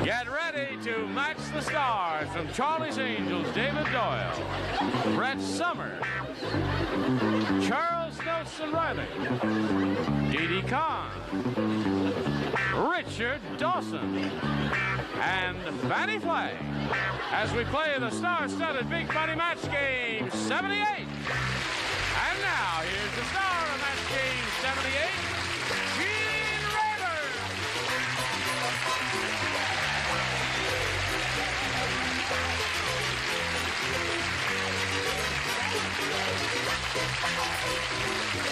Get ready to match the stars from Charlie's Angels, David Doyle, Brett Summers, Charles Nelson Riley, Dee Dee Khan, Richard Dawson, and Fannie Flagg as we play the star-studded Big Money Match Game 78. And now, here's the star of Match Game 78, Gene Rayburn.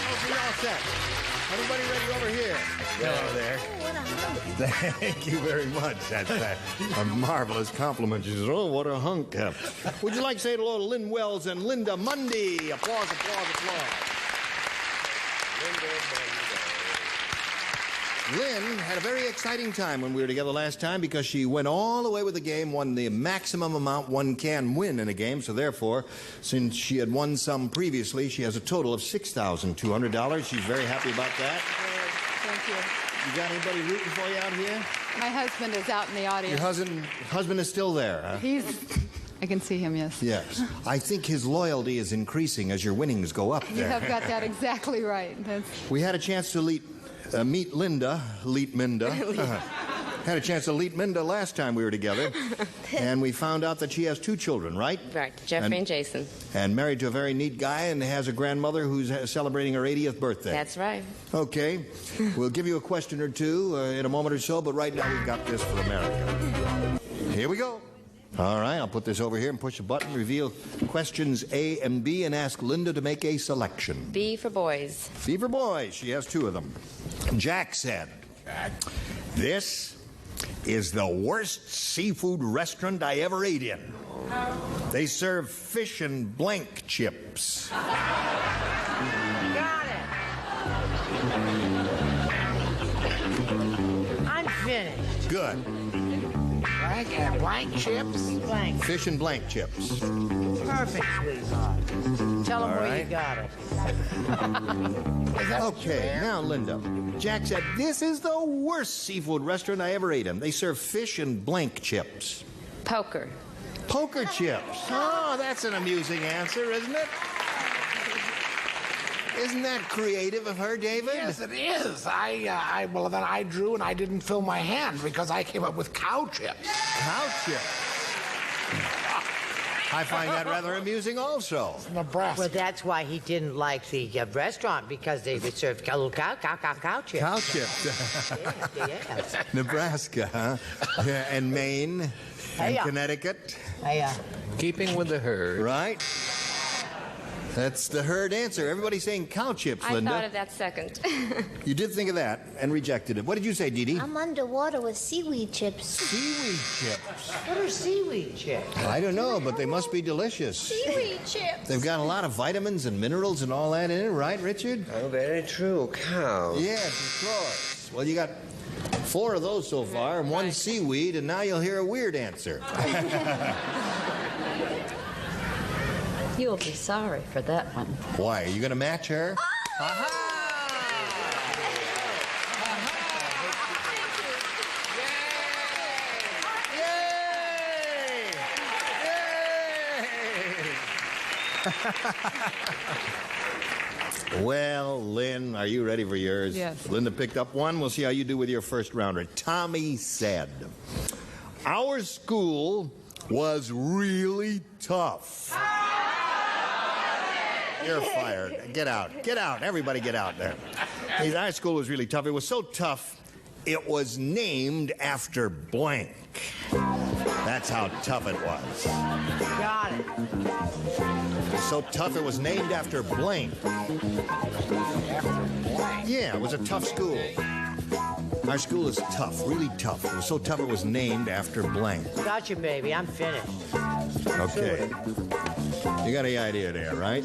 Okay, all set. Everybody ready over here? Hello there. Oh, what a hunk. Thank you very much. That's a marvelous compliment. She says, oh, what a hunk. Would you like to say hello to Lynn Wells and Linda Mundy? Applause, applause, applause. Lynn had a very exciting time when we were together last time because she went all the way with the game, won the maximum amount one can win in a game. So therefore, since she had won some previously, she has a total of $6,200. She's very happy about that. Thank you. You got anybody rooting for you out here? My husband is out in the audience. Your husband is still there, huh? I can see him, yes. Yes. I think his loyalty is increasing as your winnings go up You there. have got that exactly right. We had a chance to meet Linda, had a chance to meet Linda last time we were together, and we found out that she has two children, right? Right, Jeffrey and Jason. And married to a very neat guy and has a grandmother who's celebrating her 80th birthday. That's right. Okay. We'll give you a question or two in a moment or so, but right now we've got this for America. Here we go. All right, I'll put this over here and push a button, reveal questions A and B, and ask Linda to make a selection. B for boys. B for boys. She has two of them. Jack said, this is the worst seafood restaurant I ever ate in. They serve fish and blank chips. Got it. I'm finished. Good. Blank chips? Blank. Fish and blank chips. Perfect, sweetheart. Tell them All where right. you got it. Okay, now, Linda. Jack said, this is the worst seafood restaurant I ever ate in. They serve fish and blank chips. Poker. Poker chips. Oh, that's an amusing answer, isn't it? Isn't that creative of her, David? Yes, it is. Well, then I drew and I didn't fill my hand because I came up with cow chips. Cow chips. I find that rather amusing also. Nebraska. Well, that's why he didn't like the restaurant, because they would serve little cow chips. Cow chips. Yes. Nebraska, huh? Yeah, and Maine, and Hey-ya. Connecticut. Keeping with the herd. Right? That's the herd answer. Everybody's saying cow chips, I Linda. thought of that second. You did think of that and rejected it. What did you say, Dee Dee? I'm underwater with seaweed chips. Seaweed chips. What are seaweed chips? I don't know, but they must be delicious. Seaweed chips. They've got a lot of vitamins and minerals and all that in it, right, Richard? Oh, very true. Cow. Yes, of course. Well, you got 4 of those so far and 1 seaweed, and now you'll hear a weird answer. You'll be sorry for that one. Why? Are you going to match her? Well, Lynn, are you ready for yours? Yes. Linda picked up one. We'll see how you do with your first rounder. Tommy said, our school was really tough. You're fired. Get out. Get out. Everybody get out there. Our school was really tough. It was so tough, it was named after blank. That's how tough it was. Got it. It was so tough, it was named after blank. Yeah, it was a tough school. Our school is tough, really tough. It was so tough, it was named after blank. Gotcha, baby. I'm finished. Okay. You got any idea there, right?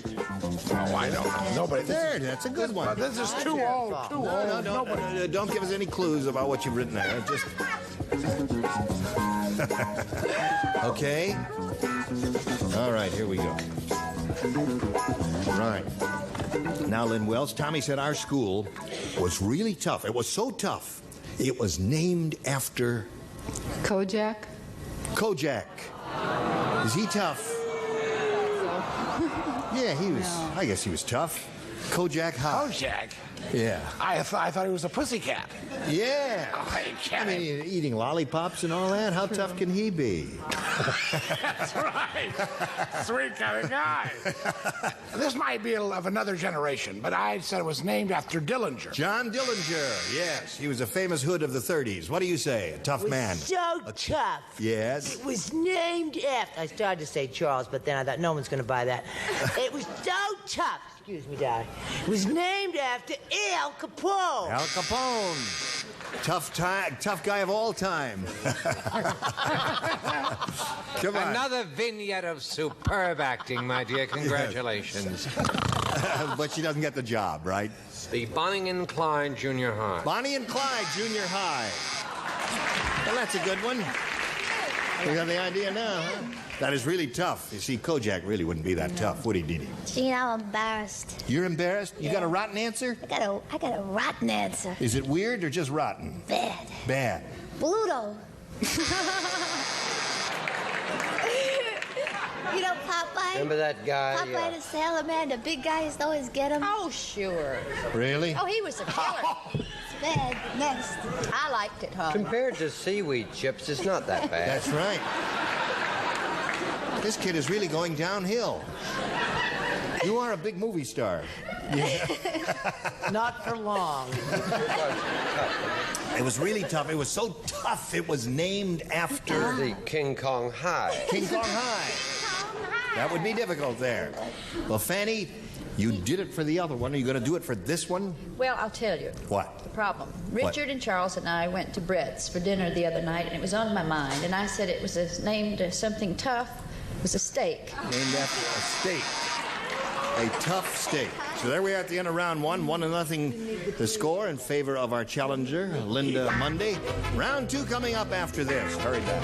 Oh, I don't know. Nobody. There, that's a good one. This is too old. Too old. No, don't give us any clues about what you've written there. Just. Okay. All right, here we go. Right. Now, Lynn Wells, Tommy said our school was really tough. It was so tough, it was named after Kojak. Kojak. Is he tough? Yeah, he was. No. I guess he was tough. Kojak High. Kojak. Yeah. I thought he was a pussycat. Yeah. I mean, eating lollipops and all that. How tough can he be? That's right. Sweet kind of guy. This might be of another generation, but I said it was named after Dillinger. John Dillinger. Yes, he was a famous hood of the 30s. What do you say? A tough man. So tough. Yes. It was named after. I started to say Charles, but then I thought no one's going to buy that. It was so tough. Excuse me, Daddy. It was named after Al Capone. Al Capone. Tough guy of all time. Come on. Another vignette of superb acting, my dear. Congratulations. But she doesn't get the job, right? The Bonnie and Clyde Junior High. Bonnie and Clyde Junior High. Well, that's a good one. You got the idea now, huh? That is really tough. You see, Kojak really wouldn't be that tough, would he, Dee Dee? Gene, I'm embarrassed. You're embarrassed? You Yeah. got a rotten answer? I got a rotten answer. Is it weird or just rotten? Bad. Bad. Bluto. You know Popeye? Remember that guy? Popeye the Sailor Man, the big guy used to always get him. Oh, sure. Really? Oh, he was a killer. Bad. Next. I liked it, huh? Compared to seaweed chips, it's not that bad. That's right. This kid is really going downhill. You are a big movie star. Not for long. It was really tough. It was so tough, it was named after The King Kong High. King Kong High. That would be difficult there. Well, Fanny, you did it for the other one. Are you going to do it for this one? Well, I'll tell you. What? The problem. Richard and Charles and I went to Brett's for dinner the other night, and it was on my mind. And I said it was named something tough. It was a steak. Named after a steak. A tough steak. So there we are at the end of round one. 1-0 the score in favor of our challenger, Linda Munday. Round two coming up after this. Hurry back.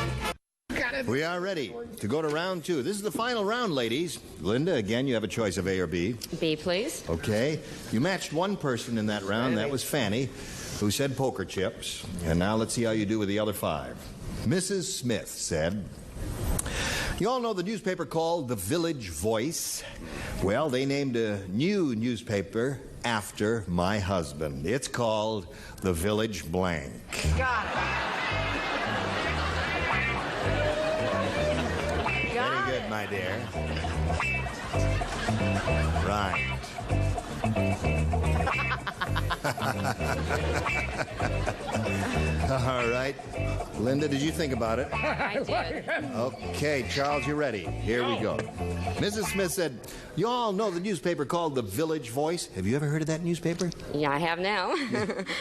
We are ready to go to round two. This is the final round, ladies. Linda, again, you have a choice of A or B. B, please. Okay. You matched one person in that round. That was Fanny, who said poker chips. And now let's see how you do with the other five. Mrs. Smith said, you all know the newspaper called The Village Voice? Well, they named a new newspaper after my husband. It's called The Village Blank. Got it. Very good, my dear. Right. All right. Linda, did you think about it? I did. Okay, Charles, you ready? Here we go. Mrs. Smith said, you all know the newspaper called The Village Voice. Have you ever heard of that newspaper? Yeah, I have now.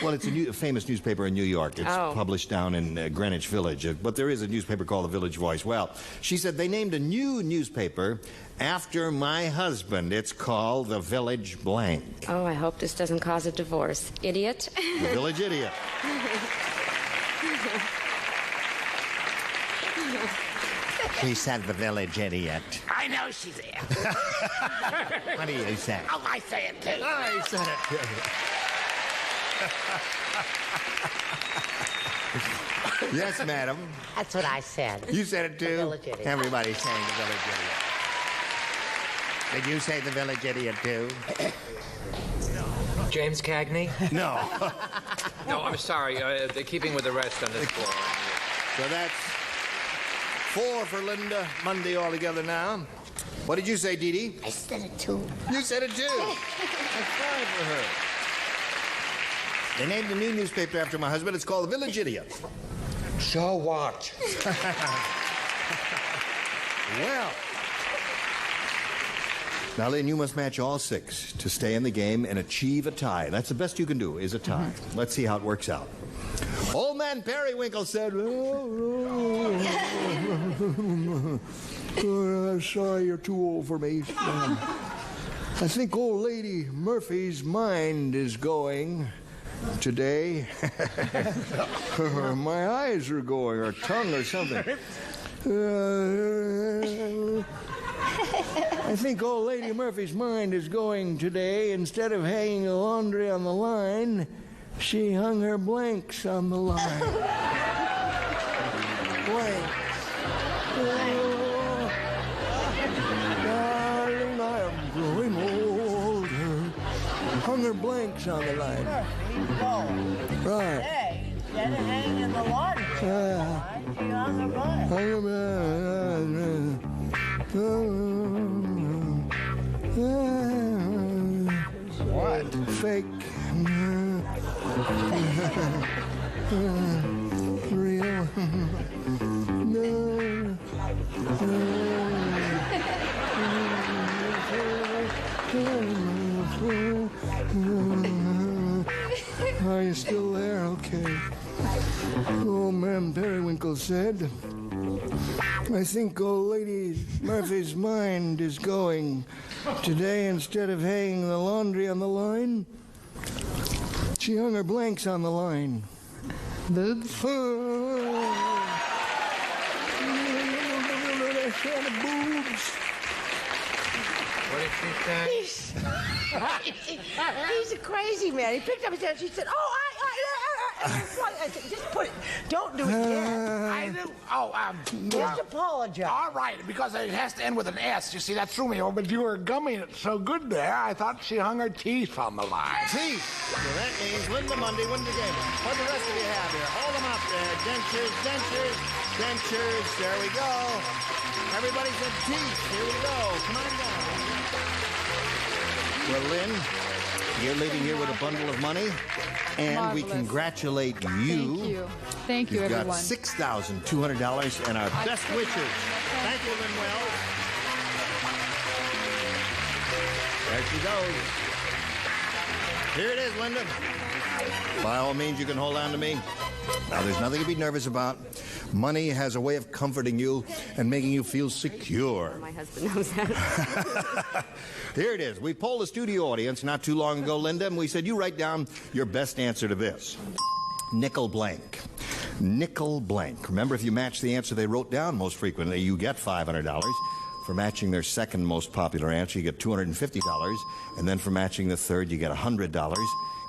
Well, it's a famous newspaper in New York. It's Oh. published down in Greenwich Village. But there is a newspaper called The Village Voice. Well, she said they named a new newspaper after my husband. It's called The Village Blank. Oh, I hope this doesn't cause a divorce. Idiot. The Village Idiot. She said The Village Idiot. I know she's there. What do you say? Oh, I say it too. I said it. Yes, madam. That's what I said. You said it too? The Village Idiot. Everybody's saying The Village Idiot. Did you say The Village Idiot too? James Cagney? No. No, I'm sorry. Keeping with the rest on this floor. So that's 4 for Linda Munday altogether now. What did you say, Dee Dee? I said it too. You said it too. That's 5 for her. They named a new newspaper after my husband. It's called The Village Idiot. So what? Well. Now, Lynn, you must match all 6 to stay in the game and achieve a tie. That's the best you can do, is a tie. Let's see how it works out. Old man Periwinkle said, I'm sorry you're too old for me. I think old lady Murphy's mind is going today. My eyes are going, or tongue or something. I think old lady Murphy's mind is going today. Instead of hanging the laundry on the line, she hung her blanks on the line. blank. Oh, darling, I am growing older. Hunger blanks on the line. Right. Hey, instead of hanging in the laundry, she hung her blank. What? Fake. Real. Are you still there? Okay. Oh, Ma'am Periwinkle said, I think old lady Murphy's mind is going. Today, instead of hanging the laundry on the line, she hung her blanks on the line. Boobs? Boobs. What did she say? He's a crazy man. He picked up his hand. She said, I said, just put it. Don't do it yet. I do. Just apologize. All right, because it has to end with an S. You see, that threw me over. But you were gumming it so good there, I thought she hung her teeth on the line. Teeth. So that means Linda Mundy win the game. What the rest of you have here? Hold them up there. Dentures, dentures, dentures. There we go. Everybody said teeth. Here we go. Come on down. Well, Lynn, you're leaving here with a bundle of money, and we congratulate you. Thank you. Thank you, You've got everyone. $6,200 and our best wishes. Thank you, Lynn Wells. There she goes. Here it is, Linda. By all means, you can hold on to me. Now, there's nothing to be nervous about. Money has a way of comforting you and making you feel secure. My husband knows that. Here it is. We polled the studio audience not too long ago, Linda, and we said, you write down your best answer to this. Nickel blank. Nickel blank. Remember, if you match the answer they wrote down most frequently, you get $500. For matching their second most popular answer, you get $250. And then for matching the third, you get $100.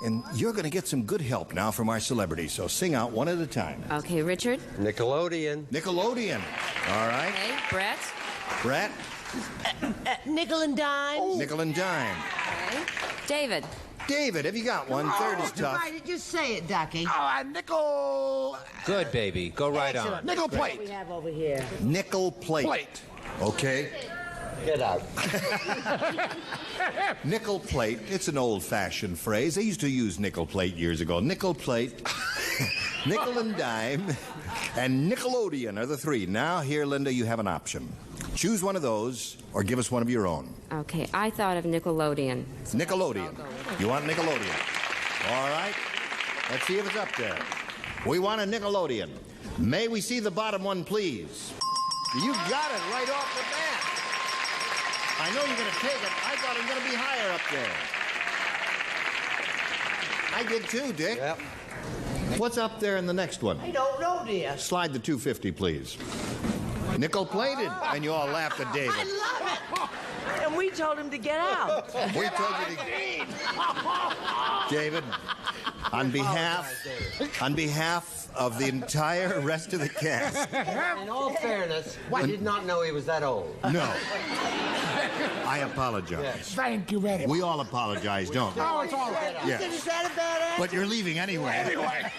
And you're going to get some good help now from our celebrities, so sing out one at a time. Okay, Richard. Nickelodeon. Nickelodeon. All right. Okay, Brett. Brett. Nickel and dime. Nickel and dime. Okay. David. David, have you got one? Third is tough. Right, just say it, Ducky. Nickel. Good, baby. Go right on. Nickel What plate. we have over here. Nickel plate. Plate. Okay. Get out. Nickel plate. It's an old-fashioned phrase. They used to use nickel plate years ago. Nickel plate, nickel and dime, and Nickelodeon are the three. Now, here, Linda, you have an option. Choose one of those or give us one of your own. Okay, I thought of Nickelodeon. Nickelodeon. You want Nickelodeon? All right. Let's see if it's up there. We want a Nickelodeon. May we see the bottom one, please? You got it right off the bat. I know you're going to take it. I thought it was going to be higher up there. I did too, Dick. Yep. What's up there in the next one? I don't know, dear. Slide the 250, please. Nickel plated. And you all laughed at David. I love it. And we told him to get out. We told you to... David, on behalf of the entire rest of the cast. In all fairness, I did not know he was that old. No. I apologize. Thank you very much. We all apologize, don't we? Oh, it's all right. Yes. Is that a bad answer? But you're leaving anyway. Anyway.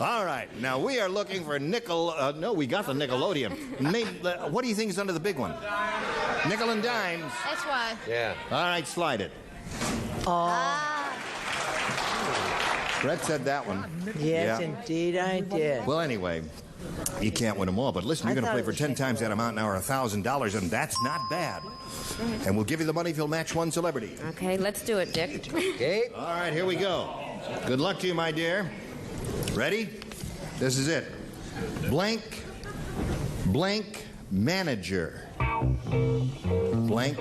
All right. Now, we are looking for nickel... no, we got the Nickelodeon. What do you think is under the big one? Nickel and dimes. That's why. Yeah. All right, slide it. Brett said that one. Yes, Yeah. indeed I did. Well, anyway, you can't win them all. But listen, you're going to I play thought for it 10 was times that amount now, or $1,000, and that's not bad. And we'll give you the money if you'll match one celebrity. Okay, let's do it, Dick. Okay. All right, here we go. Good luck to you, my dear. Ready? This is it. Blank, blank manager. Blank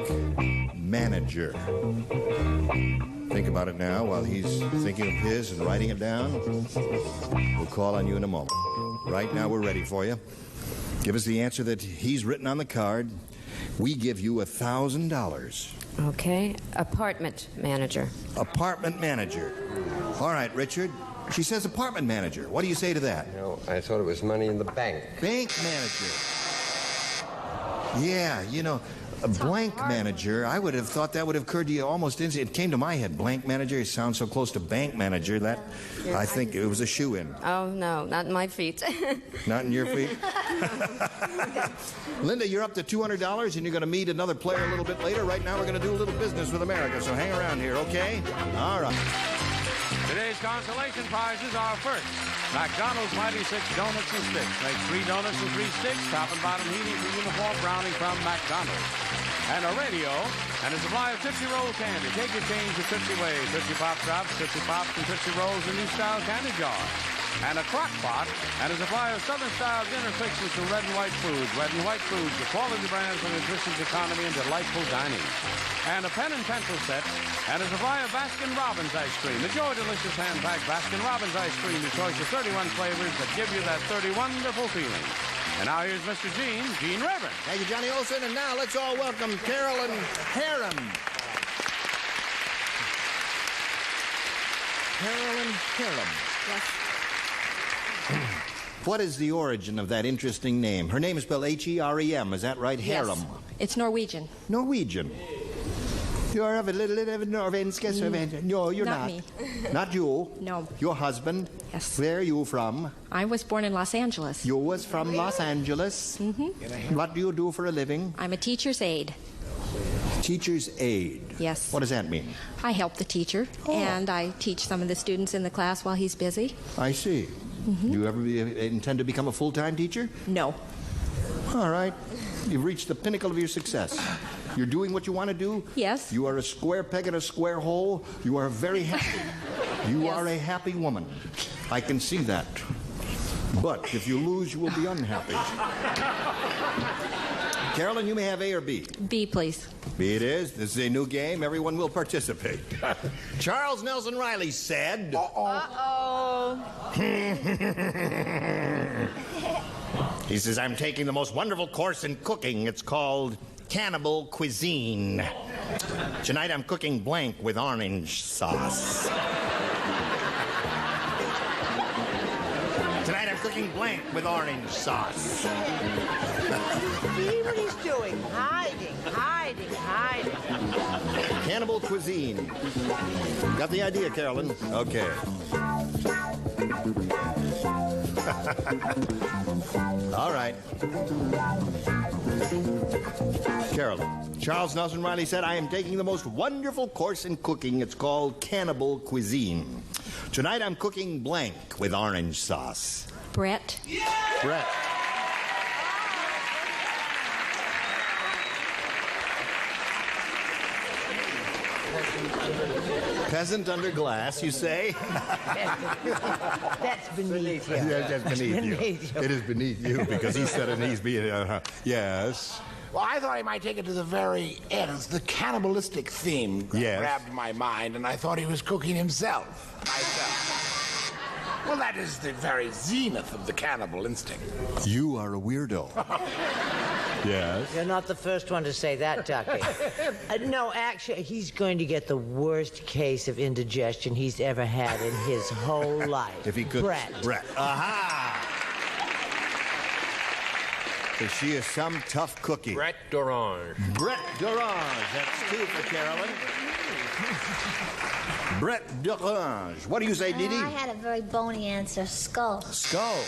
manager. Think about it now while he's thinking of his and writing it down. We'll call on you in a moment. Right now, we're ready for you. Give us the answer that he's written on the card. We give you $1,000. Okay, apartment manager. Apartment manager. All right, Richard. She says apartment manager. What do you say to that? No, I thought it was money in the bank. Bank manager. Yeah, you know, a blank manager, I would have thought that would have occurred to you almost instantly. It came to my head. Blank manager, it sounds so close to bank manager that I think it was a shoe-in. Oh, no, not in my feet. Not in your feet? Linda, you're up to $200, and you're going to meet another player a little bit later. Right now, we're going to do a little business with America, so hang around here, okay? All right. Today's consolation prizes are first, McDonald's Mighty Six Donuts and Sticks. Make 3 donuts and 3 sticks, top and bottom heating for uniform brownie from McDonald's. And a radio and a supply of Tootsie Roll candy. Take your change with Tootsie Ways, Tootsie Pop Drops, Tootsie Pops, and Tootsie Rolls in new style candy jar. And a crock pot and a supply of Southern style dinner fixings from Red and White Foods. Red and White Foods, the quality brands for nutritious economy and delightful dining. And a pen and pencil set and a supply of Baskin-Robbins ice cream. Enjoy delicious hand-packed Baskin-Robbins ice cream, your choice of 31 flavors that give you that 30 wonderful feeling. And now here's Mr. Gene Reverend. Thank you, Johnny Olson. And now let's all welcome Carolyn Harem. Carolyn Harem. Yes. What is the origin of that interesting name? Her name is spelled H-E-R-E-M. Is that right? Yes. Harem. It's Norwegian. Norwegian. You're of a little Norwegian. No, you're not. Not me. Not you. No. Your husband. Yes. Where are you from? I was born in Los Angeles. You was from Los Angeles. Mm-hmm. What do you do for a living? I'm a teacher's aide. Teacher's aide. Yes. What does that mean? I help the teacher, and I teach some of the students in the class while he's busy. I see. Do you ever intend to become a full-time teacher? No. All right. You've reached the pinnacle of your success. You're doing what you want to do? Yes. You are a square peg in a square hole. You are very happy. You Yes. are a happy woman. I can see that. But if you lose, you will be unhappy. Carolyn, you may have A or B. B, please. B it is. This is a new game. Everyone will participate. Charles Nelson Riley said... Uh-oh. He says, I'm taking the most wonderful course in cooking. It's called Cannibal Cuisine. Tonight I'm cooking blank with orange sauce. Tonight I'm cooking blank with orange sauce. See what he's doing? Hiding. Cannibal Cuisine. Got the idea, Carolyn? Okay. All right. Carolyn, Charles Nelson Riley said, I am taking the most wonderful course in cooking. It's called Cannibal Cuisine. Tonight I'm cooking blank with orange sauce. Brett. Brett. Peasant under glass, you say? That's beneath you. That's beneath you. It is beneath you because he said it and he's being... yes. Well, I thought he might take it to the very end. The cannibalistic theme grabbed my mind, and I thought he was cooking himself. Well, that is the very zenith of the cannibal instinct. You are a weirdo. Yes. You're not the first one to say that, Ducky. No, actually, he's going to get the worst case of indigestion he's ever had in his whole life. If he could. Brett. Aha! So she is some tough cookie. Brett d'Orange. Brett d'Orange. That's 2 for Carolyn. Brett d'Orange. What do you say, Dee Dee? I had a very bony answer. Skull. Skull.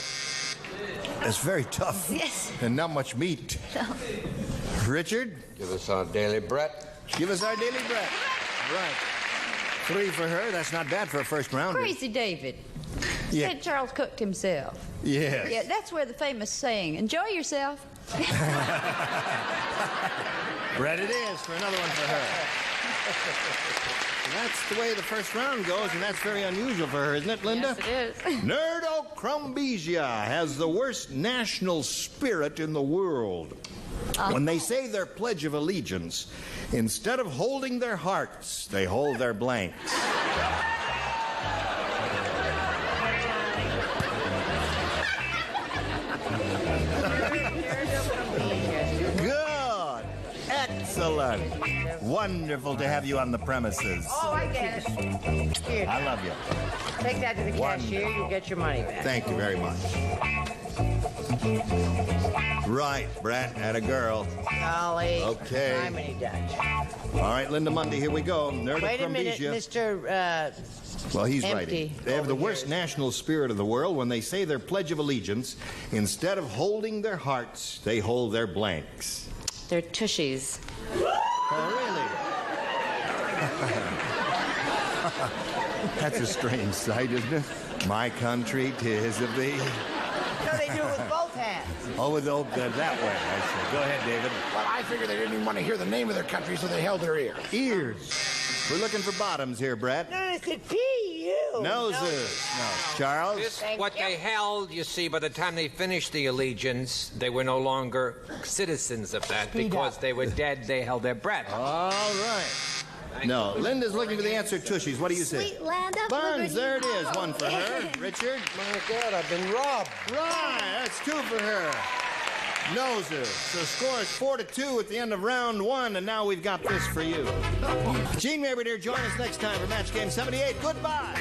That's very tough. Yes. And not much meat. No. Richard? Give us our daily Brett. Give us our daily Brett. Right. 3 for her. That's not bad for a first rounder. Crazy David. Yeah. Said Charles cooked himself. Yes. Yeah, that's where the famous saying, enjoy yourself. Brett it is for another one for her. That's the way the first round goes, and that's very unusual for her, isn't it, Linda? Yes, it is. Nerdocrumbesia has the worst national spirit in the world. When they say their Pledge of Allegiance, instead of holding their hearts, they hold their blanks. Good. Excellent. the lunch. Wonderful to have you on the premises. Oh, I get it. Here. I love you. Take that to the cashier. You'll get your money back. Thank you very much. Right, Brett, and a girl. Golly. Okay. Simony Dutch. All right, Linda Mundy, here we go. Nerd Wait a from minute, Beja. Mr. Well, he's Empty writing. They have the worst national spirit of the world when they say their Pledge of Allegiance. Instead of holding their hearts, they hold their blanks. They're tushies. Oh, really? That's a strange sight, isn't it? My country, 'tis of thee. No, they do it with both hands. Oh, with that way, I see. Go ahead, David. Well, I figured they didn't even want to hear the name of their country, so they held their ear. Ears. We're looking for bottoms here, Brett. No, I said P.U. Noses. No. Charles? This is what they held, you see, by the time they finished the allegiance, they were no longer citizens of that because they were dead, they held their breath. All right. No, Linda's looking for the answer, Tushies. What do you say? Sweet land of Buns, liberty. there it is. One for her. Richard? My God, I've been robbed. Right, that's two for her. Noses. So score is 4-2 at the end of round one, and now we've got this for you. Gene Mabry, dear, join us next time for Match Game 78. Goodbye.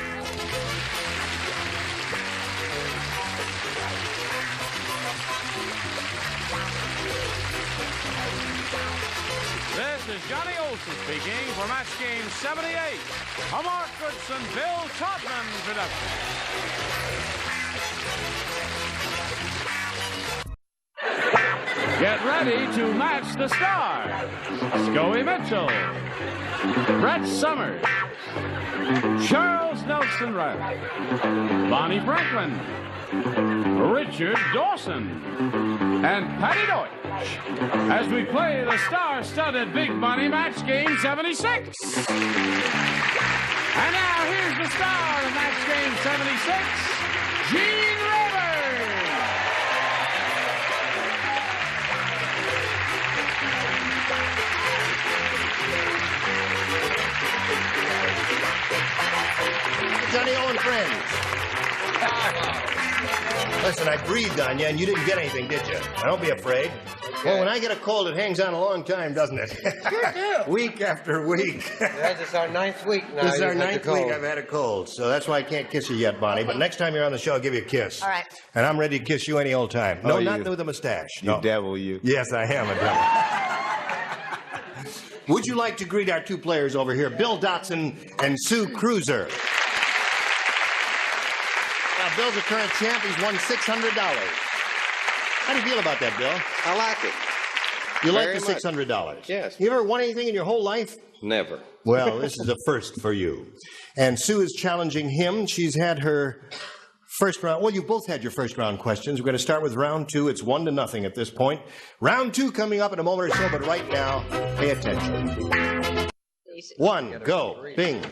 This is Johnny Olson speaking for Match Game 78, a Mark Goodson, Bill Todman production. Get ready to match the stars. Scoey Mitchell, Brett Summers, Charles Nelson Riley, Bonnie Franklin, Richard Dawson, and Patty Deutsch as we play the star-studded Big Money Match Game 76. And now here's the star of Match Game 76, Gene Rivers. Johnny Owen friends. Listen, I breathed on you and you didn't get anything, did you? Now, don't be afraid. Well, when I get a cold, it hangs on a long time, doesn't it? Sure do. Week after week. This is our 9th week now. This is our you've had 9th the cold. week I've had a cold, so that's why I can't kiss you yet, Bonnie. But next time you're on the show, I'll give you a kiss. All right. And I'm ready to kiss you any old time. No, Oh, not you- with a mustache. You No. devil, you. Yes, I am a devil. Would you like to greet our two players over here, Bill Dotson and Sue Cruiser? Now, Bill's a current champ. He's won $600. How do you feel about that, Bill? I like it. You like Very the much. $600? Yes. You ever won anything in your whole life? Never. Well, this is a first for you. And Sue is challenging him. She's had her first round. Well, you both had your first round questions. We're going to start with round two. It's 1-0 at this point. Round two coming up in a moment or so, but right now, pay attention. 1, go, bing.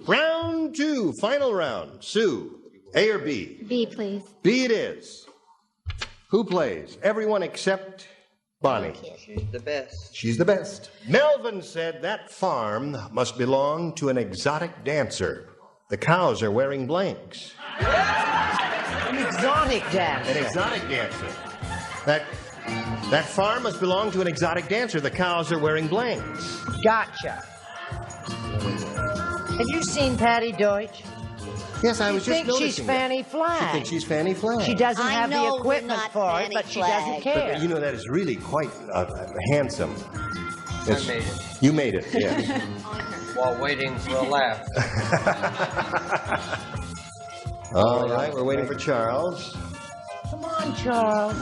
Round two, final round. Sue, A or B? B, please. B it is. Who plays? Everyone except Bonnie. She's the best. She's the best. Melvin said that farm must belong to an exotic dancer. The cows are wearing blanks. An exotic dancer. An exotic dancer. That farm must belong to an exotic dancer. The cows are wearing blanks. Gotcha. Have you seen Patty Deutsch? Yes, I was She just thinks she's noticing that. Fanny Flagg. She thinks she's Fanny Flagg. She doesn't I have know the we're equipment not for it, Fanny but she Flagg. doesn't care. But, you know, that is really quite handsome. I made it You made it, yes. while waiting for a laugh. All right, we're waiting for Charles. Come on, Charles.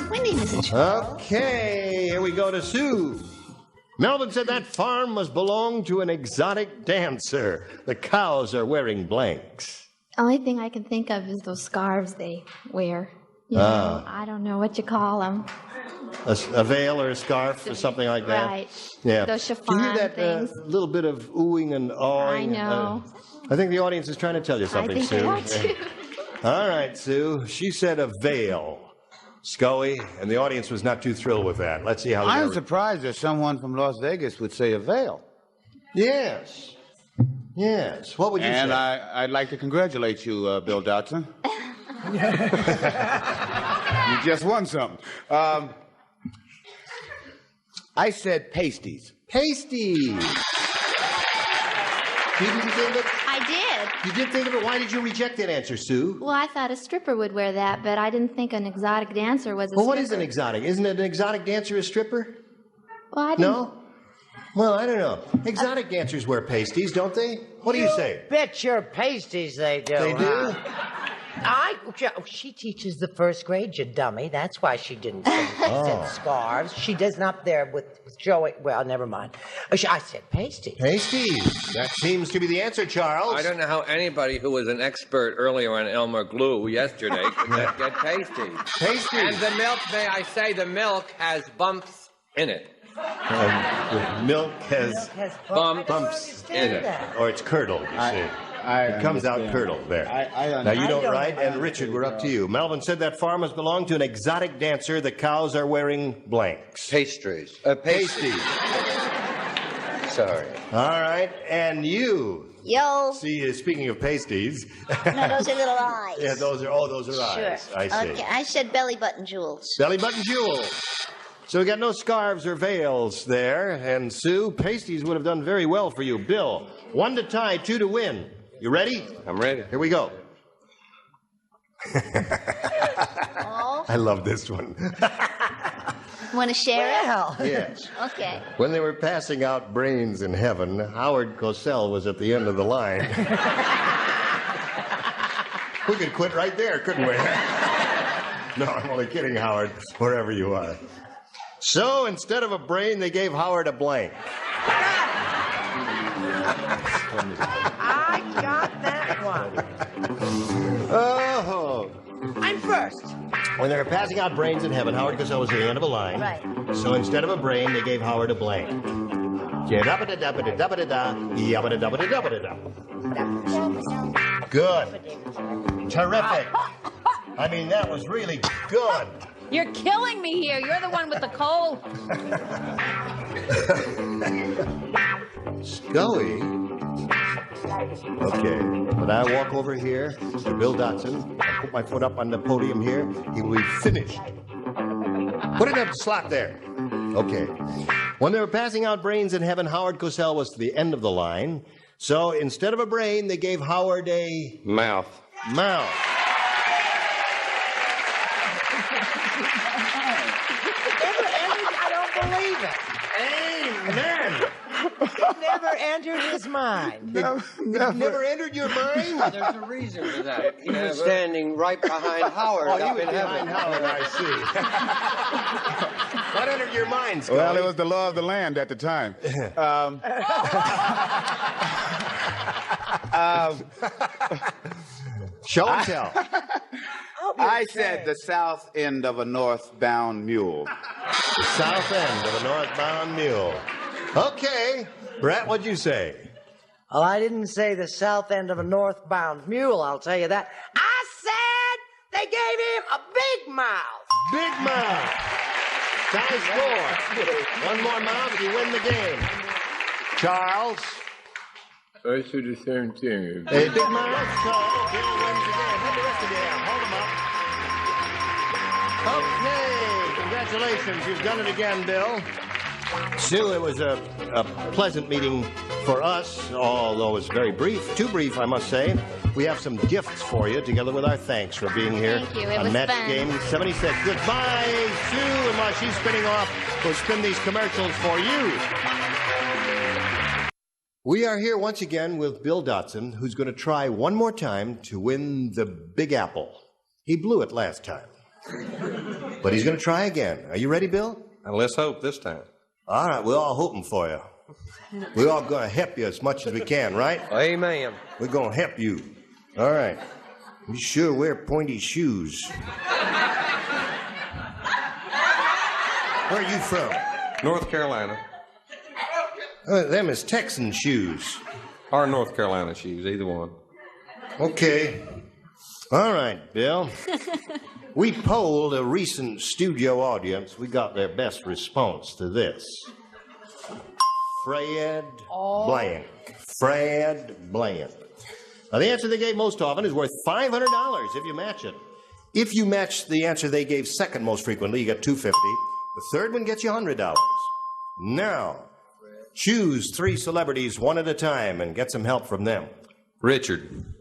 My name isn't Charles. Okay, here we go to Sue. Melvin said that farm must belong to an exotic dancer. The cows are wearing blanks. Only thing I can think of is those scarves they wear. You know, I don't know what you call them. A veil or a scarf or something like that. Right. Yeah. Those Do you hear chiffon that things. little bit of oohing and awing? I know. I think the audience is trying to tell you I something, think Sue. they are too. All right, Sue. She said a veil. Scully, and the audience was not too thrilled with that. Let's see how they I'm go. surprised that someone from Las Vegas would say a veil. Yes. Yes. What would you And say? I'd like to congratulate you, Bill Dotson. You just won something. I said pasties. Pasties. Did you think of it? I did. You did think of it? Why did you reject that answer, Sue? Well, I thought a stripper would wear that, but I didn't think an exotic dancer was a stripper. Well, what is an exotic? Isn't it an exotic dancer a stripper? Well, I didn't... No? Well, I don't know. Exotic dancers wear pasties, don't they? What do you say? Bet your pasties they do. They do? She teaches the first grade, you dummy. That's why she didn't say scarves. She does not there with Joey. Well, never mind. I said pasties. Pasties. That seems to be the answer, Charles. I don't know how anybody who was an expert earlier on Elmer Glue yesterday could get pasties. Pasties. And the milk, may I say, the milk has bumps in it. The milk has bumps in it. Or it's curdled, you see. It comes out curdled there. Now, you don't write, and Richard, we're up to you. Melvin said that farm must belong to an exotic dancer. The cows are wearing blanks. Pastries. Pasties. Sorry. All right, and you. Yo. See, speaking of pasties. No, those are little eyes. Yeah, those are eyes. Sure. I see. Okay, I said belly button jewels. Belly button jewels. So we got no scarves or veils there. And Sue, pasties would have done very well for you. Bill, 1 to tie, 2 to win. You ready? I'm ready. Here we go. Oh. I love this one. Want to share it? Yes. Okay. When they were passing out brains in heaven, Howard Cosell was at the end of the line. We could quit right there, couldn't we? No, I'm only kidding, Howard, wherever you are. So instead of a brain, they gave Howard a blank. I got that one. Oh. I'm first. When they were passing out brains in heaven, Howard Cosell was at the end of a line. Right. So instead of a brain, they gave Howard a blank. Good. Terrific. I mean, that was really good. You're killing me here. You're the one with the cold. Scully. Okay, when I walk over here to Bill Dotson, I put my foot up on the podium here, he will be finished. Put it up the slot there. Okay. When they were passing out brains in heaven, Howard Cosell was to the end of the line. So instead of a brain, they gave Howard a... Mouth. Mouth. I don't believe it. Amen. It never entered his mind. Never entered your mind? There's a reason for that. He was standing right behind Howard. Oh, he was behind Howard, I see. What entered your mind, Scully? Well, it was the law of the land at the time. Show and tell. I said the south end of a northbound mule. The south end of a northbound mule. Okay. Brett, what'd you say? Well, I didn't say the south end of a northbound mule, I'll tell you that. I said they gave him a big mouth. Big mouth. Tie score. One more mouth, you win the game. Charles. I said the same thing. A big mouth, so Bill wins the game. Let the rest of you out. Hold them up. Okay. Congratulations. You've done it again, Bill. Sue, it was a pleasant meeting for us, although it was very brief. Too brief, I must say. We have some gifts for you, together with our thanks for being here Thank you. It on was Match fun. Game 76. Goodbye, Sue. And while she's spinning off, we'll spin these commercials for you. We are here once again with Bill Dotson, who's going to try one more time to win the Big Apple. He blew it last time. But he's going to try again. Are you ready, Bill? And let's hope this time. All right, we're all hoping for you. We're all going to help you as much as we can, right? Amen. We're going to help you. All right. You sure wear pointy shoes. Where are you from? North Carolina. Them is Texan shoes. Or North Carolina shoes, either one. Okay. All right, Bill. We polled a recent studio audience. We got their best response to this. Fred Blank. Fred Blank. Now, the answer they gave most often is worth $500 if you match it. If you match the answer they gave second most frequently, you get $250. The third one gets you $100. Now, choose 3 celebrities one at a time and get some help from them. Richard.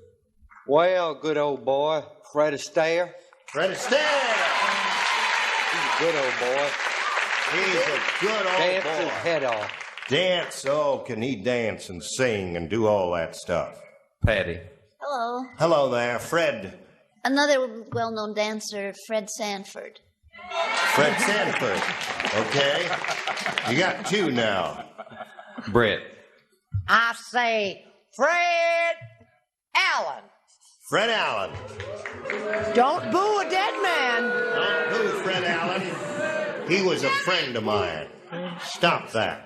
Well, good old boy. Fred Astaire. Fred Astaire! He's a good old boy. He's a good old Dance boy. his head off. Dance? Oh, can he dance and sing and do all that stuff? Patty. Hello. Hello there, Fred. Another well-known dancer, Fred Sanford. Fred Sanford. Okay. You got 2 now. Brett. I say Fred Allen. Fred Allen. Don't boo a dead man. Don't boo Fred Allen. He was a friend of mine. Stop that.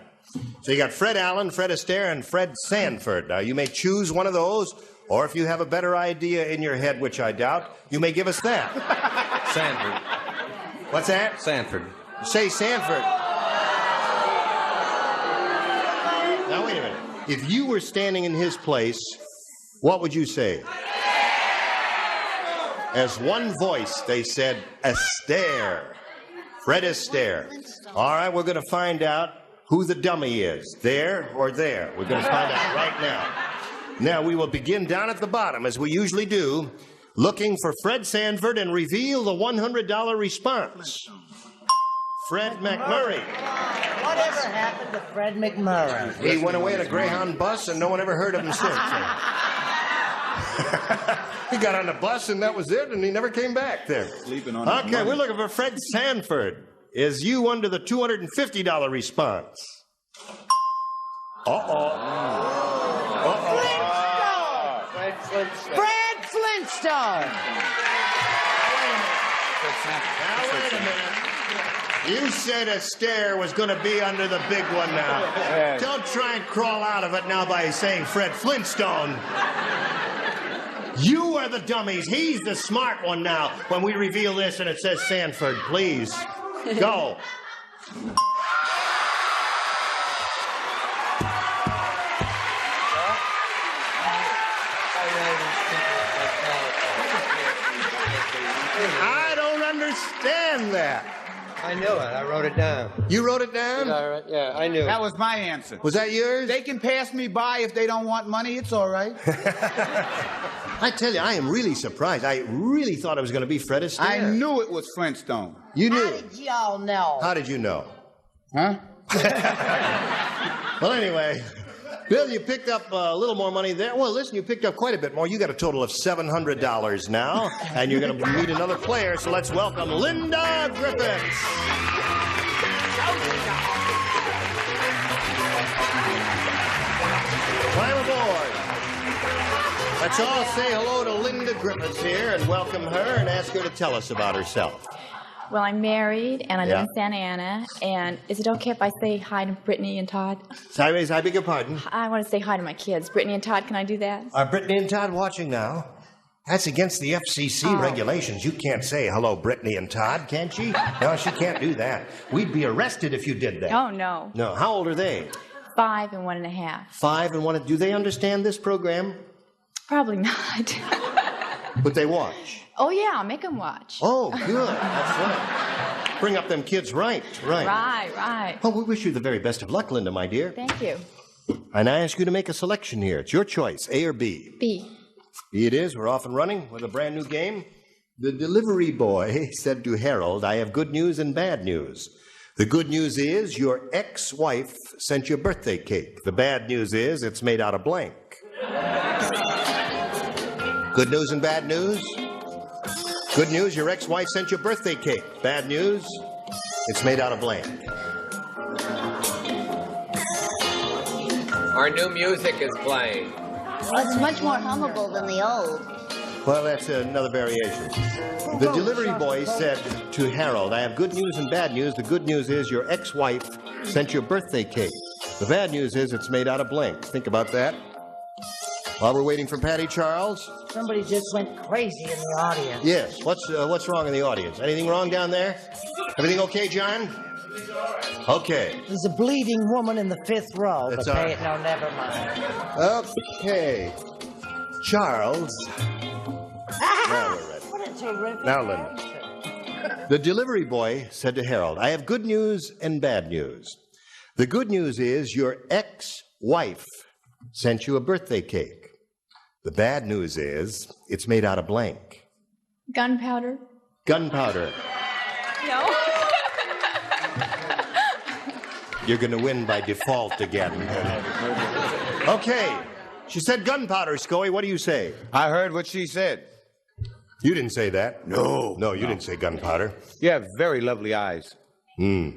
So you got Fred Allen, Fred Astaire, and Fred Sanford. Now, you may choose one of those, or if you have a better idea in your head, which I doubt, you may give us that. Sanford. What's that? Sanford. Say Sanford. Now, wait a minute. If you were standing in his place, what would you say? As one voice, they said, Astaire. Fred Astaire. All right, we're going to find out who the dummy is, there or there. We're going to find out right now. Now, we will begin down at the bottom, as we usually do, looking for Fred Sanford and reveal the $100 response. Fred McMurray. Whatever happened to Fred McMurray? He went away in a Greyhound bus, and no one ever heard of him since. He got on the bus, and that was it, and he never came back there. Sleeping on Okay, we're looking for Fred Sanford. Is you under the $250 response? Fred Flintstone. Fred Flintstone. Now, wait a minute. You said Astaire was going to be under the big one now. Yes. Don't try and crawl out of it now by saying Fred Flintstone. You are the dummies. He's the smart one now when we reveal this and it says Sanford. Please, go. I don't understand that. I knew it. I wrote it down. You wrote it down? Yeah, I knew it. That was my answer. Was that yours? They can pass me by if they don't want money. It's all right. I tell you, I am really surprised. I really thought it was going to be Fred Astaire. I knew it was Flintstone. You knew? How did y'all know? How did you know? Huh? Well, anyway, Bill, you picked up a little more money there. Well, listen, you picked up quite a bit more. You got a total of $700 now, and you're going to meet another player, so let's welcome Linda Griffiths. Climb aboard. Let's all say hello to Linda Griffiths here and welcome her and ask her to tell us about herself. Well, I'm married, and I live Yeah. in Santa Ana, and is it okay if I say hi to Brittany and Todd? Sideways, I beg your pardon. I want to say hi to my kids. Brittany and Todd, can I do that? Are Brittany and Todd watching now? That's against the FCC regulations. You can't say hello, Brittany and Todd, can she? No, she can't do that. We'd be arrested if you did that. Oh, no. No, how old are they? 5 and 1.5. 5 and 1. Do they understand this program? Probably not. But they watch. Oh, yeah, I'll make them watch. Oh, good. That's right. Bring up them kids right. Right. Well, we wish you the very best of luck, Linda, my dear. Thank you. And I ask you to make a selection here. It's your choice, A or B. B. B it is. We're off and running with a brand new game. The delivery boy said to Harold, I have good news and bad news. The good news is your ex-wife sent you a birthday cake. The bad news is it's made out of blank. Good news and bad news? Good news, your ex-wife sent you a birthday cake. Bad news, it's made out of blank. Our new music is playing. Well, it's much more hummable than the old. Well, that's another variation. The delivery boy said to Harold, I have good news and bad news. The good news is your ex-wife sent you a birthday cake. The bad news is it's made out of blank. Think about that. While we're waiting for Patty Charles. Somebody just went crazy in the audience. Yes, what's wrong in the audience? Anything wrong down there? Everything okay, John? Okay. There's a bleeding woman in the 5th row, That's but all right. no, never mind. Okay. Charles. Now we're ready. What a terrific Now, Linda. The delivery boy said to Harold, I have good news and bad news. The good news is your ex-wife sent you a birthday cake. The bad news is it's made out of blank. Gunpowder. Gunpowder. No. You're going to win by default again. Okay. She said gunpowder, Scoey. What do you say? I heard what she said. You didn't say that. No. No, you didn't say gunpowder. You have very lovely eyes. Hello?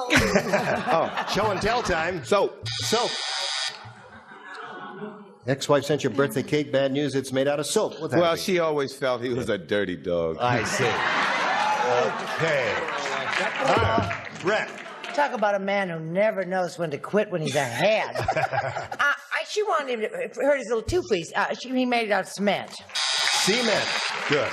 Oh, show and tell time. Soap. Ex-wife sent you a birthday cake. Bad news, it's made out of soap. What's that Well, mean? she always felt he was a dirty dog. I see. Okay. All right. Brett. Talk about a man who never knows when to quit when he's ahead. She wanted him to hurt his little two-piece. He made it out of cement. Cement. Good.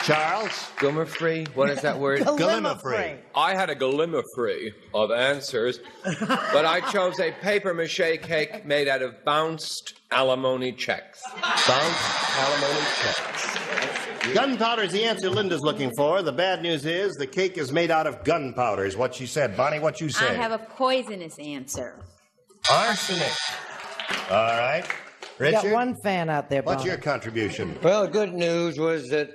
Charles? Glimmer-free? What is that word? Glimmer-free. I had a glimmer-free of answers, but I chose a papier-mâché cake made out of bounced alimony checks. Bounced alimony checks. Gunpowder is the answer Linda's looking for. The bad news is the cake is made out of gunpowder, is what she said. Bonnie, what you say? I have a poisonous answer. Arsenic. All right. We Richard? got one fan out there, What's Bonnie. your contribution? Well, the good news was that...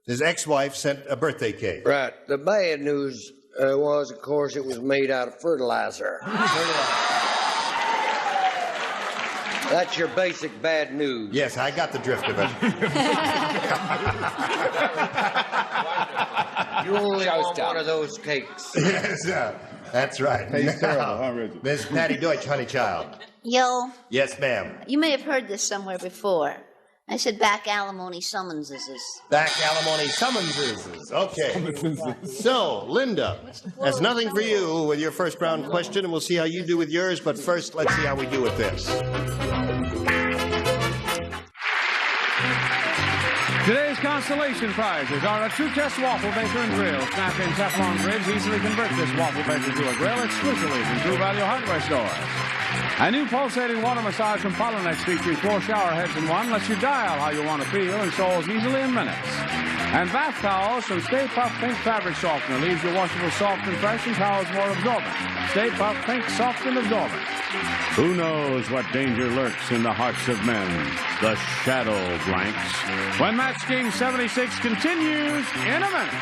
His ex-wife sent a birthday cake. Right. The bad news was, of course, it was made out of fertilizer. That's your basic bad news. Yes, I got the drift of it. You only want one of those cakes. Yes, that's right. Tastes terrible, huh, Richard? Miss Patty Deutsch, honeychild. Yo, Yes, ma'am. you may have heard this somewhere before. I said back alimony summonses. Back alimony summonses. Okay. So, Linda, that's nothing for you with your first round question, and we'll see how you do with yours. But first, let's see how we do with this. Today's consolation prizes are a True Test waffle maker and grill. Snap-in Teflon grids easily convert this waffle maker to a grill exclusively from True Value hardware stores. A new pulsating water massage from Polynex featuring 4 shower heads in one lets you dial how you want to feel and installs easily in minutes. And bath towels from Stay Puft Pink Fabric Softener leaves your washable soft and fresh and towels more absorbent. Stay Puft Pink Soft and Absorbent. Who knows what danger lurks in the hearts of men? The shadow blanks. When Match Game 76 continues in a minute.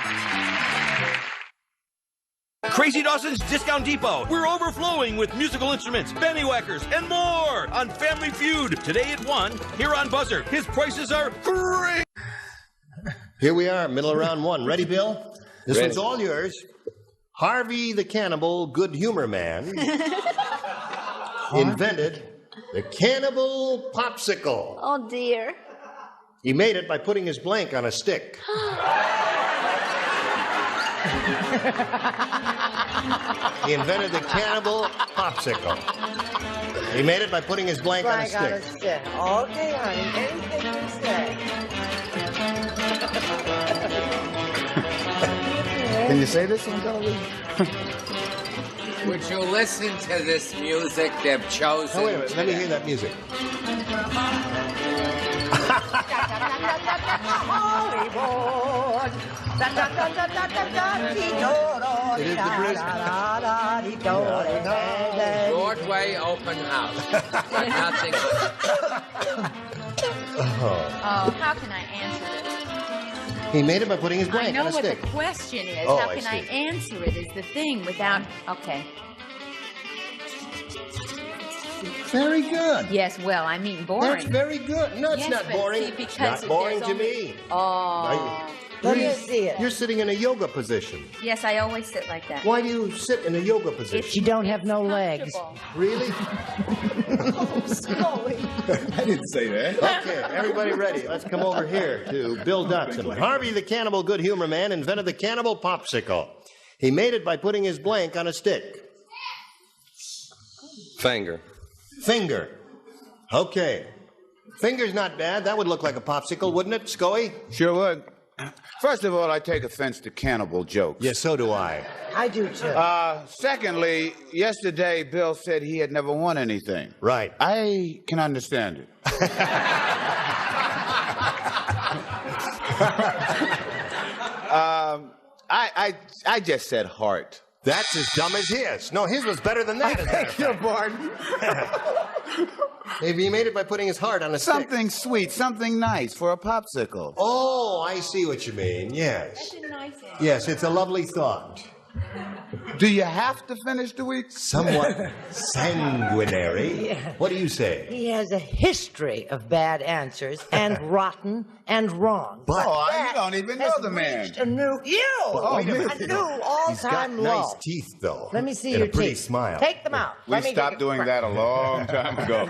Crazy Dawson's Discount Depot. We're overflowing with musical instruments, bennywhackers, and more on Family Feud. Today at 1, here on Buzzer. His prices are great. Here we are, middle of round 1. Ready, Bill? This Ready. one's all yours. Harvey the Cannibal Good Humor Man invented the cannibal popsicle. Oh, dear. He made it by putting his blank on a stick. He invented the cannibal popsicle. He made it by putting his blank on a stick. Okay, honey. Anything you say. Can you say this on television? Would you listen to this music they've chosen? Oh, wait a minute. Let me hear that music. Hollywood. It is the British. Broadway open house. Nothing. Oh, how can I answer this? He made it by putting his I blank know on a what stick. the question is. Oh, how I can I see. answer it is the thing without... Okay. Very good. Yes, well, I mean boring. That's very good. No, it's Yes, not but boring. see, because Not boring there's to only- me. Oh. Let me see it. You're sitting in a yoga position. Yes, I always sit like that. Why do you sit in a yoga position? You don't have no legs. Really? I didn't say that. Okay, everybody ready. Let's come over here to Bill Dotson. Harvey the Cannibal Good Humor Man invented the cannibal popsicle. He made it by putting his blank on a stick. Finger. Finger. Okay. Finger's not bad. That would look like a popsicle, wouldn't it, Scoey? Sure would. First of all, I take offense to cannibal jokes. Yes, so do I. I do too. Secondly, yesterday Bill said he had never won anything. Right. I can understand it. I just said heart. That's as dumb as his. No, his was better than that. I beg your pardon. Maybe he made it by putting his heart on a stick. Something sweet, something nice for a popsicle. Oh, I see what you mean. Yes. That's a nice answer. Yes, it's a lovely thought. Do you have to finish the week? Somewhat sanguinary. Yeah. What do you say? He has a history of bad answers and rotten and wrong. But you don't even know the man. Reached a new wait a minute. a new He's got all-time nice low. teeth, though. Let me see and your a pretty teeth. smile. Take them out. We Let me stopped take doing that a long time ago.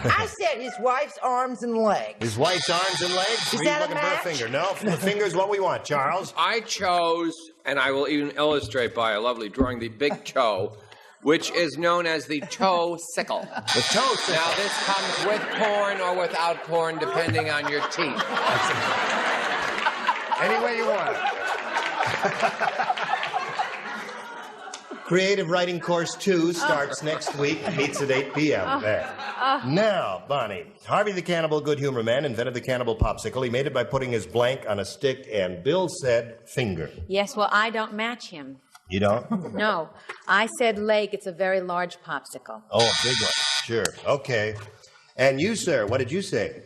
I said his wife's arms and legs. His wife's arms and legs? Is Or that you a looking for a match? finger? No, the finger's what we want, Charles. I chose, and I will even illustrate by a lovely drawing, the big toe, which is known as the toe sickle. The toe sickle. Now, this comes with corn or without corn, depending on your teeth. Any way you want it. Creative Writing Course 2 starts next week, meets at 8 p.m. there. Now, Bonnie, Harvey the Cannibal Good Humor Man invented the cannibal popsicle. He made it by putting his blank on a stick, and Bill said finger. Yes, well, I don't match him. You don't? No. I said leg. It's a very large popsicle. Oh, a big one. Sure. Okay. And you, sir, what did you say?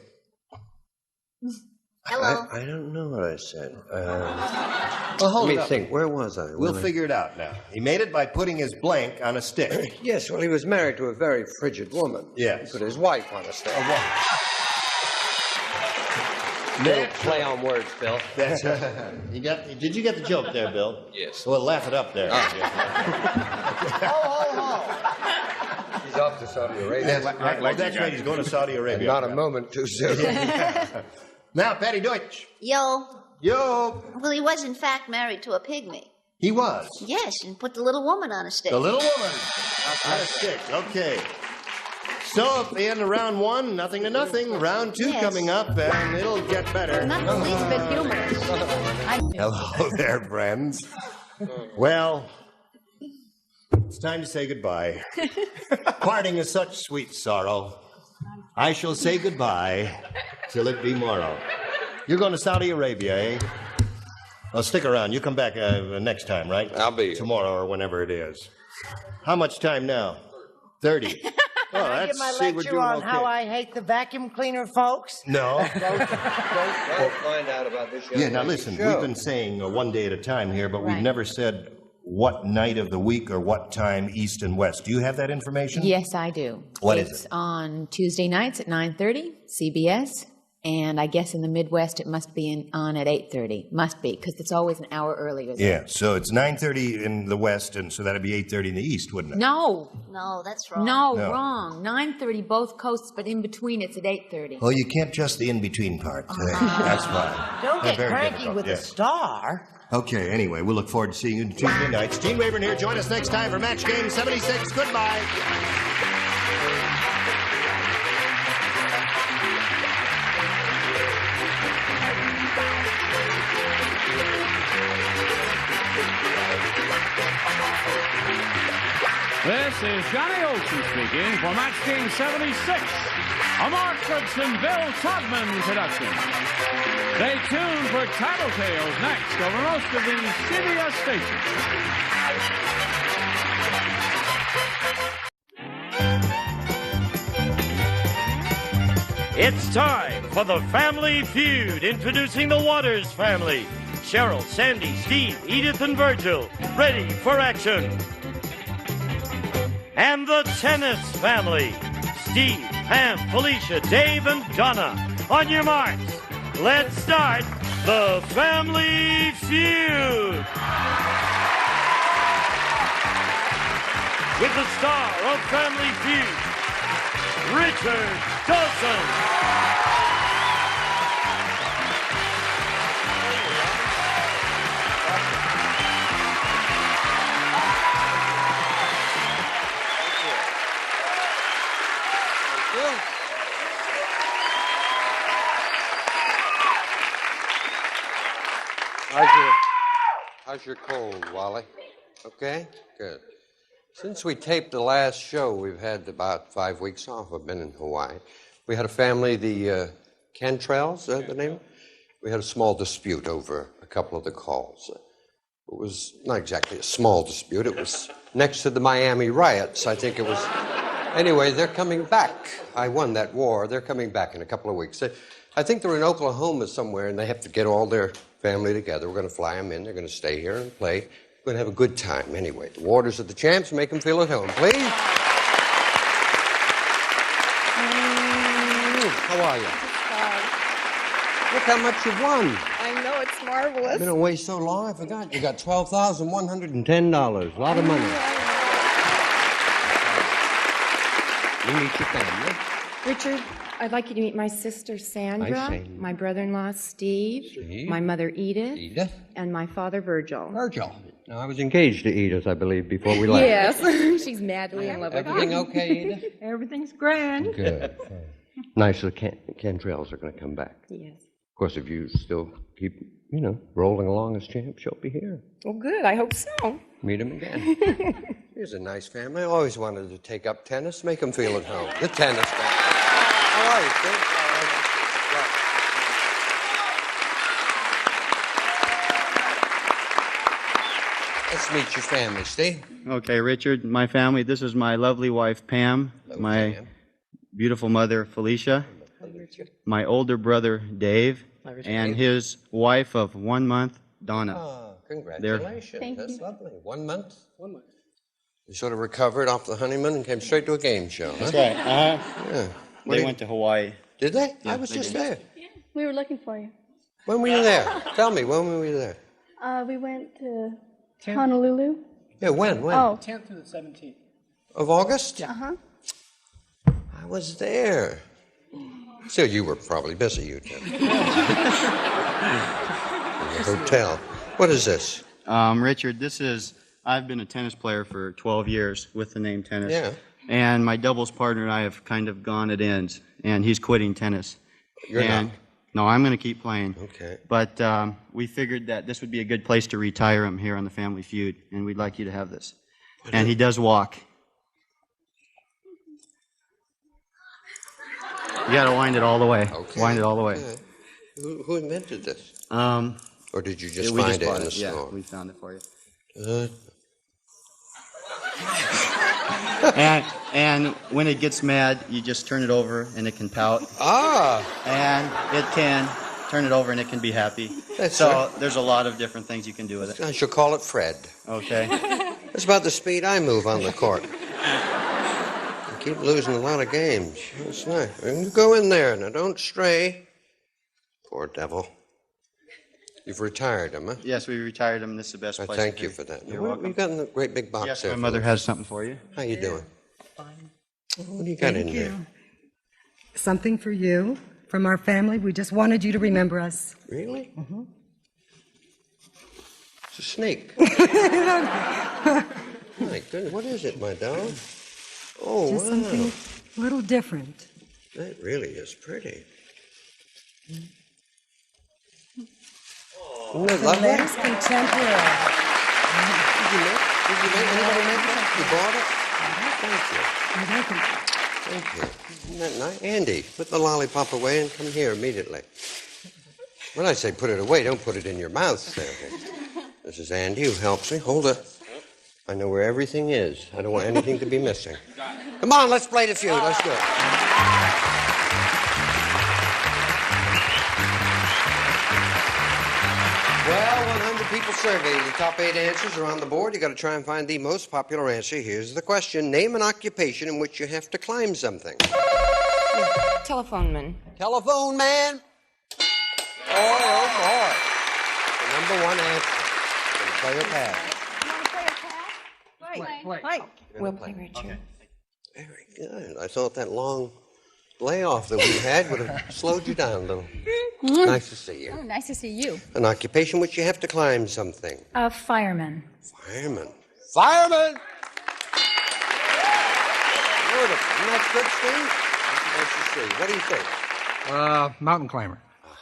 Hello. I don't know what I said. Well, hold Let it me up. think. Where was I? We'll figure it out now. He made it by putting his blank on a stick. Yes, well, he was married to a very frigid woman. Yes. He put his wife on a stick. A woman. Little play on words, Bill. That's did you get the joke there, Bill? Yes. Well, laugh it up there. He's off to Saudi Arabia. That's right. He's going to Saudi Arabia. Not a moment too soon. Now, Patty Deutsch. Yo. Yo. Well, he was in fact married to a pygmy. He was. Yes, and put the little woman on a stick. The little woman on a stick. Okay. So, at the end of round 1, 0-0. Round 2 Yes. coming up, and it'll get better. Not the least bit humorous. Hello there, friends. Well, it's time to say goodbye. Parting is such sweet sorrow. I shall say goodbye till it be morrow. You're going to Saudi Arabia, eh? Well, stick around. You come back next time, right? I'll be here. Tomorrow or whenever it is. How much time now? 30. Oh, Can I give my lecture on how I hate the vacuum cleaner, folks? No. Don't find out about this young Yeah, now lady's listen, show. we've been saying one day at a time here, but we've Right. never said what night of the week or what time, east and west. Do you have that information? Yes, I do. What is It's it? on Tuesday nights at 9:30, CBS. And I guess in the Midwest it must be on at 8:30. Must be, because it's always an hour earlier. Yeah, so it's 9:30 in the west, and so that'd be 8:30 in the east, wouldn't it? No, No, that's wrong. no, No. wrong. 9:30 both coasts, but in between it's at 8:30. Well, you can't just the in-between part. That's fine. Don't get Very cranky difficult, with yeah. a star. Okay, anyway, we'll look forward to seeing you Tuesday nights. Gene Rayburn here. Join us next time for Match Game 76. Goodbye. This is Johnny Olsen speaking for Match Game 76, a Mark Goodson, Bill Todman production. Stay tuned for Tattletales next over most of the CBS stations. It's time for the Family Feud, introducing the Waters family. Cheryl, Sandy, Steve, Edith, and Virgil, ready for action. And the Tennis family. Steve, Pam, Felicia, Dave, and Donna. On your marks, let's start the Family Feud. With the star of Family Feud, Richard Dawson. How's your cold, Wally? Okay? Good. Since we taped the last show, we've had about 5 weeks off. I've been in Hawaii. We had a family, the Cantrells, the name? We had a small dispute over a couple of the calls. It was not exactly a small dispute. It was next to the Miami riots. I think it was. Anyway, they're coming back. I won that war. They're coming back in a couple of weeks. I think they're in Oklahoma somewhere, and they have to get all their family together. We're going to fly them in. They're going to stay here and play. We're going to have a good time anyway. The Waters are the champs. Make them feel at home, please. How are you? Look how much you've won. I know, it's marvelous. Been away so long, I forgot. You got $12,110. A lot of money. You meet your family. Richard, I'd like you to meet my sister Sandra, I see. my brother-in-law Steve, my mother Edith, and my father Virgil. Virgil. Now, I was engaged to Edith, I believe, before we left. Yes, she's madly in love with Everything you. okay, Edith? Everything's grand. Good. Nice, the Cantrells are going to come back. Yes. Of course, if you still keep, rolling along as champ, she'll be here. Well, good. I hope so. Meet him again. Here's a nice family. I always wanted to take up tennis, make them feel at home. The tennis family. How are you, Steve? Let's meet your family, Steve. Okay, Richard, my family. This is my lovely wife, Pam. My beautiful mother, Felicia. My older brother, Dave. And his wife of 1 month, Donna. Oh, congratulations. Thank That's you. lovely. 1 month? 1 month. You sort of recovered off the honeymoon and came straight to a game show, huh? That's right. Yeah. They went to Hawaii. Did they? Yeah, I was they just did. there. We were looking for you. When were you there? Tell me, when were you there? We went to Honolulu. Yeah, when? Oh. 10th to the 17th. Of August? Uh-huh. I was there. Still, you were probably busy, you did. In the hotel. What is this? Richard, I've been a tennis player for 12 years with the name tennis. Yeah. And my doubles partner and I have kind of gone at ends, and he's quitting tennis. You're not? No, I'm going to keep playing. Okay. But we figured that this would be a good place to retire him here on the Family Feud, and we'd like you to have this. And he does walk. You got to wind it all the way. Okay. Wind it all the way. Okay. Who invented this? Or did you just we find just it bought in the it. Yeah, store? we found it for you. Good. And when it gets mad, you just turn it over and it can pout. Ah! And it can turn it over and it can be happy. So there's a lot of different things you can do with it. I shall call it Fred. Okay. That's about the speed I move on the court. I keep losing a lot of games. That's nice. You go in there now. Don't stray. Poor devil. You've retired him, huh? Yes, we retired him. This is the best I place. thank to you be. for that. You're What welcome. you got in the great big box Yes, there? my mother Phyllis? has something for you. How you doing? What do you got in here? Something for you from our family. We just wanted you to remember us. Really? It's a snake. My goodness, what is it, my dog? Oh, Just wow. something a little different. That really is pretty. Isn't that The lovely? latest contemporary. Did you make anybody make that? You bought it? Thank you. Thank you. Isn't that nice? Andy, put the lollipop away and come here immediately. When I say put it away, don't put it in your mouth, Sandy. This is Andy who helps me. Hold it. I know where everything is. I don't want anything to be missing. Come on, let's play the feud. Let's do it. Well, 100 people surveyed. The top 8 answers are on the board. You got to try and find the most popular answer. Here's the question. Name an occupation in which you have to climb something. Telephone man. Telephone man? Oh, boy. The number one answer. Gonna play or pass? Play. We'll play, Richard. Very good. I thought that long layoff that we had would have slowed you down a little. Nice to see you. Oh, nice to see you. An occupation which you have to climb something. Fireman. Fireman. Fireman! Beautiful. Isn't that good, Steve? Nice to see you. What do you think? Mountain climber.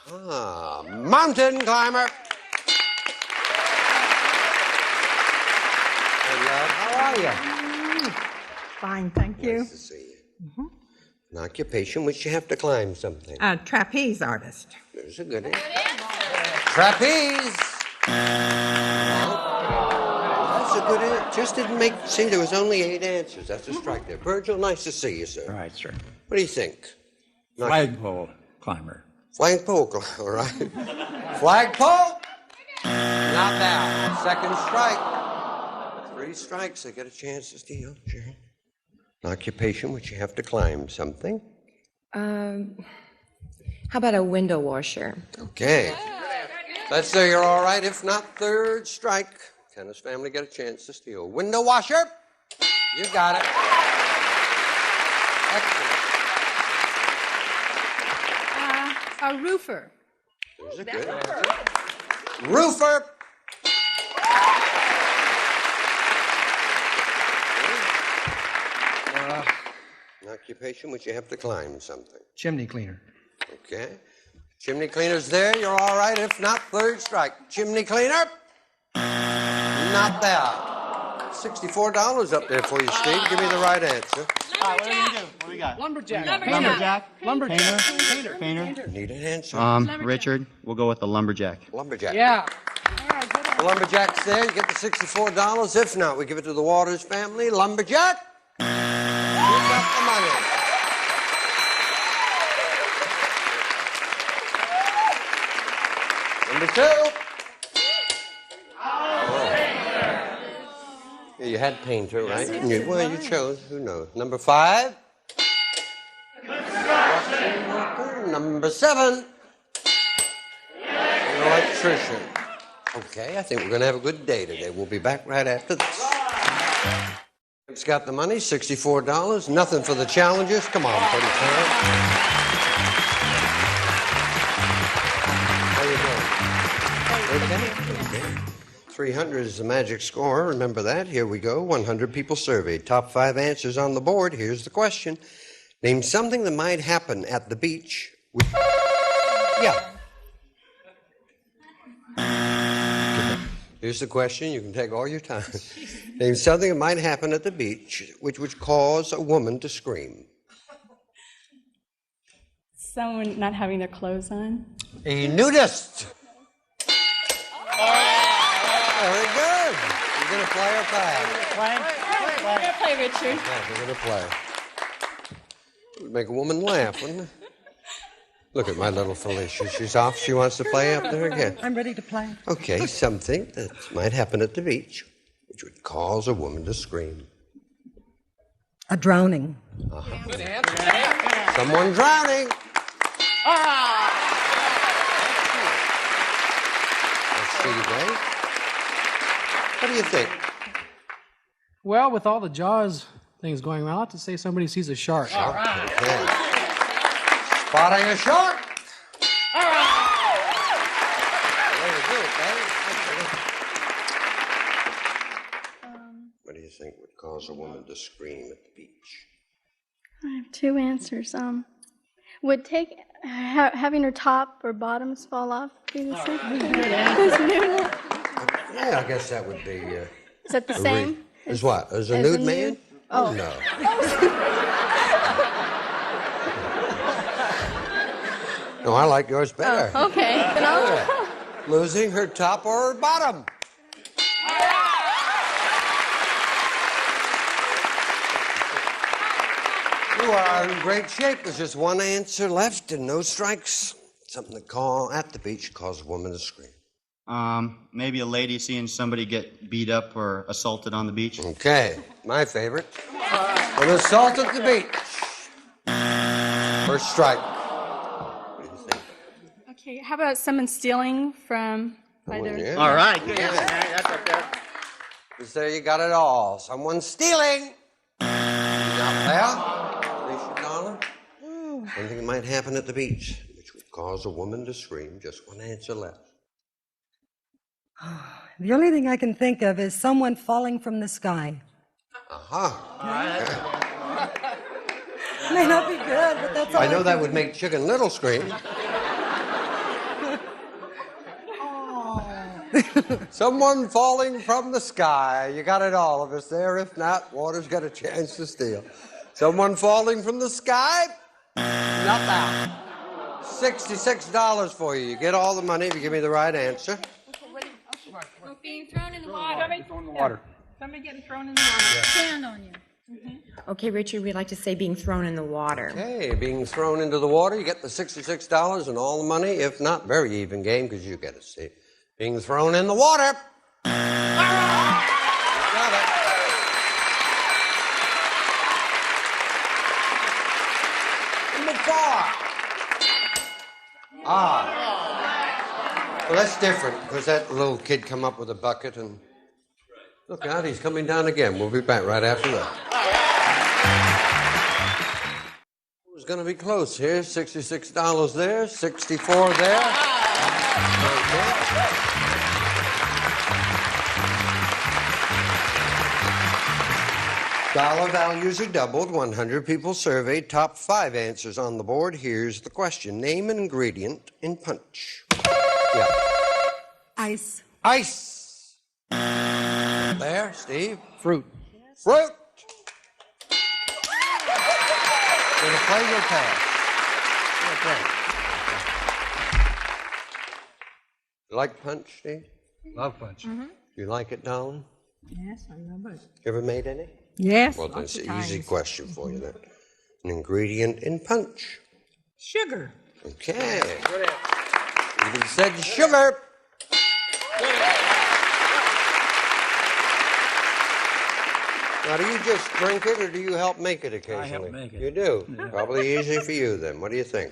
Ah, mountain climber. Hey, love, how are you? Fine, thank you. Nice to see you. An occupation which you have to climb something. Trapeze artist. There's a good one. Trapeze. Well, good answer. Just didn't make. See, there was only 8 answers. That's a strike there. Virgil, nice to see you, sir. All right, sir. What do you think? Flagpole climber. Flagpole, all right. Flagpole. Not out. Second strike. 3 strikes. They get a chance to steal. Sure. An occupation which you have to climb something. How about a window washer? Okay. Let's say you're all right. If not, third strike. Can this family get a chance to steal? Window washer. You got it. Excellent. A roofer. There's a good answer. Roofer. An occupation which you have to climb something. Chimney cleaner. Okay. Chimney cleaner's there. You're all right. If not, third strike. Chimney cleaner. Not there. $64 up there for you, Steve. Give me the right answer. What do we do? What do we got? Lumberjack. Painter. Need an answer. Richard, we'll go with the lumberjack. Lumberjack. Yeah. The lumberjack's there. You get the $64. If not, we give it to the Waters family. Lumberjack. You got the money. Number 2. Yeah, you had painter, right? Well, you chose. Who knows? Number 5. Number 7. An electrician. Okay, I think we're going to have a good day today. We'll be back right after this. It's got the money, $64. Nothing for the challengers. Come on, buddy. How you doing? Okay. 300 is the magic score. Remember that. Here we go. 100 people surveyed. Top 5 answers on the board. Here's the question. Name something that might happen at the beach. Yeah. Here's the question. You can take all your time. Name something that might happen at the beach which would cause a woman to scream. Someone not having their clothes on. A nudist. Very good. You're going to play or play? We're going to play, Richard. Yeah, we're going to play. It would make a woman laugh, wouldn't it? Look at my little Felicia. She's off. She wants to play up there again. I'm ready to play. Okay, something that might happen at the beach which would cause a woman to scream. A drowning. Good answer. Someone drowning. Let's see, Dave. What do you think? Well, with all the Jaws things going on, I'll have to say somebody sees a shark. All right. Okay. Spotting a shark. Way to do it, Dave. What do you think would cause a woman to scream at the beach? I have 2 answers. Would having her top or bottoms fall off be the same? Yeah, I guess that would be. Is that the same? As what? As a nude man? Oh no. No, I like yours better. Oh, okay. Then I'll... Losing her top or her bottom. You are in great shape. There's just 1 answer left and no strikes. Something to call at the beach cause a woman to scream. Maybe a lady seeing somebody get beat up or assaulted on the beach. Okay, my favorite. An assault at the beach. First strike. Okay, how about someone stealing from either... Yeah. All right, good answer. That's up there. Because there you got it all. Someone stealing. Not there. Alicia, darling. Something might happen at the beach which would cause a woman to scream. Just 1 answer left. The only thing I can think of is someone falling from the sky. May not be good, but that's all. I know that would make Chicken Little scream. Someone falling from the sky. You got it all of us there. If not, Waters got a chance to steal. Someone falling from the sky. Not that. $66 for you. You get all the money if you give me the right answer. Being thrown in the water. Thrown in the water. Somebody getting thrown in the water. Stand on you. Okay, Richard, we'd like to say being thrown in the water. Okay, being thrown into the water, you get the $66 and all the money. If not, very even game because you get a seat. Being thrown in the water. Got it. Number 4. Well, that's different because that little kid come up with a bucket and look out, he's coming down again. We'll be back right after that. It's going to be close here. $66 there, 64 there. Dollar values are doubled. 100 people surveyed. Top 5 answers on the board. Here's the question. Name an ingredient in punch. Yeah. Ice. Ice. There, Steve. Fruit. Fruit. Going to play your pass. Okay. You like punch, Steve? Love punch. You like it, darling? Yes, I love it. You ever made any? Yes. Well, that's an easy question for you then. An ingredient in punch. Sugar. Okay. Even said sugar. Now, do you just drink it or do you help make it occasionally? I help make it. You do? Probably easy for you then. What do you think?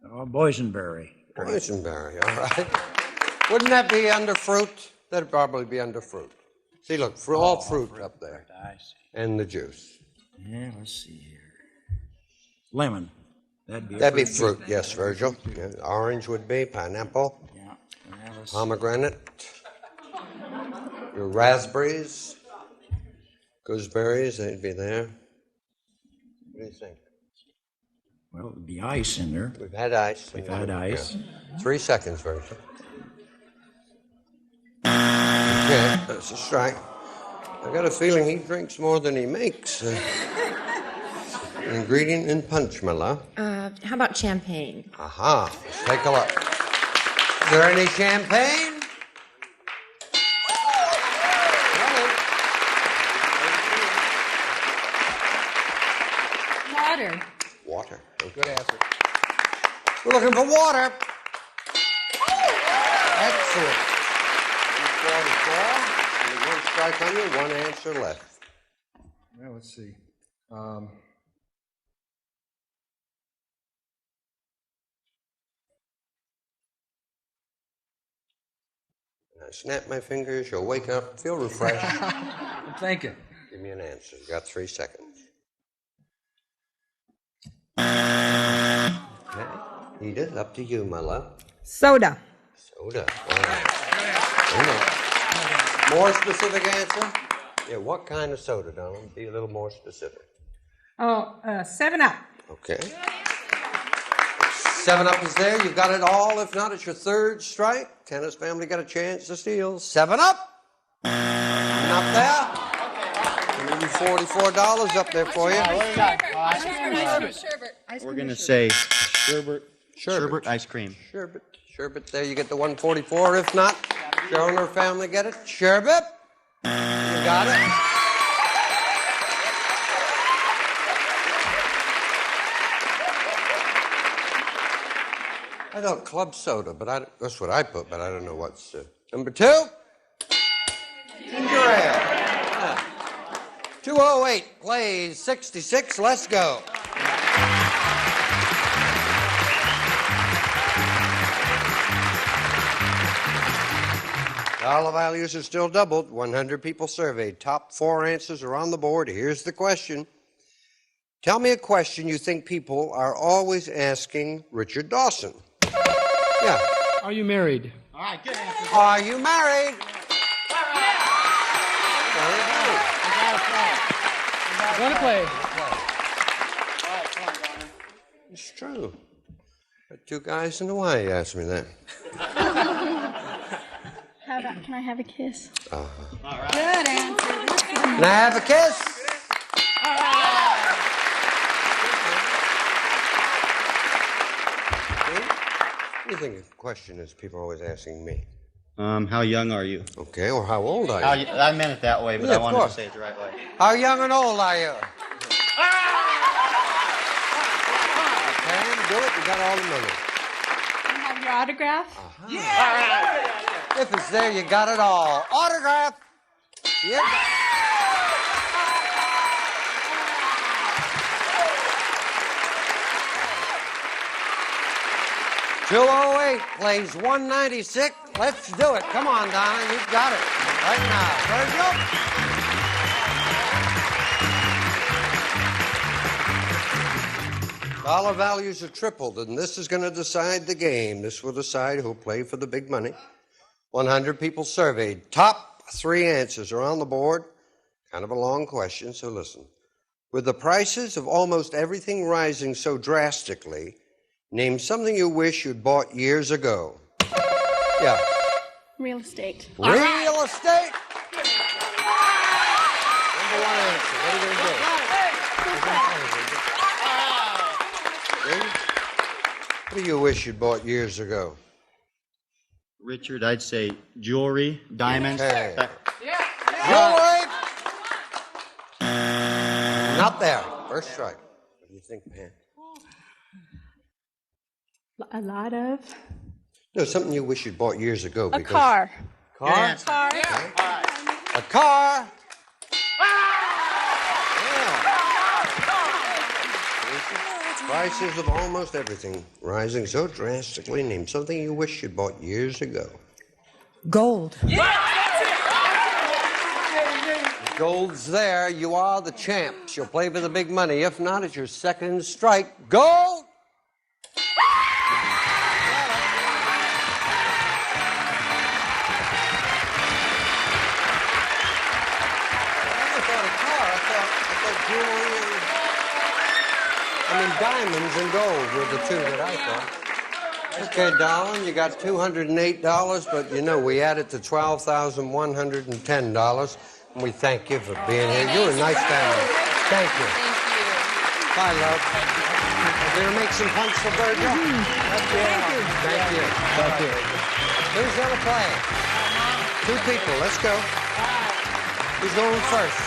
Oh, boysenberry. Boysenberry, all right. Wouldn't that be under fruit? That'd probably be under fruit. See, look, all fruit up there. I see. And the juice. Yeah, let's see here. Lemon. That'd be fruit, yes, Virgil. Yeah, orange would be, pineapple, pomegranate, your raspberries, gooseberries, they'd be there. What do you think? Well, it would be ice in there. We've had ice. We've had ice. Yeah. 3 seconds, Virgil. Okay, that's a strike. I got a feeling he drinks more than he makes. An ingredient in punch, my love. How about champagne? Aha, let's take a look. Is there any champagne? Water. Water. Okay. Good answer. We're looking for water. Excellent. 244. Only 1 strike on you, 1 answer left. Well, let's see. I snap my fingers, you'll wake up, feel refreshed. I'm thinking. Give me an answer. You got 3 seconds. Okay. Edith, up to you, my love. Soda. Soda. More specific answer? Yeah, what kind of soda, Donald? Be a little more specific. Oh, 7-Up. Okay. 7-Up is there. You've got it all. If not, it's your 3rd strike. Tennis family got a chance to steal. 7-Up. Not there. Maybe $44 up there for you. We're going to say sherbet ice cream. Sherbet there. You get the 144. If not, Cheryl and her family get it. Sherbet. You got it. I thought club soda, but that's what I put, but I don't know what's... Number 2. Ginger ale. 208 plays 66. Let's go. Dollar values are still doubled. 100 people surveyed. Top 4 answers are on the board. Here's the question. Tell me a question you think people are always asking Richard Dawson. Yeah. Are you married? All right, good answer. Are you married? Going to play. It's true. 2 guys in Hawaii asked me that. How about, can I have a kiss? Good answer. Can I have a kiss? What do you think the question is people are always asking me? How young are you? Okay, or how old are you? I meant it that way, but Yeah, I of wanted course. to say it the right way. How young and old are you? Okay, do it. You got all the money. Can I have your autograph? If it's there, you got it all. Autograph. Yep. $208 plays 196. Let's do it. Come on, Donna. You've got it. Right now. Virgil. Dollar values are tripled, and this is going to decide the game. This will decide who'll play for the big money. 100 people surveyed. Top 3 answers are on the board. Kind of a long question, so listen. With the prices of almost everything rising so drastically, name something you wish you'd bought years ago. Yeah. Real estate. Real estate? Number 1 answer. What are you going to do? What do you wish you'd bought years ago? Richard, I'd say jewelry, diamonds. Hey. Jewelry? Not there. First strike. What do you think, Pam? A lot of. No, something you wish you'd bought years ago. A car. Car? Car. A car? Prices of almost everything rising so drastically. Name something you wish you'd bought years ago. Gold. Gold's there. You are the champs. You'll play for the big money. If not, it's your second strike. Gold! Diamonds and gold were the 2 that I thought. Okay, darling, you got $208, but you know we added to $12,110, and we thank you for being here. You're a nice family. Thank you. Thank you. Bye, love. You're gonna make some punch for Virgil? Thank you. Thank you. Thank you. Who's gonna play? 2 people. Let's go. Who's going first?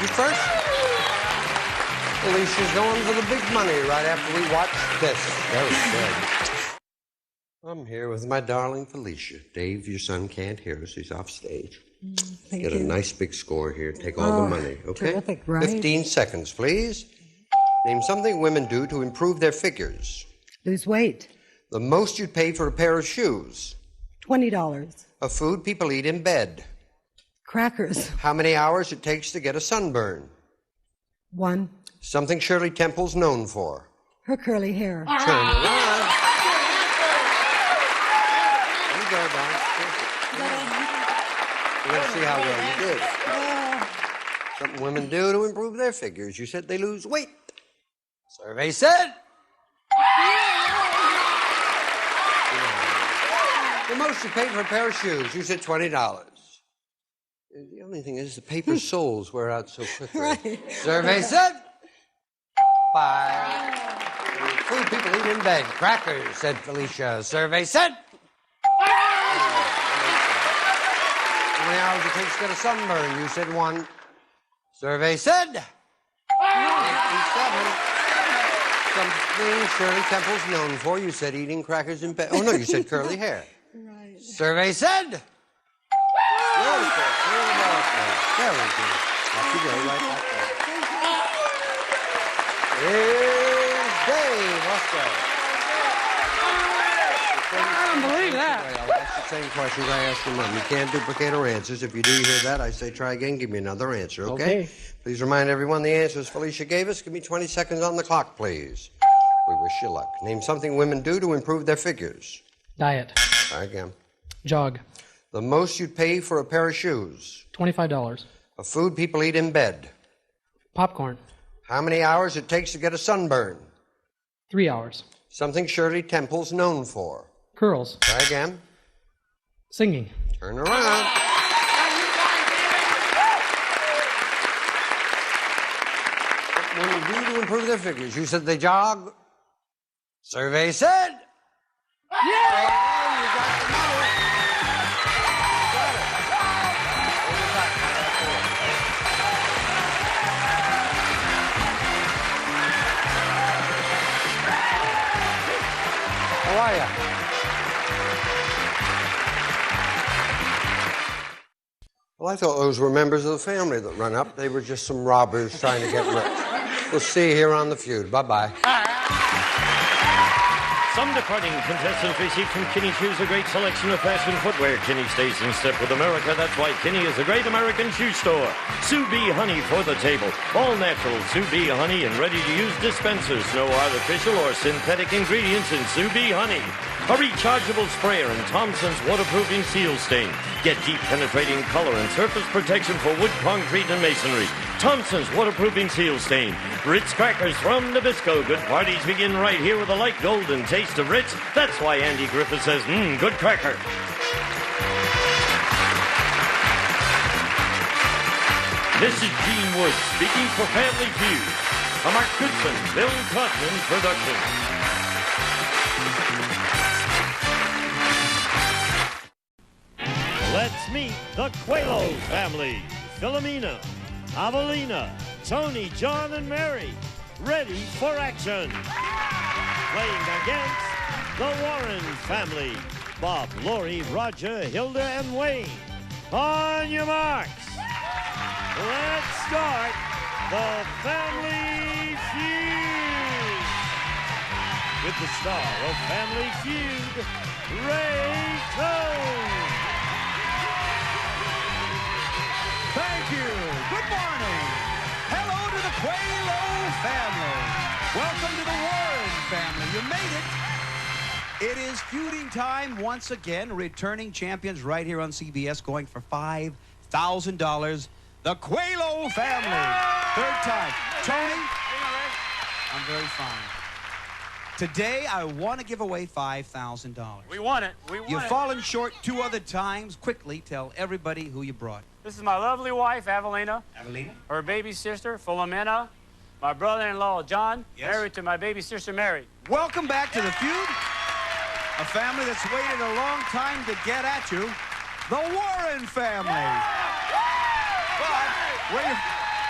You first? Felicia's going for the big money right after we watch this. Very good. I'm here with my darling Felicia. Dave, your son can't hear us. He's off stage. Get a nice big score here. Take all the money, okay? Terrific, right? 15 seconds, please. Name something women do to improve their figures. Lose weight. The most you'd pay for a pair of shoes. $20. A food people eat in bed. Crackers. How many hours it takes to get a sunburn. 1. Something Shirley Temple's known for. Her curly hair. Turn around. You go, Don. We're going to see how well you did. Something women do to improve their figures. You said they lose weight. Survey said. The most you paid for a pair of shoes. You said $20. The only thing is the paper soles wear out so quickly. Right. Survey said. 5. Food people eat in bed. Crackers, said Felicia. Survey said. How many hours it takes to get a sunburn? You said 1. Survey said. 57. Something Shirley Temple's known for. You said eating crackers in bed. Oh, no, you said curly hair. Right. Survey said. Beautiful. Very good. Off you go, right back there. Here's Dave. Let's go. I don't believe that. I'll ask the same questions I asked your mom. You can't duplicate her answers. If you do hear that, I say try again. Give me another answer, okay? Please remind everyone the answers Felicia gave us. Give me 20 seconds on the clock, please. We wish you luck. Name something women do to improve their figures. Diet. Try again. Jog. The most you'd pay for a pair of shoes. $25. A food people eat in bed. Popcorn. How many hours it takes to get a sunburn. 3 hours. Something Shirley Temple's known for. Curls. Try again. Singing. Turn around. What women do to improve their figures? You said they jog. Survey said. Yeah! You got the money. Well, I thought those were members of the family that run up. They were just some robbers trying to get rich. We'll see you here on The Feud. Bye-bye. Some departing contestants receive from Kinney Shoes a great selection of fashion footwear. Kinney stays in step with America. That's why Kinney is a great American shoe store. Sous Bee honey for the table. All natural Sous Bee honey and ready-to-use dispensers. No artificial or synthetic ingredients in Sous Bee honey. A rechargeable sprayer and Thompson's waterproofing seal stain. Get deep penetrating color and surface protection for wood, concrete, and masonry. Thompson's waterproofing seal stain. Ritz crackers from Nabisco. Good parties begin right here with a light golden taste of Ritz. That's why Andy Griffith says, good cracker. This is Gene Woods speaking for Family Feud. A Mark Goodson, Bill Todman production. Let's meet the Quelo family. Philomena, Avelina, Tony, John, and Mary. Ready for action. Playing against the Warren family. Bob, Lori, Roger, Hilda, and Wayne. On your marks. Let's start the Family Feud. With the star of Family Feud, Ray Tone. Thank you. Good morning. Hello to the Quelo family. Welcome to the Warren family. You made it. It is feuding time once again. Returning champions right here on CBS, going for $5,000. The Quelo family. Third time. Tony, I'm very fine. Today, I want to give away $5,000. We want it. We want it. You've fallen short 2 other times. Quickly, tell everybody who you brought. This is my lovely wife, Avelina. Avelina? Her baby sister, Philomena. My brother-in-law, John. Yes. Married to my baby sister, Mary. Welcome back to the Feud. A family that's waited a long time to get at you. The Warren family. But,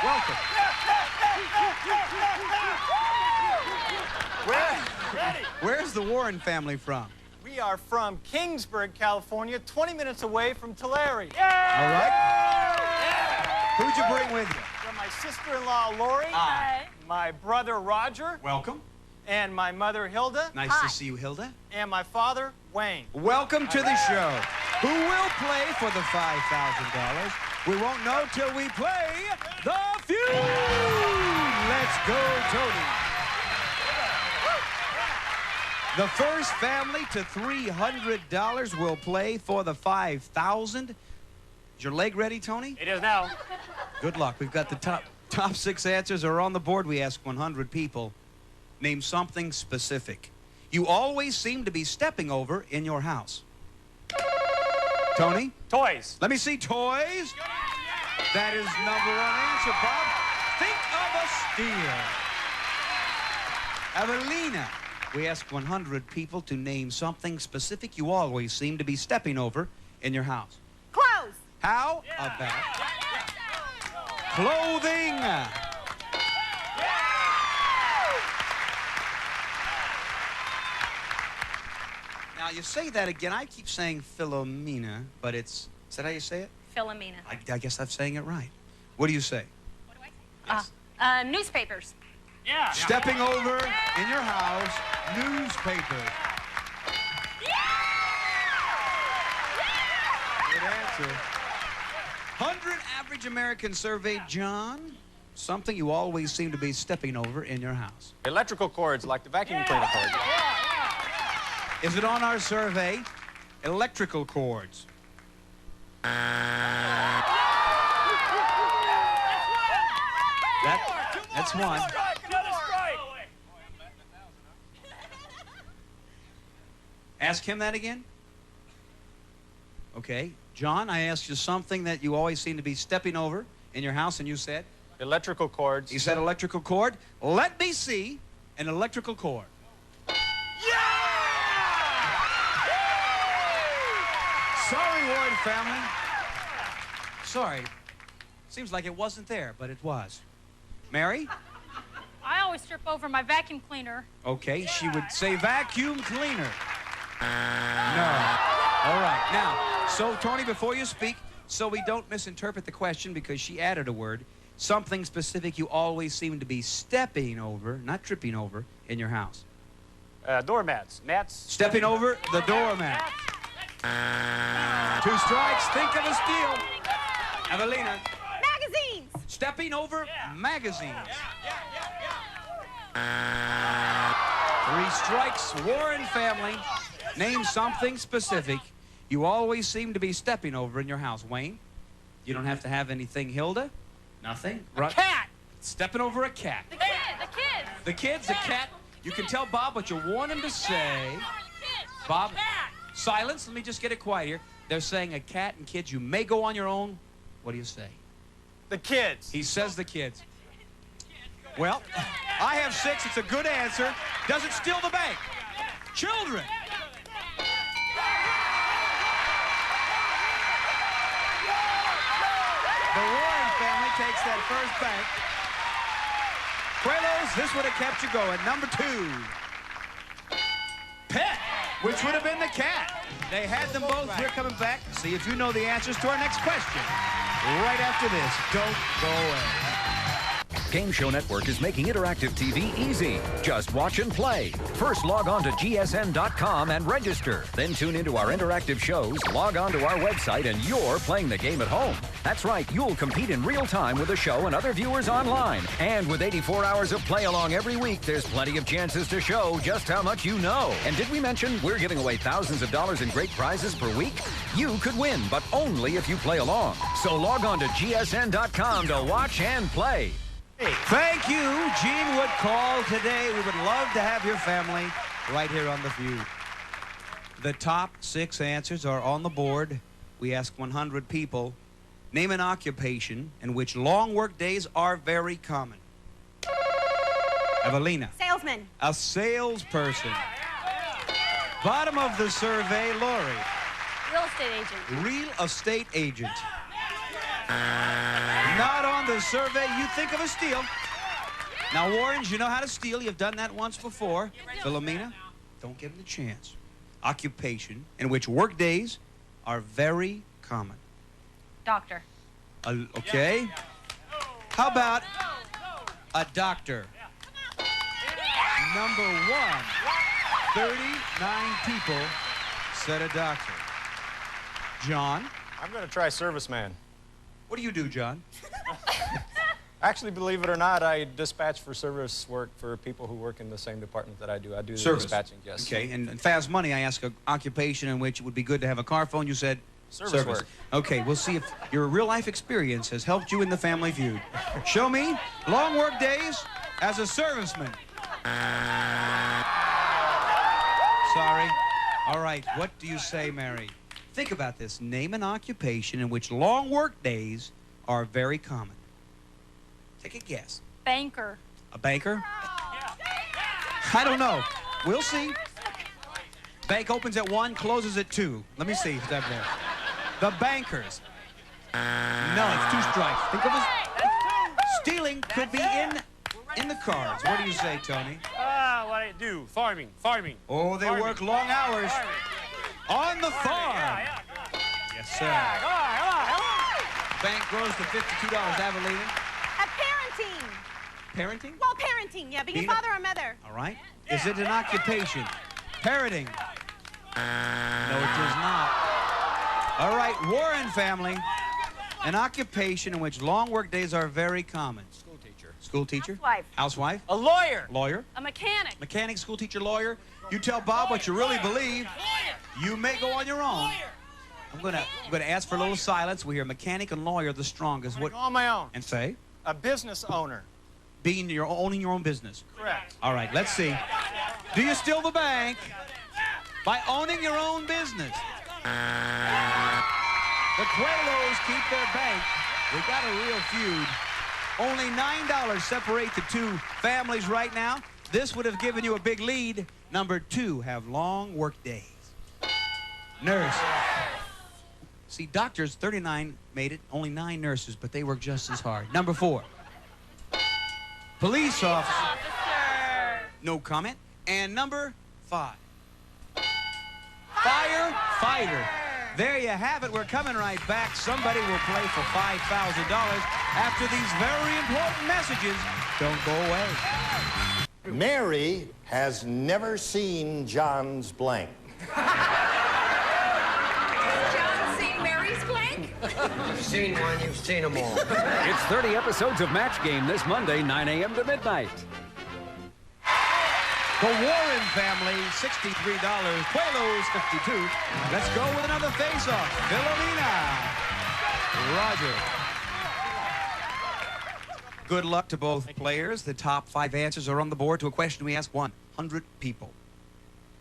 welcome. Where's the Warren family from? We are from Kingsburg, California, 20 minutes away from Tulare. All right. Who'd you bring with you? From my sister-in-law, Lori. Hi. My brother, Roger. Welcome. And my mother, Hilda. Nice to see you, Hilda. And my father, Wayne. Welcome to the show. Who will play for the $5,000? We won't know till we play the Feud. Let's go, Tony. The first family to $300 will play for the $5,000. Is your leg ready, Tony? It is now. Good luck. We've got the top 6 answers are on the board. We asked 100 people. Name something specific you always seem to be stepping over in your house. Tony? Toys. Let me see toys. That is number 1 answer, Bob. Think of a steal. Avelina. We asked 100 people to name something specific you always seem to be stepping over in your house. Clothes. How about clothing? Now, you say that again. I keep saying Philomena, but is that how you say it? Philomena. I guess I'm saying it right. What do you say? What do I say? Newspapers. Yeah. Stepping over in your house, newspaper. Good answer. 100 average Americans surveyed, John. Something you always seem to be stepping over in your house. Electrical cords, like the vacuum cleaner cords. Is it on our survey? Electrical cords. That's one. Another strike. Ask him that again. Okay. John, I asked you something that you always seem to be stepping over in your house, and you said? Electrical cords. You said electrical cord. Let me see an electrical cord. Sorry, Warren family. Sorry. Seems like it wasn't there, but it was. Mary? I always trip over my vacuum cleaner. Okay, she would say vacuum cleaner. No. All right. Now, so, Tony, before you speak, so we don't misinterpret the question because she added a word. Something specific you always seem to be stepping over, not tripping over, in your house. Doormats. Mats. Stepping over the doormat. 2 strikes. Think of a steal. Evelina. Magazines. Stepping over magazines. 3 strikes. Warren family. Name something specific you always seem to be stepping over in your house. Wayne? You don't have to have anything. Hilda? Nothing? A cat. Stepping over a cat. The kids. The kids, the cat. You can tell Bob what you want him to say. Bob, silence. Let me just get it quiet here. They're saying a cat and kids. You may go on your own. What do you say? The kids. He says the kids. Well, I have 6. It's a good answer. Doesn't steal the bank. Children. The Warren family takes that first bank. Quellos, this would have kept you going. Number 2. Pet, which would have been the cat. They had them both. We're coming back. See if you know the answers to our next question. Right after this. Don't go away. Game Show Network is making interactive TV easy. Just watch and play. First, log on to gsn.com and register. Then tune into our interactive shows, log on to our website, and you're playing the game at home. That's right, you'll compete in real time with the show and other viewers online. And with 84 hours of play along every week, there's plenty of chances to show just how much you know. And did we mention we're giving away thousands of dollars in great prizes per week? You could win, but only if you play along. So log on to gsn.com to watch and play. Thank you. Gene would call today. We would love to have your family right here on The Feud. The top 6 answers are on the board. We ask 100 people. Name an occupation in which long work days are very common. Evelina. Salesman. A salesperson. Bottom of the survey, Lori. Real estate agent. Real estate agent. Not on the survey. You think of a steal. Now, Warrens, you know how to steal. You've done that once before. Philomena, don't give him the chance. Occupation in which work days are very common. Doctor. Okay. How about a doctor? Number 1. 39 people said a doctor. John? I'm going to try serviceman. What do you do, John? Actually, believe it or not, I dispatch for service work for people who work in the same department that I do. I do the dispatching, yes. Okay, and Fast Money, I asked an occupation in which it would be good to have a car phone. You said? Service work. Okay, we'll see if your real-life experience has helped you in the Family Feud. Show me long work days as a serviceman. Sorry. All right, what do you say, Mary? Think about this. Name an occupation in which long work days are very common. Take a guess. Banker. A banker? I don't know. We'll see. Bank opens at 1, closes at 2. Let me see if that's there. The bankers. No, it's 2 strikes. Think of it. Stealing could be in the cards. What do you say, Tony? What do I do? Farming. Farming. Oh, they work long hours. On the farm. Yes, sir. Bank grows to $52. Avelina. Parenting. Parenting? Well, parenting, yeah, being a father or mother. All right. Is it an occupation? Parroting. No, it does not. All right, Warren family. An occupation in which long work days are very common. School teacher. School teacher? Housewife. Housewife. A lawyer. Lawyer. A mechanic. Mechanic, school teacher, lawyer. You tell Bob what you really believe. You may go on your own. I'm gonna ask for a little silence. We hear mechanic and lawyer the strongest. What? Go on my own. And say? A business owner. Owning your own business. Correct. All right, let's see. Do you steal the bank by owning your own business? The Quellos keep their bank. We got a real feud. Only $9 separate the 2 families right now. This would have given you a big lead. Number 2 have long work days. Nurse. See, doctors, 39 made it. Only 9 nurses, but they work just as hard. Number 4. Police officer. No comment. And number 5. Firefighter. There you have it. We're coming right back. Somebody will play for $5,000 after these very important messages. Don't go away. Mary has never seen John's blank. John seen Mary's blank? You've seen one, you've seen them all. It's 30 episodes of Match Game this Monday, 9 a.m. to midnight. The Warren family, $63. Quaylos, $52. Let's go with another face-off. Philomena. Roger. Good luck to both players. The top 5 answers are on the board to a question we ask 100 people.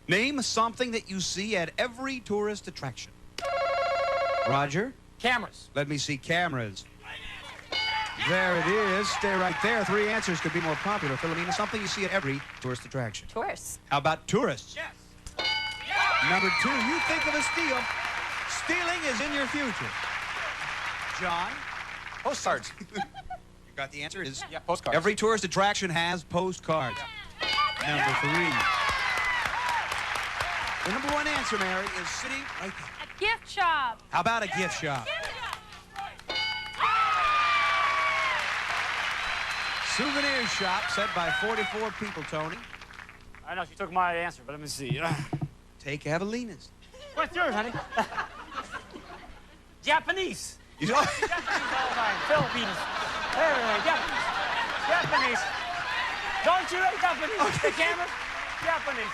Name something that you see at every tourist attraction. Roger? Cameras. Let me see cameras. There it is. Stay right there. 3 answers could be more popular. Philomena, something you see at every tourist attraction. Tourists. How about tourists? Yes. Number 2, you think of a steal. Stealing is in your future. John? Postcards. You got the answer? Is Yeah, postcards. Every tourist attraction has postcards. Number 3. The number 1 answer, Mary, is sitting right there. A gift shop. How about a gift shop? Souvenir shop, said by 44 people, Tony. I know she took my answer, but let me see. Take Evelina's. What's yours, honey? Japanese. You know? Japanese all the time. Philippines. Everywhere. Japanese. Japanese. Don't you like Japanese? Okay. The camera? Japanese.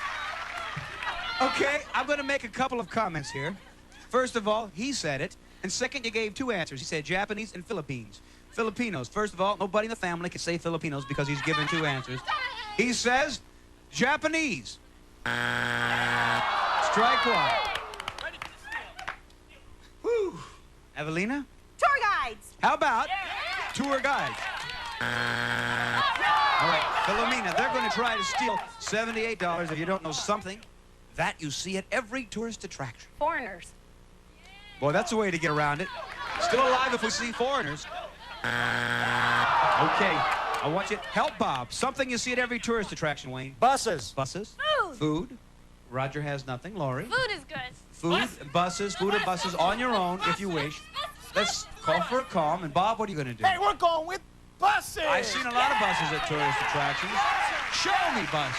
Okay, I'm going to make a couple of comments here. First of all, he said it. And second, you gave 2 answers. He said Japanese and Philippines. Filipinos. First of all, nobody in the family can say Filipinos because he's given 2 answers. He says Japanese. Strike 1. Whew. Evelina? Tour guides. How about tour guides? All right, Philomena, they're going to try to steal $78 if you don't know something that you see at every tourist attraction. Foreigners. Boy, that's a way to get around it. Still alive if we see foreigners. Okay, I want you to help Bob. Something you see at every tourist attraction, Wayne. Buses. Buses. Food. Food. Roger has nothing. Laurie. Food is good. Food, buses, food and buses on your own if you wish. Let's call for a calm. And Bob, what are you going to do? Hey, we're going with buses. I've seen a lot of buses at tourist attractions. Show me buses.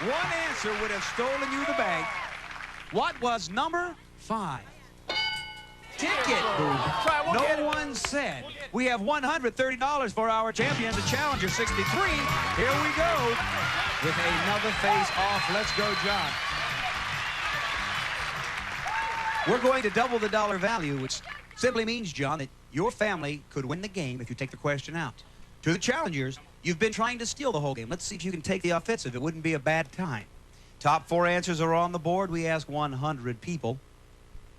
One answer would have stolen you the bank. What was number 5? Ticket booth. No one said. We have $130 for our champions at Challenger 63. Here we go with another face-off. Let's go, John. We're going to double the dollar value, which simply means, John, that your family could win the game if you take the question out. To the challengers, you've been trying to steal the whole game. Let's see if you can take the offensive. It wouldn't be a bad time. Top 4 answers are on the board. We ask 100 people.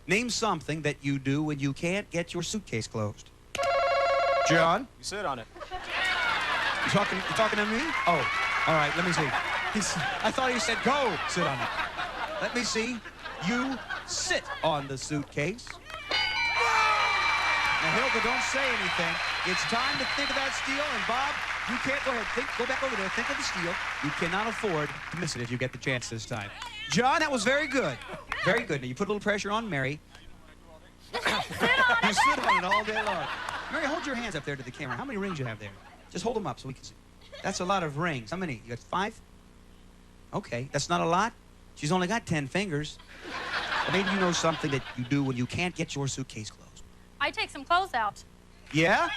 Name something that you do when you can't get your suitcase closed. John? You sit on it. You talking to me? Oh, all right, let me see. I thought he said go sit on it. Let me see. You sit on the suitcase. Now, Hilda, don't say anything. It's time to think of that steal, and Bob, you can't go ahead. Go back over there. Think of the steal. You cannot afford to miss it if you get the chance this time. John, that was very good. Very good. Now, you put a little pressure on Mary. You sit on it all day long. Mary, hold your hands up there to the camera. How many rings you have there? Just hold them up so we can see. That's a lot of rings. How many? You got 5? Okay, that's not a lot. She's only got 10 fingers. Maybe you know something that you do when you can't get your suitcase closed. I take some clothes out. Yeah?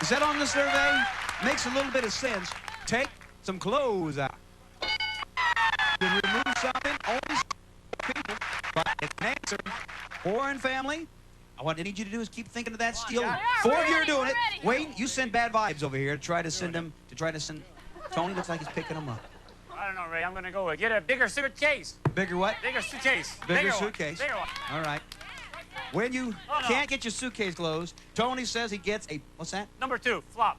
Is that on the survey? Makes a little bit of sense. Take some clothes out. You can remove something, only people, but it's an answer. Warren family, what I need you to do is keep thinking of that steal. Ford, you're doing it. Wayne, you send bad vibes over here to try to send them, Tony looks like he's picking them up. I don't know, Ray. I'm going to go get a bigger suitcase. Bigger what? Bigger suitcase. Bigger suitcase. Bigger one. All right. When you can't get your suitcase closed, Tony says he gets a, what's that? Number 2, flop.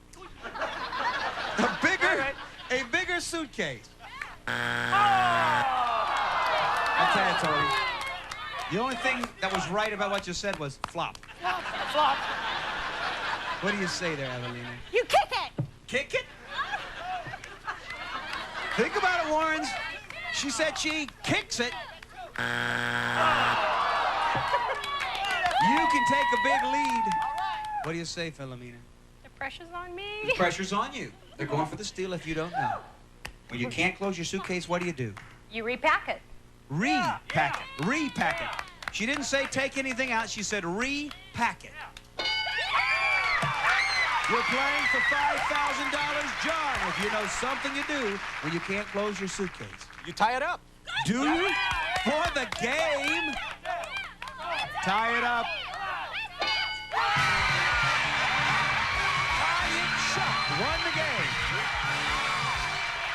A bigger suitcase. Oh! I'll tell you, Tony. The only thing that was right about what you said was flop. Flop. Flop. What do you say there, Evelina? You kick it. Kick it? Think about it, Warrens. She said she kicks it. You can take a big lead. What do you say, Philomena? The pressure's on me. The pressure's on you. They're going for the steal if you don't know. When you can't close your suitcase, what do? You repack it. Repack it. Repack it. She didn't say take anything out. She said repack it. You're playing for $5,000, John, if you know something to do when you can't close your suitcase. You tie it up. Do you? For the game. Tie it up. Tie it shut. Won the game.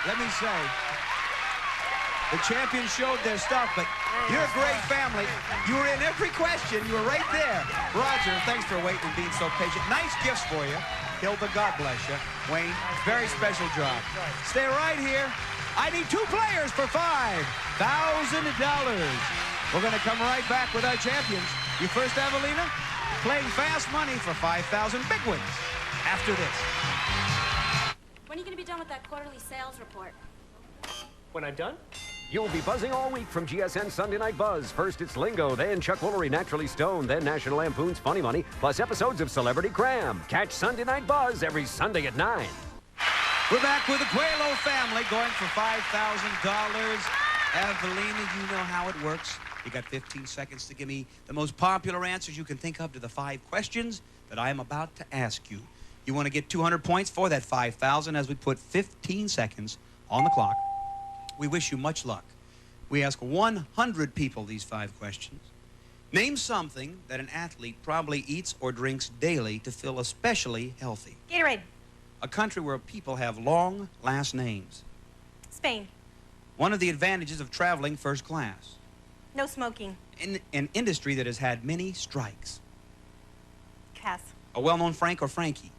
Let me say, the champions showed their stuff, but you're a great family. You were in every question. You were right there. Roger, thanks for waiting and being so patient. Nice gifts for you. Hilda, God bless you. Wayne, very special job. Stay right here. I need 2 players for $5,000. We're going to come right back with our champions. You first, Evelina, playing fast money for 5,000 big wins after this. When are you going to be done with that quarterly sales report? When I'm done? You'll be buzzing all week from GSN Sunday Night Buzz. First, it's Lingo, then Chuck Woolery, Naturally Stoned, then National Lampoon's Funny Money, plus episodes of Celebrity Cram. Catch Sunday Night Buzz every Sunday at 9. We're back with the Quaylo family going for $5,000. Evelina, you know how it works. You got 15 seconds to give me the most popular answers you can think of to the 5 questions that I am about to ask you. You want to get 200 points for that $5,000 as we put 15 seconds on the clock. We wish you much luck. We ask 100 people these 5 questions. Name something that an athlete probably eats or drinks daily to feel especially healthy. Gatorade. A country where people have long last names. Spain. One of the advantages of traveling first class. No smoking. In an industry that has had many strikes. Cass. A well-known Frank or Frankie.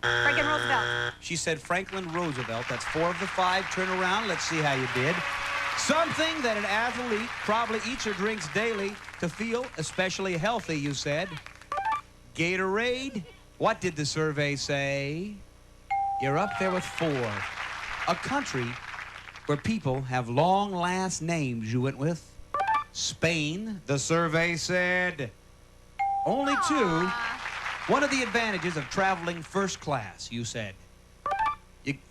Franklin Roosevelt. She said Franklin Roosevelt. That's 4 of the 5. Turn around. Let's see how you did. Something that an athlete probably eats or drinks daily to feel especially healthy, you said. Gatorade. What did the survey say? You're up there with 4. A country where people have long last names, you went with. Spain. The survey said only 2. One of the advantages of traveling first class, you said.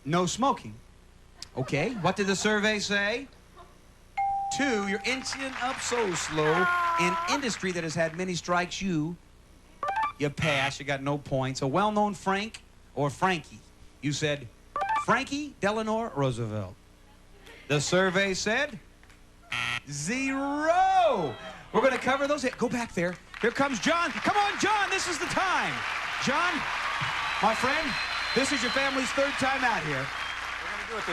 No smoking. Okay, what did the survey say? 2, you're inching up so slow. In industry that has had many strikes, you pass, you got no points. A well-known Frank or Frankie, you said Frankie Delano Roosevelt. The survey said 0. We're going to cover those. Go back there. Here comes John. Come on, John, this is the time. John, my friend, this is your family's 3rd time out here.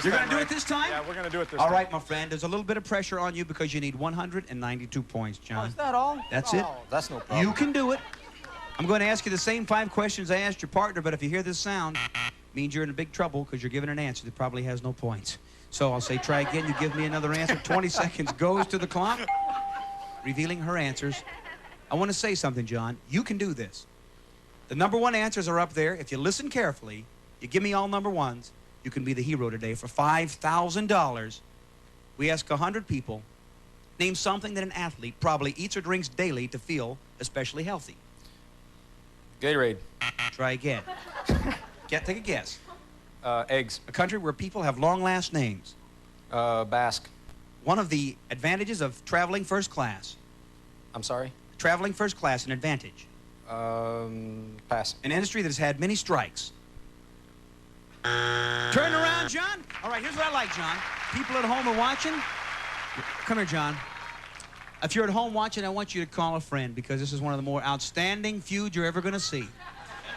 You're going to do it this time? Yeah, we're going to do it this all time. All right, my friend. There's a little bit of pressure on you because you need 192 points, John. Oh, is that all? That's it. That's no problem. You can do it. I'm going to ask you the same 5 questions I asked your partner, but if you hear this sound, it means you're in big trouble because you're giving an answer that probably has no points. So I'll say try again. You give me another answer. 20 seconds goes to the clock, revealing her answers. I want to say something, John. You can do this. The number 1 answers are up there. If you listen carefully, you give me all number 1s, you can be the hero today for $5,000. We ask 100 people, name something that an athlete probably eats or drinks daily to feel especially healthy. Gatorade. Try again. Take a guess. Eggs. A country where people have long last names. Basque. One of the advantages of traveling first class. I'm sorry? Traveling first class, an advantage. Pass. An industry that has had many strikes. Turn around, John. All right, here's what I like, John. People at home are watching. Come here, John. If you're at home watching, I want you to call a friend because this is one of the more outstanding feuds you're ever going to see.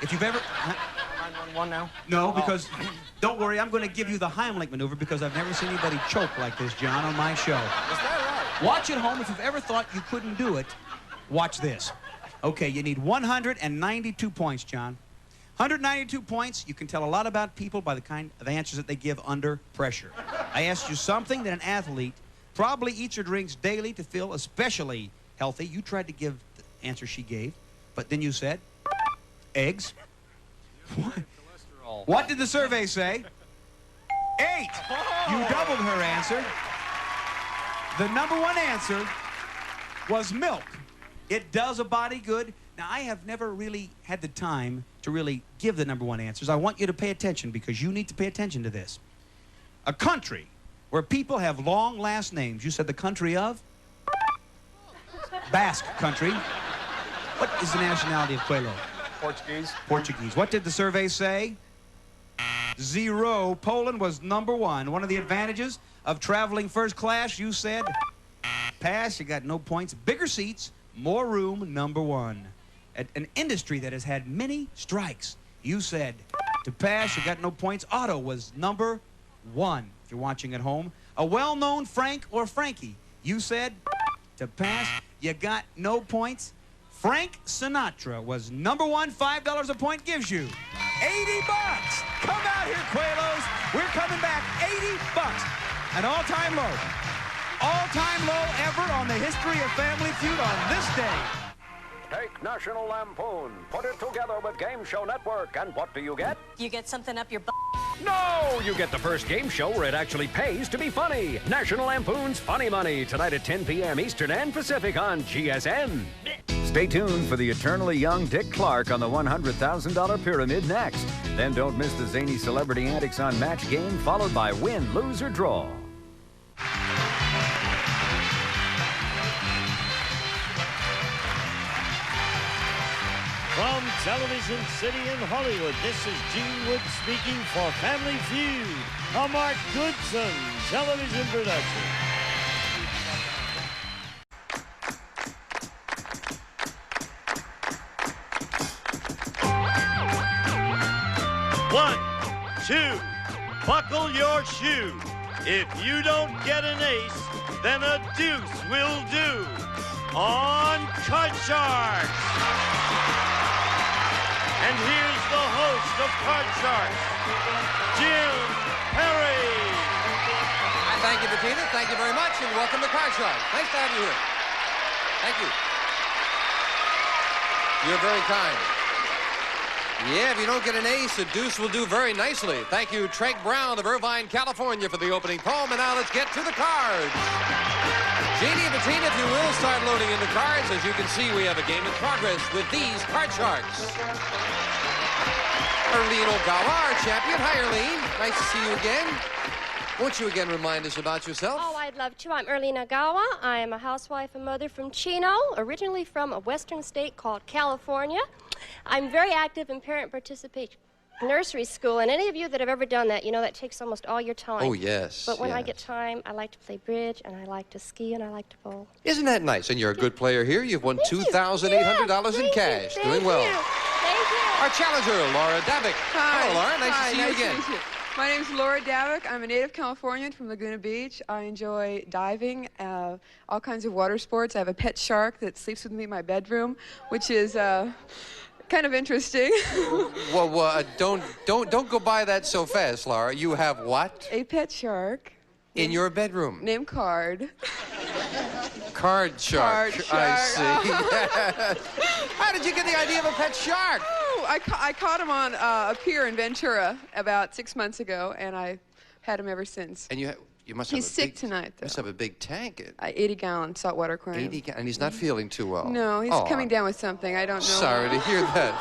If you've ever... 911 now? No, because... Don't worry, I'm going to give you the Heimlich maneuver because I've never seen anybody choke like this, John, on my show. Is that right? Watch at home. If you've ever thought you couldn't do it, watch this. Okay, you need 192 points, John. 192 points. You can tell a lot about people by the kind of answers that they give under pressure. I asked you something that an athlete probably eats or drinks daily to feel especially healthy. You tried to give the answer she gave, but then you said eggs. What did the survey say? 8. You doubled her answer. The number one answer was milk. It does a body good. Now, I have never really had the time to really give the number one answers. I want you to pay attention because you need to pay attention to this. A country where people have long last names. You said the country of? Basque country. What is the nationality of Coelho? Portuguese. Portuguese. What did the survey say? 0. Poland was number 1. One of the advantages of traveling first class, you said? Pass, you got no points. Bigger seats, more room, number 1. An industry that has had many strikes, you said? To pass, you got no points. Auto was number 1, if you're watching at home. A well-known Frank or Frankie, you said? To pass, you got no points. Frank Sinatra was number 1. $5 a point gives you $80. Come out here, Quaylos. We're coming back. $80. An all-time low. All-time low ever on the history of Family Feud on this day. Take National Lampoon, put it together with Game Show Network, and what do you get? You get something up your butt. No! You get the first game show where it actually pays to be funny. National Lampoon's Funny Money, tonight at 10 p.m. Eastern and Pacific on GSN. Stay tuned for the eternally young Dick Clark on the $100,000 Pyramid next. Then don't miss the zany celebrity antics on Match Game, followed by Win, Lose, or Draw. From Television City in Hollywood, this is Gene Wood speaking for Family Feud, a Mark Goodson television production. One, two, buckle your shoe. If you don't get an ace, then a deuce will do. On Card Sharks. And here's the host of Card Sharks, Jim Perry. And thank you, Bettina. Thank you very much, and welcome to Card Sharks. Nice to have you here. Thank you. You're very kind. Yeah, if you don't get an ace, a deuce will do very nicely. Thank you, Treg Brown of Irvine, California, for the opening poem. And now let's get to the cards. Jeannie and Bettina, if you will, start loading in the cards. As you can see, we have a game in progress with these Card Sharks. Erlene Ogawa, our champion. Hi, Erlene. Nice to see you again. Won't you again remind us about yourself? Oh, I'd love to. I'm Erlene Ogawa. I am a housewife and mother from Chino, originally from a western state called California. I'm very active in parent participation nursery school, and any of you that have ever done that, you know that takes almost all your time. Oh, yes. But when I yes. get time, I like to play bridge, and I like to ski, and I like to bowl. Isn't that nice? And you're a good player here. You've won $2,800 in cash. Doing well. Thank you. Our challenger, Laura Davick. Hi. Hello, Laura. Nice Hi, to see you again. To meet you. My name's Laura Davick. I'm a native Californian from Laguna Beach. I enjoy diving, all kinds of water sports. I have a pet shark that sleeps with me in my bedroom, which is kind of interesting. Well, don't go by that so fast, Laura. You have what? A pet shark. In your bedroom. Named Card. Card shark. Card shark. I see. How did you get the idea of a pet shark? Oh, I caught him on a pier in Ventura about 6 months ago, and I had him ever since. And you must have He's sick tonight, though. You must have a big tank. 80-gallon saltwater aquarium. 80 and he's not feeling too well. No, he's coming down with something. I don't know. Sorry to hear that.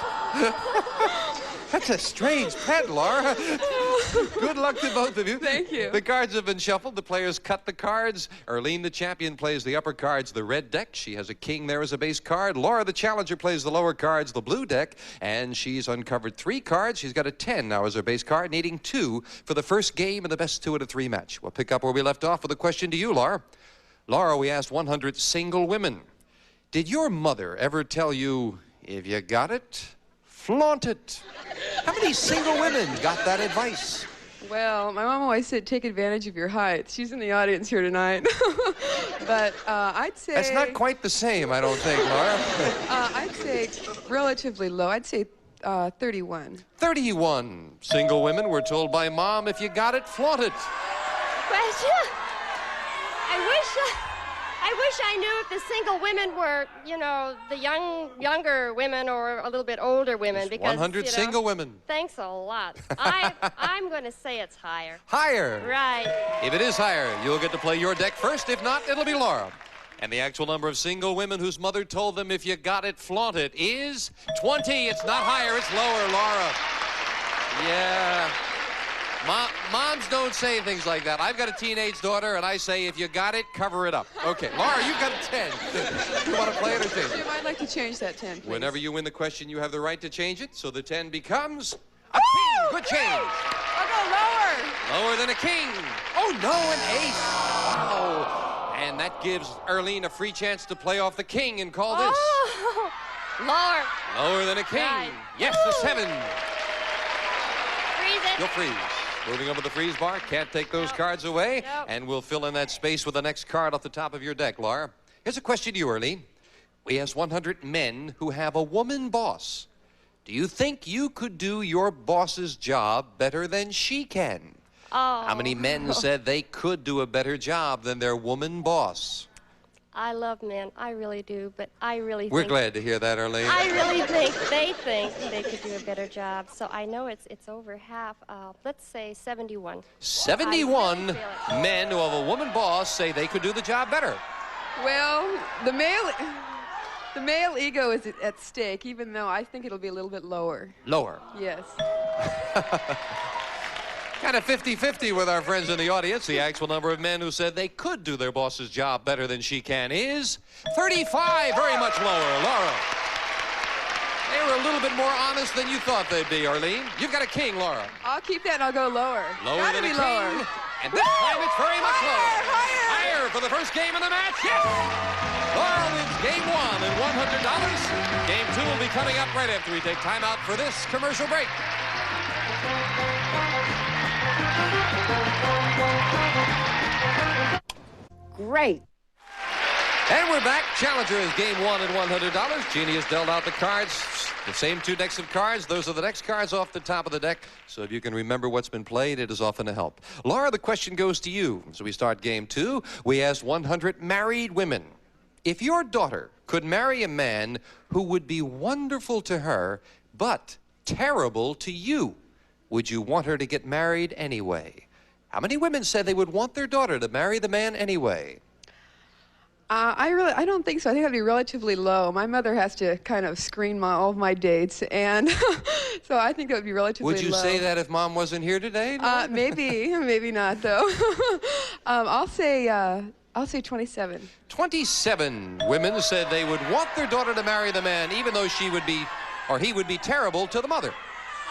That's a strange pet, Laura. Good luck to both of you. Thank you. The cards have been shuffled. The players cut the cards. Erlene, the champion, plays the upper cards, the red deck. She has a king there as a base card. Laura, the challenger, plays the lower cards, the blue deck. And she's uncovered 3 cards. She's got a 10 now as her base card, needing 2 for the first game in the best 2 out of 3 match. We'll pick up where we left off with a question to you, Laura. Laura, we asked 100 single women. Did your mother ever tell you, if you got it, flaunt it? How many single women got that advice? Well, my mom always said, take advantage of your height. She's in the audience here tonight. But I'd say... That's not quite the same, I don't think, Laura. I'd say relatively low. I'd say 31. 31 single women were told by Mom, if you got it, flaunt it. Question? I wish I knew if the single women were, you know, the younger women or a little bit older women. Because 100 you know, single women. Thanks a lot. I'm going to say it's higher. Higher. Right. If it is higher, you'll get to play your deck first. If not, it'll be Laura. And the actual number of single women whose mother told them if you got it, flaunt it is 20. It's not higher, it's lower, Laura. Yeah. Moms don't say things like that. I've got a teenage daughter, and I say, if you got it, cover it up. Okay, Laura, you've got a 10. You want to play it or change it? Jim, I'd like to change that 10, please. Whenever you win the question, you have the right to change it, so the 10 becomes a king. Good change. I'll go lower. Lower than a king. Oh, no, an ace. Wow. And that gives Erlene a free chance to play off the king and call this. Oh, lower. Lower than a king. Right. Yes, the 7. Freeze it. You'll freeze. Moving over the freeze bar, can't take those cards away. Nope. And we'll fill in that space with the next card off the top of your deck, Laura. Here's a question to you, Erlene. We asked 100 men who have a woman boss. Do you think you could do your boss's job better than she can? Oh. How many men said they could do a better job than their woman boss? I love men. I really do, but I really We're think... glad to hear that, Erlene. I really think they could do a better job. So I know it's over half. Let's say 71. 71 men who have a woman boss say they could do the job better. Well, the male ego is at stake, even though I think it'll be a little bit lower. Lower. Yes. Kind of 50-50 with our friends in the audience. The actual number of men who said they could do their boss's job better than she can is 35, very much lower. Laura. They were a little bit more honest than you thought they'd be, Arlene. You've got a king, Laura. I'll keep that and I'll go lower. Lower Gotta than a be king. lower. And this time it's very much lower. Higher. Higher for the first game of the match. Yes! Laura wins game 1 and $100. Game 2 will be coming up right after we take time out for this commercial break. Great. And we're back. Challenger is game 1 and $100. Jeannie has dealt out the cards. The same 2 decks of cards. Those are the next cards off the top of the deck. So if you can remember what's been played, it is often a help. Laura, the question goes to you. So we start game 2. We asked 100 married women. If your daughter could marry a man who would be wonderful to her, but terrible to you, would you want her to get married anyway? How many women said they would want their daughter to marry the man anyway? I don't think so. I think that'd be relatively low. My mother has to kind of screen all of my dates, and so I think that would be relatively low. Would you say that if Mom wasn't here today? Maybe not though. I'll say 27. 27 women said they would want their daughter to marry the man, even though she would be, or he would be terrible to the mother.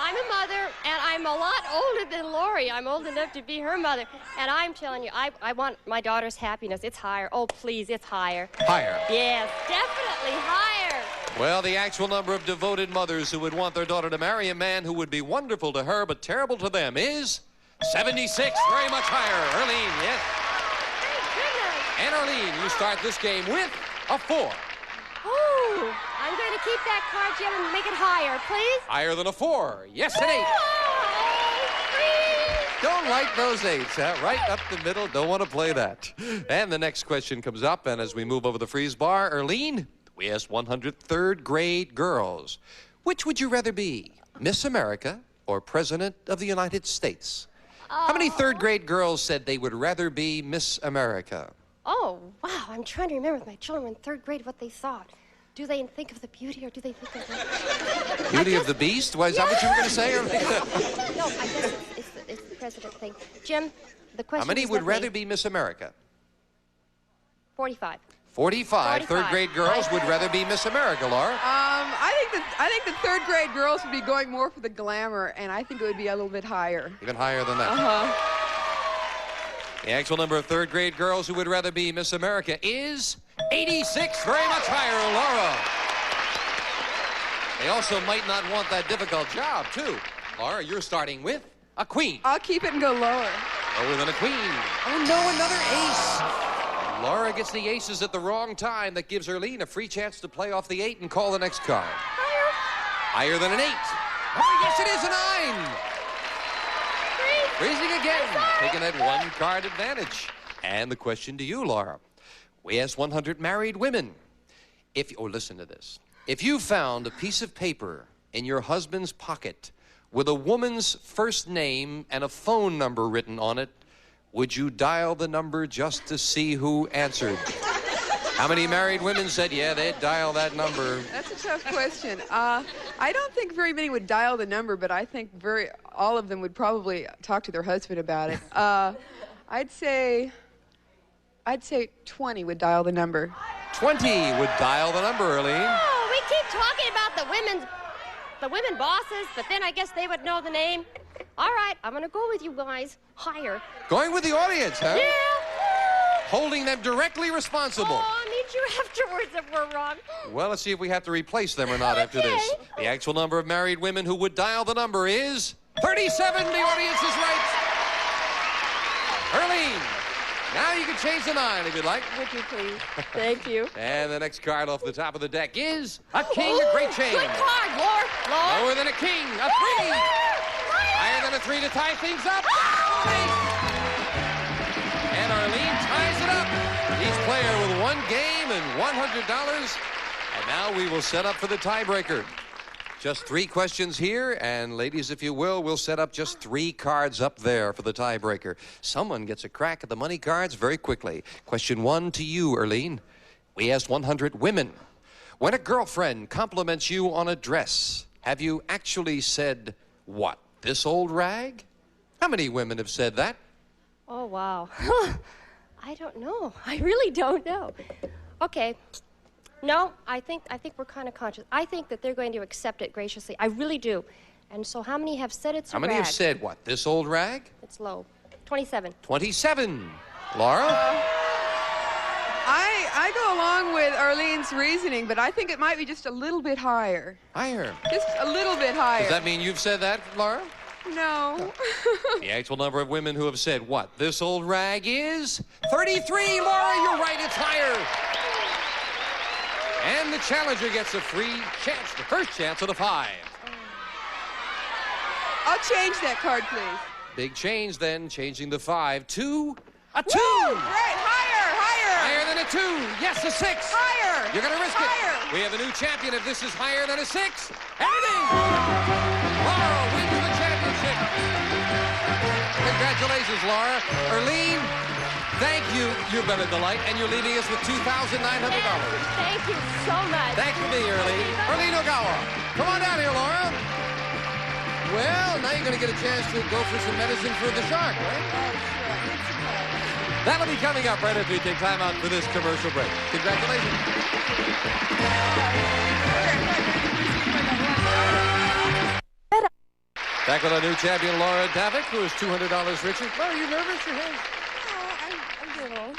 I'm a mother, and I'm a lot older than Lori. I'm old enough to be her mother. And I'm telling you, I want my daughter's happiness. It's higher. Oh, please, it's higher. Higher. Yes, definitely higher. Well, the actual number of devoted mothers who would want their daughter to marry a man who would be wonderful to her but terrible to them is 76, very much higher. Erlene, yes? Thank goodness. And Erlene, you start this game with a 4. Oh, I'm going to keep that card, Jim, and make it higher, please. Higher than a 4. Yes, an 8. Don't like those 8s, huh? Right up the middle. Don't want to play that. And the next question comes up, and as we move over the freeze bar, Erlene, we asked 100 third-grade girls. Which would you rather be, Miss America or President of the United States? How many third-grade girls said they would rather be Miss America? Oh, wow. I'm trying to remember with my children in 3rd grade what they thought. Do they think of the beauty or do they think of the... Beauty of the Beast? Is that what you were going to say? Or... No, I guess it's the president thing. Jim, the question How many is would what rather be Miss America? 45. 45 third-grade girls would rather be Miss America, Laura. I think the 3rd grade girls would be going more for the glamour, and I think it would be a little bit higher. Even higher than that. Uh-huh. The actual number of third-grade girls who would rather be Miss America is 86, very much higher, Laura. They also might not want that difficult job, too. Laura, you're starting with a queen. I'll keep it and go lower. Lower than a queen. Oh, no, another ace. Laura gets the aces at the wrong time. That gives Erlene a free chance to play off the 8 and call the next card. Higher than an 8. Oh, yes, it is a 9. Freezing again, taking that 1 card advantage. And the question to you, Laura. We asked 100 married women. Listen to this. If you found a piece of paper in your husband's pocket with a woman's first name and a phone number written on it, would you dial the number just to see who answered? How many married women said, yeah, they'd dial that number? That's a tough question. I don't think very many would dial the number, but I think all of them would probably talk to their husband about it. I'd say 20 would dial the number. 20 would dial the number, Arlene. Oh, we keep talking about the women bosses, but then I guess they would know the name. All right, I'm gonna go with you guys. Higher. Going with the audience, huh? Yeah. Holding them directly responsible. Oh, I'll meet you afterwards if we're wrong. Well, let's see if we have to replace them or not after this. The actual number of married women who would dial the number is 37. The audience is right. Arlene, now you can change the 9 if you'd like. Would you please? Thank you. And the next card off the top of the deck is a king, a great change. Good card, Lord. Lower than a king, a 3. Higher than a 3 to tie things up. And Arlene ties it up. Each player with 1 game and $100. And now we will set up for the tiebreaker. Just 3 questions here, and ladies, if you will, we'll set up just 3 cards up there for the tiebreaker. Someone gets a crack at the money cards very quickly. Question 1 to you, Arlene. We asked 100 women. When a girlfriend compliments you on a dress, have you actually said, what, this old rag? How many women have said that? Oh, wow. I don't know. I really don't know. Okay. No, I think we're kind of conscious. I think that they're going to accept it graciously. I really do. And so how many have said it's a rag? How many have said what, this old rag? It's low. 27. 27. Laura? I go along with Arlene's reasoning, but I think it might be just a little bit higher. Higher? Just a little bit higher. Does that mean you've said that, Laura? No. The actual number of women who have said what, this old rag is 33. Laura, you're right, it's higher. And the challenger gets a free chance, the first chance of the 5. I'll change that card, please. Big change then, changing the 5 to a 2. Woo! Right, higher. Higher than a 2. Yes, a 6. Higher. You're going to risk higher. it. We have a new champion if this is higher than a 6. And it is. Laura wins the championship. Congratulations, Laura. Arlene, thank you. You've been a delight, and you're leaving us with $2,900. Thank you so much. Thanks for being here, Arlene. Arlene Ogawa. Come on down here, Laura. Well, now you're going to get a chance to go for some medicine for the shark, right? That'll be coming up right after we take time out for this commercial break. Congratulations. Back with our new champion, Laura Davick, who is $200 richer. Laura, are you nervous?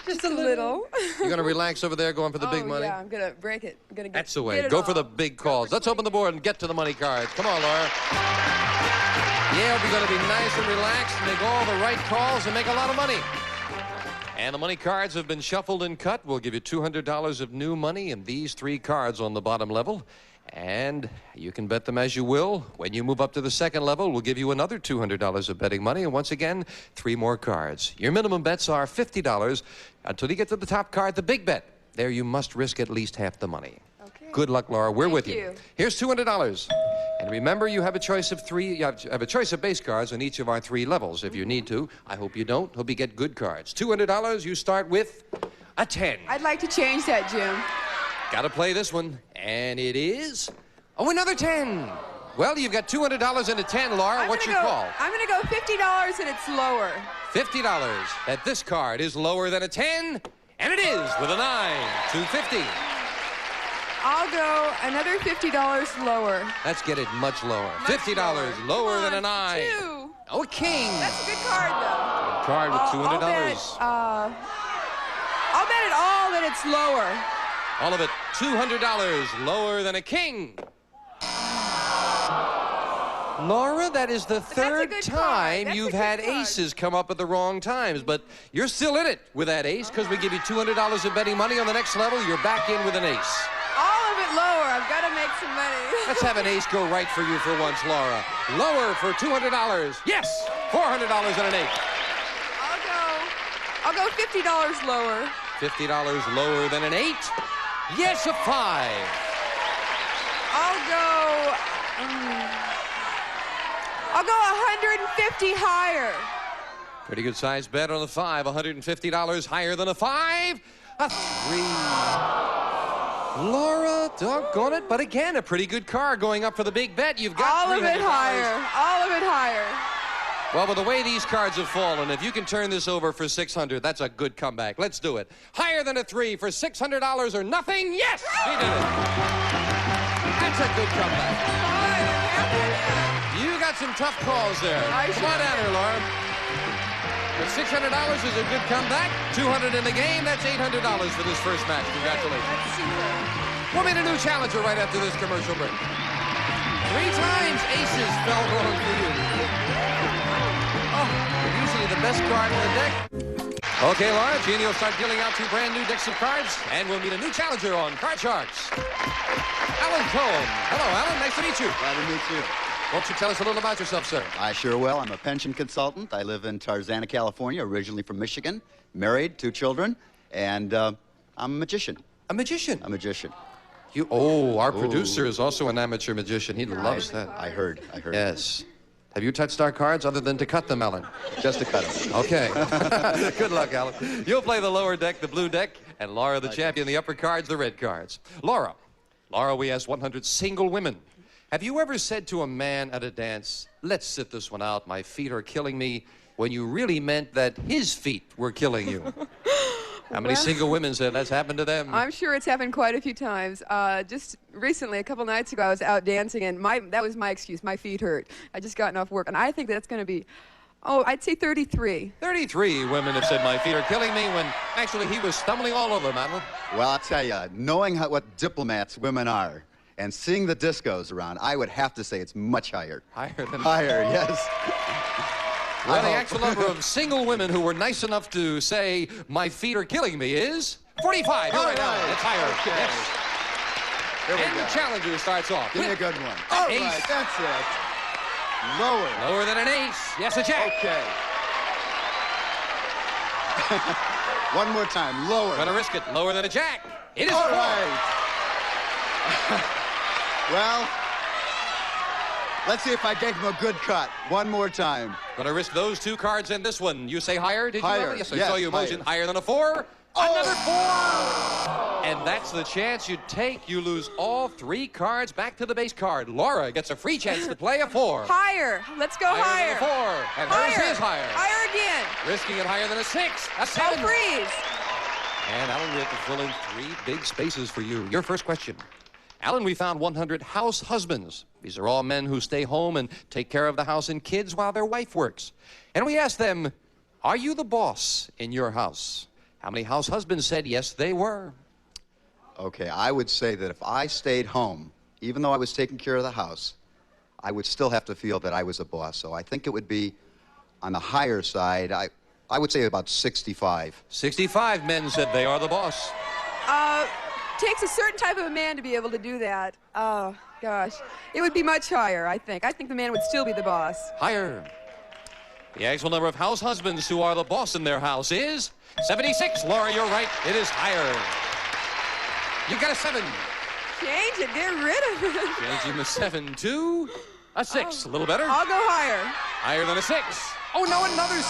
Just a little. You're going to relax over there going for the big money? Yeah, I'm going to break it. I'm gonna That's the way. Go for the big calls. Let's open the board and get to the money cards. Come on, Laura. Yeah, we're going to be nice and relaxed, make all the right calls, and make a lot of money. And the money cards have been shuffled and cut. We'll give you $200 of new money and these 3 cards on the bottom level. And you can bet them as you will. When you move up to the second level, we'll give you another $200 of betting money. And once again, 3 more cards. Your minimum bets are $50 until you get to the top card, the big bet. There you must risk at least half the money. Okay. Good luck, Laura. We're with you. Here's $200. And remember, you have a choice of 3. You have a choice of base cards on each of our 3 levels if you need to. I hope you don't. Hope you get good cards. $200, you start with a 10. I'd like to change that, Jim. Got to play this one. And it is, another 10. Well, you've got $200 and a 10, Laura. What's your call? I'm going to go $50 and it's lower. $50. That this card is lower than a 10. And it is with a 9. $250. I'll go another $50 lower. Let's get it much lower. $50 lower than a 9. 2. Oh, a king. That's a good card, though. Good card with $200. I'll bet it all that it's lower. All of it, $200 lower than a king. Laura, that is the 3rd time you've had aces come up at the wrong times, but you're still in it with that ace because we give you $200 of betting money on the next level. You're back in with an ace. All of it lower. I've got to make some money. Let's have an ace go right for you for once, Laura. Lower for $200. Yes, $400 and an 8. I'll go $50 lower. $50 lower than an 8. Yes, a 5. I'll go 150 higher. Pretty good size bet on the 5. $150 higher than a 5. A 3. Laura, doggone it. But again, a pretty good car going up for the big bet. You've got all of it higher. All of it higher. Well, with the way these cards have fallen, if you can turn this over for $600, that's a good comeback. Let's do it. Higher than a 3 for $600 or nothing. Yes, he did it. That's a good comeback. You got some tough calls there. Come on down here, Laura. But $600 is a good comeback. $200 in the game. That's $800 for this first match. Congratulations. We'll meet a new challenger right after this commercial break. 3 times aces fell wrong for you. Oh, usually the best card in the deck. Okay, Laura, Jeannie will start dealing out 2 brand new decks of cards, and we'll meet a new challenger on Card Sharks. Alan Cohen. Hello, Alan. Nice to meet you. Glad to meet you. Won't you tell us a little about yourself, sir? I sure will. I'm a pension consultant. I live in Tarzana, California, originally from Michigan, married, 2 children, and I'm a magician. A magician? A magician. Our producer is also an amateur magician. He loves that. I heard. Yes. Have you touched our cards other than to cut them, Alan? Just to cut them. Okay. Good luck, Alan. You'll play the lower deck, the blue deck, and Laura, the champion, the upper cards, the red cards. Laura, we asked 100 single women. Have you ever said to a man at a dance, let's sit this one out, my feet are killing me, when you really meant that his feet were killing you? How many single women said that's happened to them? I'm sure it's happened quite a few times. Just recently, a couple nights ago, I was out dancing, and that was my excuse. My feet hurt. I just gotten off work, and I think that's going to be, I'd say 33. 33 women have said my feet are killing me when actually he was stumbling all over them, Alan. Well, I'll tell you, knowing what diplomats women are, and seeing the discos around, I would have to say it's much higher. Higher than... Higher, yes. Well, the actual number of single women who were nice enough to say, my feet are killing me is 45. You're right, Alan. It's higher. Okay. Yes. Here we And go. the challenger starts off. Give me a good one. All ace. right, that's it. Lower. Lower than an ace. Yes, a jack. Okay. One more time. Lower. Gonna risk it. Lower than a jack. It is all 4. right. Well, let's see if I gave him a good cut. One more time. Gonna risk those 2 cards and this one. You say higher, did you? Higher. Yes, I saw you motion. Higher than a 4. Another 4. And that's the chance you take. You lose all 3 cards back to the base card. Laura gets a free chance to play a 4. Higher. Let's go higher. Than a 4. And hers is higher. Higher again. Risking it higher than a 6. A 7. I'll freeze. And Alan, we have to fill in 3 big spaces for you. Your first question. Alan, we found 100 house husbands. These are all men who stay home and take care of the house and kids while their wife works. And we asked them, are you the boss in your house? How many house husbands said yes, they were? Okay, I would say that if I stayed home, even though I was taking care of the house, I would still have to feel that I was a boss. So I think it would be on the higher side. I would say about 65. 65 men said they are the boss. Takes a certain type of a man to be able to do that. Oh, gosh. It would be much higher, I think. I think the man would still be the boss. Higher. The actual number of house husbands who are the boss in their house is 76. Laura, you're right. It is higher. You got a 7. Change it. Get rid of it. Changing the 7 to a 6. A little better. I'll go higher. Higher than a 6. Oh, no, another 6.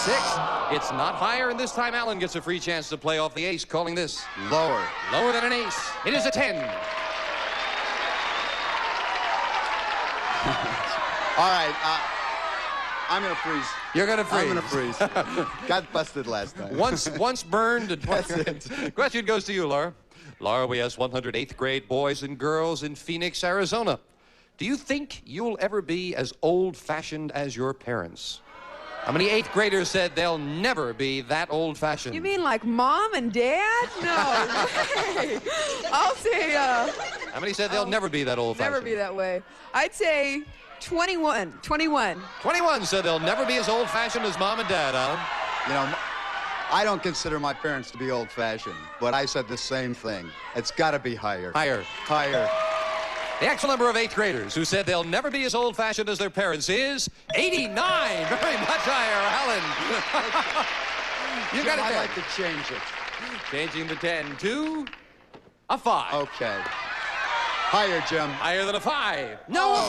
It's not higher, and this time Alan gets a free chance to play off the ace, calling this lower. Lower than an ace. It is a 10. All right, I'm going to freeze. You're going to freeze. I'm going to freeze. Got busted last time. Once burned and twice. That's it. Question goes to you, Laura. Laura, we asked 100 8th grade boys and girls in Phoenix, Arizona. Do you think you'll ever be as old-fashioned as your parents? How many 8th graders said they'll never be that old-fashioned? You mean like mom and dad? No way. I'll say, How many said they'll never be that old-fashioned? never be that way. I'd say 21. 21. 21 said they'll never be as old-fashioned as mom and dad, Alan. You know, I don't consider my parents to be old-fashioned, but I said the same thing. It's got to be higher. Higher. Higher. The actual number of 8th graders who said they'll never be as old-fashioned as their parents is 89. Very much higher, Alan. You got it. I'd like to change it. Changing the 10 to a 5. Okay. Higher, Jim. Higher than a 5. No, a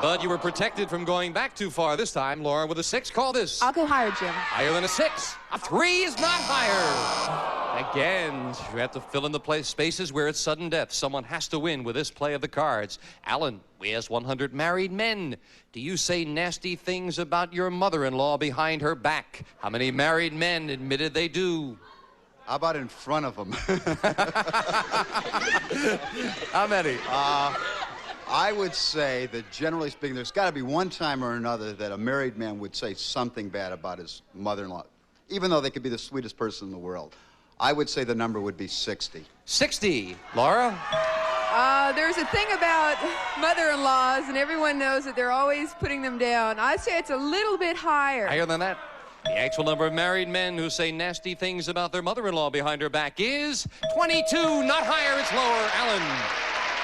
4. But you were protected from going back too far this time. Laura with a 6. Call this. I'll go higher, Jim. Higher than a 6. A 3 is not higher. Again, you have to fill in the spaces where it's sudden death. Someone has to win with this play of the cards. Alan, we asked 100 married men. Do you say nasty things about your mother-in-law behind her back? How many married men admitted they do? How about in front of them? How many? I would say that generally speaking, there's got to be one time or another that a married man would say something bad about his mother-in-law, even though they could be the sweetest person in the world. I would say the number would be 60. 60. Laura? There's a thing about mother-in-laws, and everyone knows that they're always putting them down. I'd say it's a little bit higher. Higher than that? The actual number of married men who say nasty things about their mother-in-law behind her back is 22. Not higher, it's lower. Alan.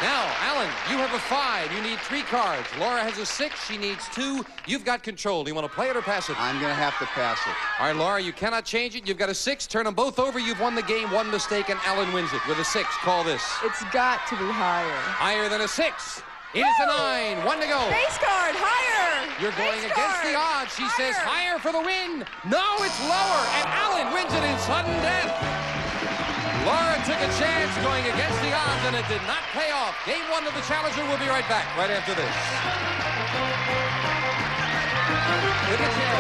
Now, Alan, you have a 5. You need 3 cards. Laura has a 6. She needs 2. You've got control. Do you want to play it or pass it? I'm going to have to pass it. All right, Laura, you cannot change it. You've got a 6. Turn them both over. You've won the game. One mistake, and Alan wins it with a 6. Call this. It's got to be higher. Higher than a 6. It is a 9. 1 to go. Base card, higher. You're going against the odds. She says higher for the win. No, it's lower. And Alan wins it in sudden death. Laura took a chance going against the odds, and it did not pay off. Game 1 of the Challenger. We'll be right back right after this. Look at you.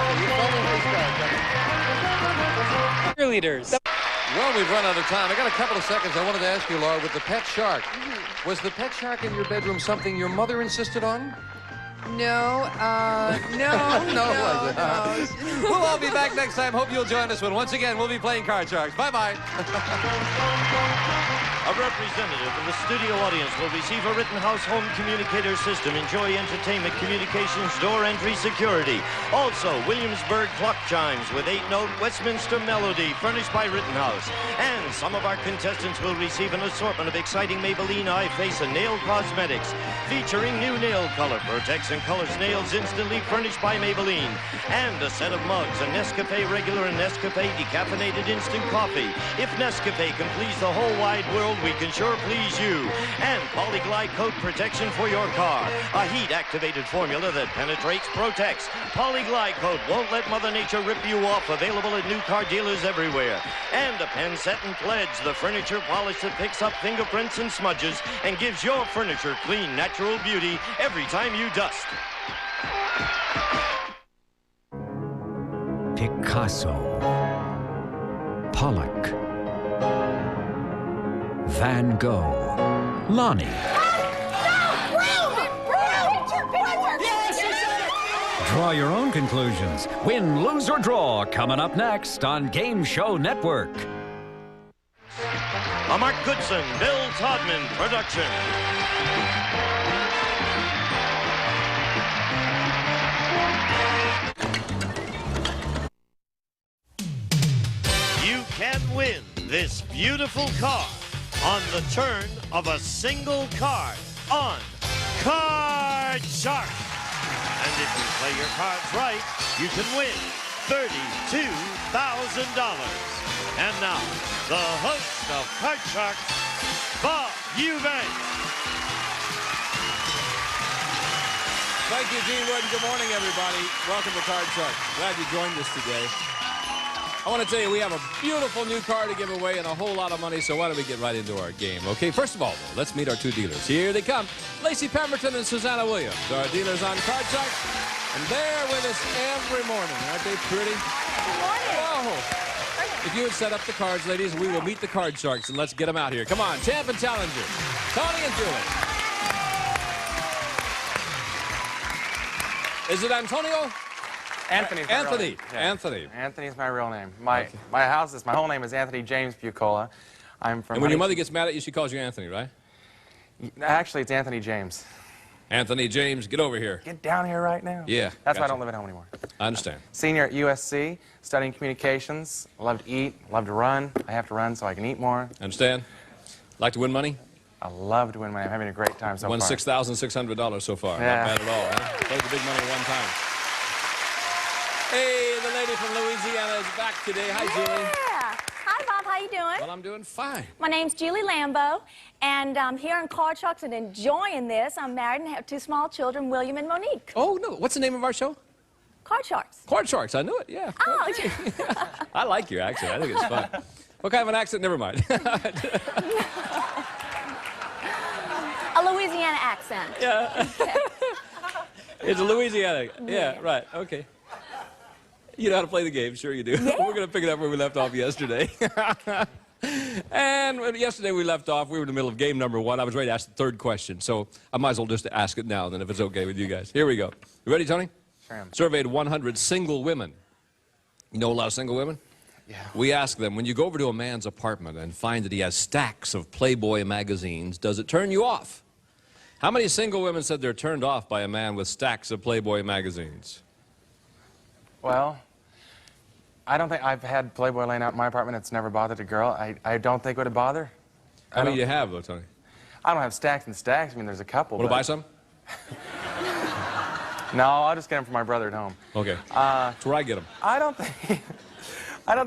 Cheerleaders. Well, we've run out of time. I got a couple of seconds. I wanted to ask you, Laura, with the pet shark. Was the pet shark in your bedroom something your mother insisted on? No, no. We'll all be back next time. Hope you'll join us when once again we'll be playing Card Sharks. Bye-bye. A representative of the studio audience will receive a Rittenhouse home communicator system. Enjoy entertainment, communications, door entry, security. Also, Williamsburg clock chimes with 8-note Westminster melody furnished by Rittenhouse. And some of our contestants will receive an assortment of exciting Maybelline eye, face, and nail cosmetics featuring new nail color. Protects and colors nails instantly furnished by Maybelline. And a set of mugs, a Nescafe regular and Nescafe decaffeinated instant coffee. If Nescafe can please the whole wide world, we can sure please you. And Polyglide coat protection for your car. A heat-activated formula that penetrates, protects. Polyglide coat won't let Mother Nature rip you off. Available at new car dealers everywhere. And a pen set and pledge, the furniture polish that picks up fingerprints and smudges and gives your furniture clean, natural beauty every time you dust. Picasso, Pollock, Van Gogh, Lonnie. Draw your own conclusions. Win, lose, or draw. Coming up next on Game Show Network. A Mark Goodson, Bill Todman production. You can win this beautiful car on the turn of a single card on Card Shark. And if you play your cards right, you can win $32,000. And now, the host of Card Shark, Bob Eubanks. Thank you, Gene Wood. Good morning, everybody. Welcome to Card Shark. Glad you joined us today. I want to tell you, we have a beautiful new car to give away and a whole lot of money, so why don't we get right into our game, okay? First of all, though, let's meet our two dealers. Here they come. Lacey Pemberton and Susanna Williams, our dealers on Card Shark. And they're with us every morning. Aren't they pretty? Good morning. Whoa. If you would set up the cards, ladies, we will meet the Card Sharks, and let's get them out here. Come on, champ and challenger, Tony and Julie. Is it Antonio? Anthony. Anthony. Yeah. Anthony. Anthony's my real name. My whole name is Anthony James Bucola. I'm from. And when your mother gets mad at you, she calls you Anthony, right? Actually, it's Anthony James. Anthony James, get over here. Get down here right now. Yeah. That's why I don't live at home anymore. I understand. Senior at USC, studying communications. Love to eat, love to run. I have to run so I can eat more. Understand? Like to win money? I love to win money. I'm having a great time so Won far. $6,600 so far. Yeah. Not bad at all. Huh? Played the big money one time. Hey, the lady from Louisiana is back today. Hi, Julie. Yeah. Hi, Well, I'm doing fine. My name's Julie Lambeau, and I'm here in Card Sharks and enjoying this. I'm married and have 2 small children, William and Monique. Oh, no. What's the name of our show? Card Sharks. Card Sharks. I knew it, yeah. Oh, okay. I like your accent. I think it's fun. What kind of an accent? Never mind. A Louisiana accent. Yeah. It's a Louisiana. Yeah, right. Okay. You know how to play the game. Sure you do. Yeah. We're going to pick it up where we left off yesterday. And yesterday we left off, we were in the middle of game number 1. I was ready to ask the 3rd question, so I might as well just ask it now, then, if it's okay with you guys. Here we go. You ready, Tony? Sure am. Surveyed 100 single women. You know a lot of single women? Yeah. We asked them, when you go over to a man's apartment and find that he has stacks of Playboy magazines, does it turn you off? How many single women said they're turned off by a man with stacks of Playboy magazines? Well, I don't think I've had Playboy laying out in my apartment. It's never bothered a girl. I don't think it would bother. How many do you have, though, Tony? I don't have stacks and stacks. I mean, there's a couple. Want to buy some? No, I'll just get them for my brother at home. Okay. That's where I get them. I don't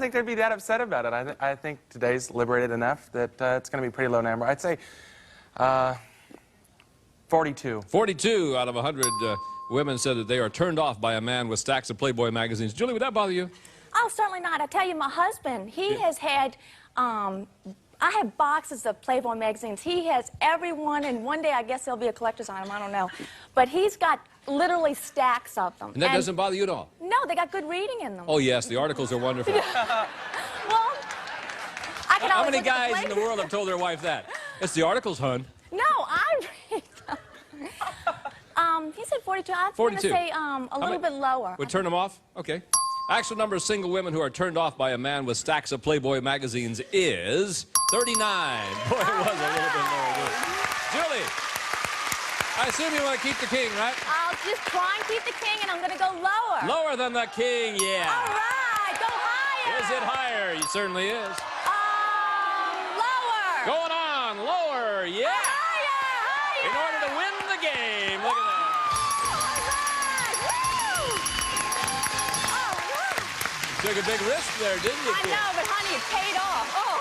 think they'd be that upset about it. I think today's liberated enough that it's going to be a pretty low number. I'd say 42. 42 out of 100 women said that they are turned off by a man with stacks of Playboy magazines. Julie, would that bother you? Oh, certainly not. I tell you, my husband, he has had, I have boxes of Playboy magazines. He has every one, and one day I guess there'll be a collector's item, I don't know. But he's got literally stacks of them. And that doesn't bother you at all? No, they got good reading in them. Oh, yes, the articles are wonderful. Well, I can How always many look at guys in the world have told their wife that? It's the articles, hun. No, I read them. He said 42. I was going to 42. say a little bit lower. Would turn them off? Okay. Actual number of single women who are turned off by a man with stacks of Playboy magazines is 39. Boy, it was a little bit lower. Julie, I assume you want to keep the king, right? I'll just try and keep the king, and I'm going to go lower. Lower than the king, yeah. All right, go higher. Is it higher? It certainly is. Lower. Going on, lower, yeah. Higher. In order to win the game. Look at that. Took a big risk there, didn't you? I know, but honey, it paid off. Oh.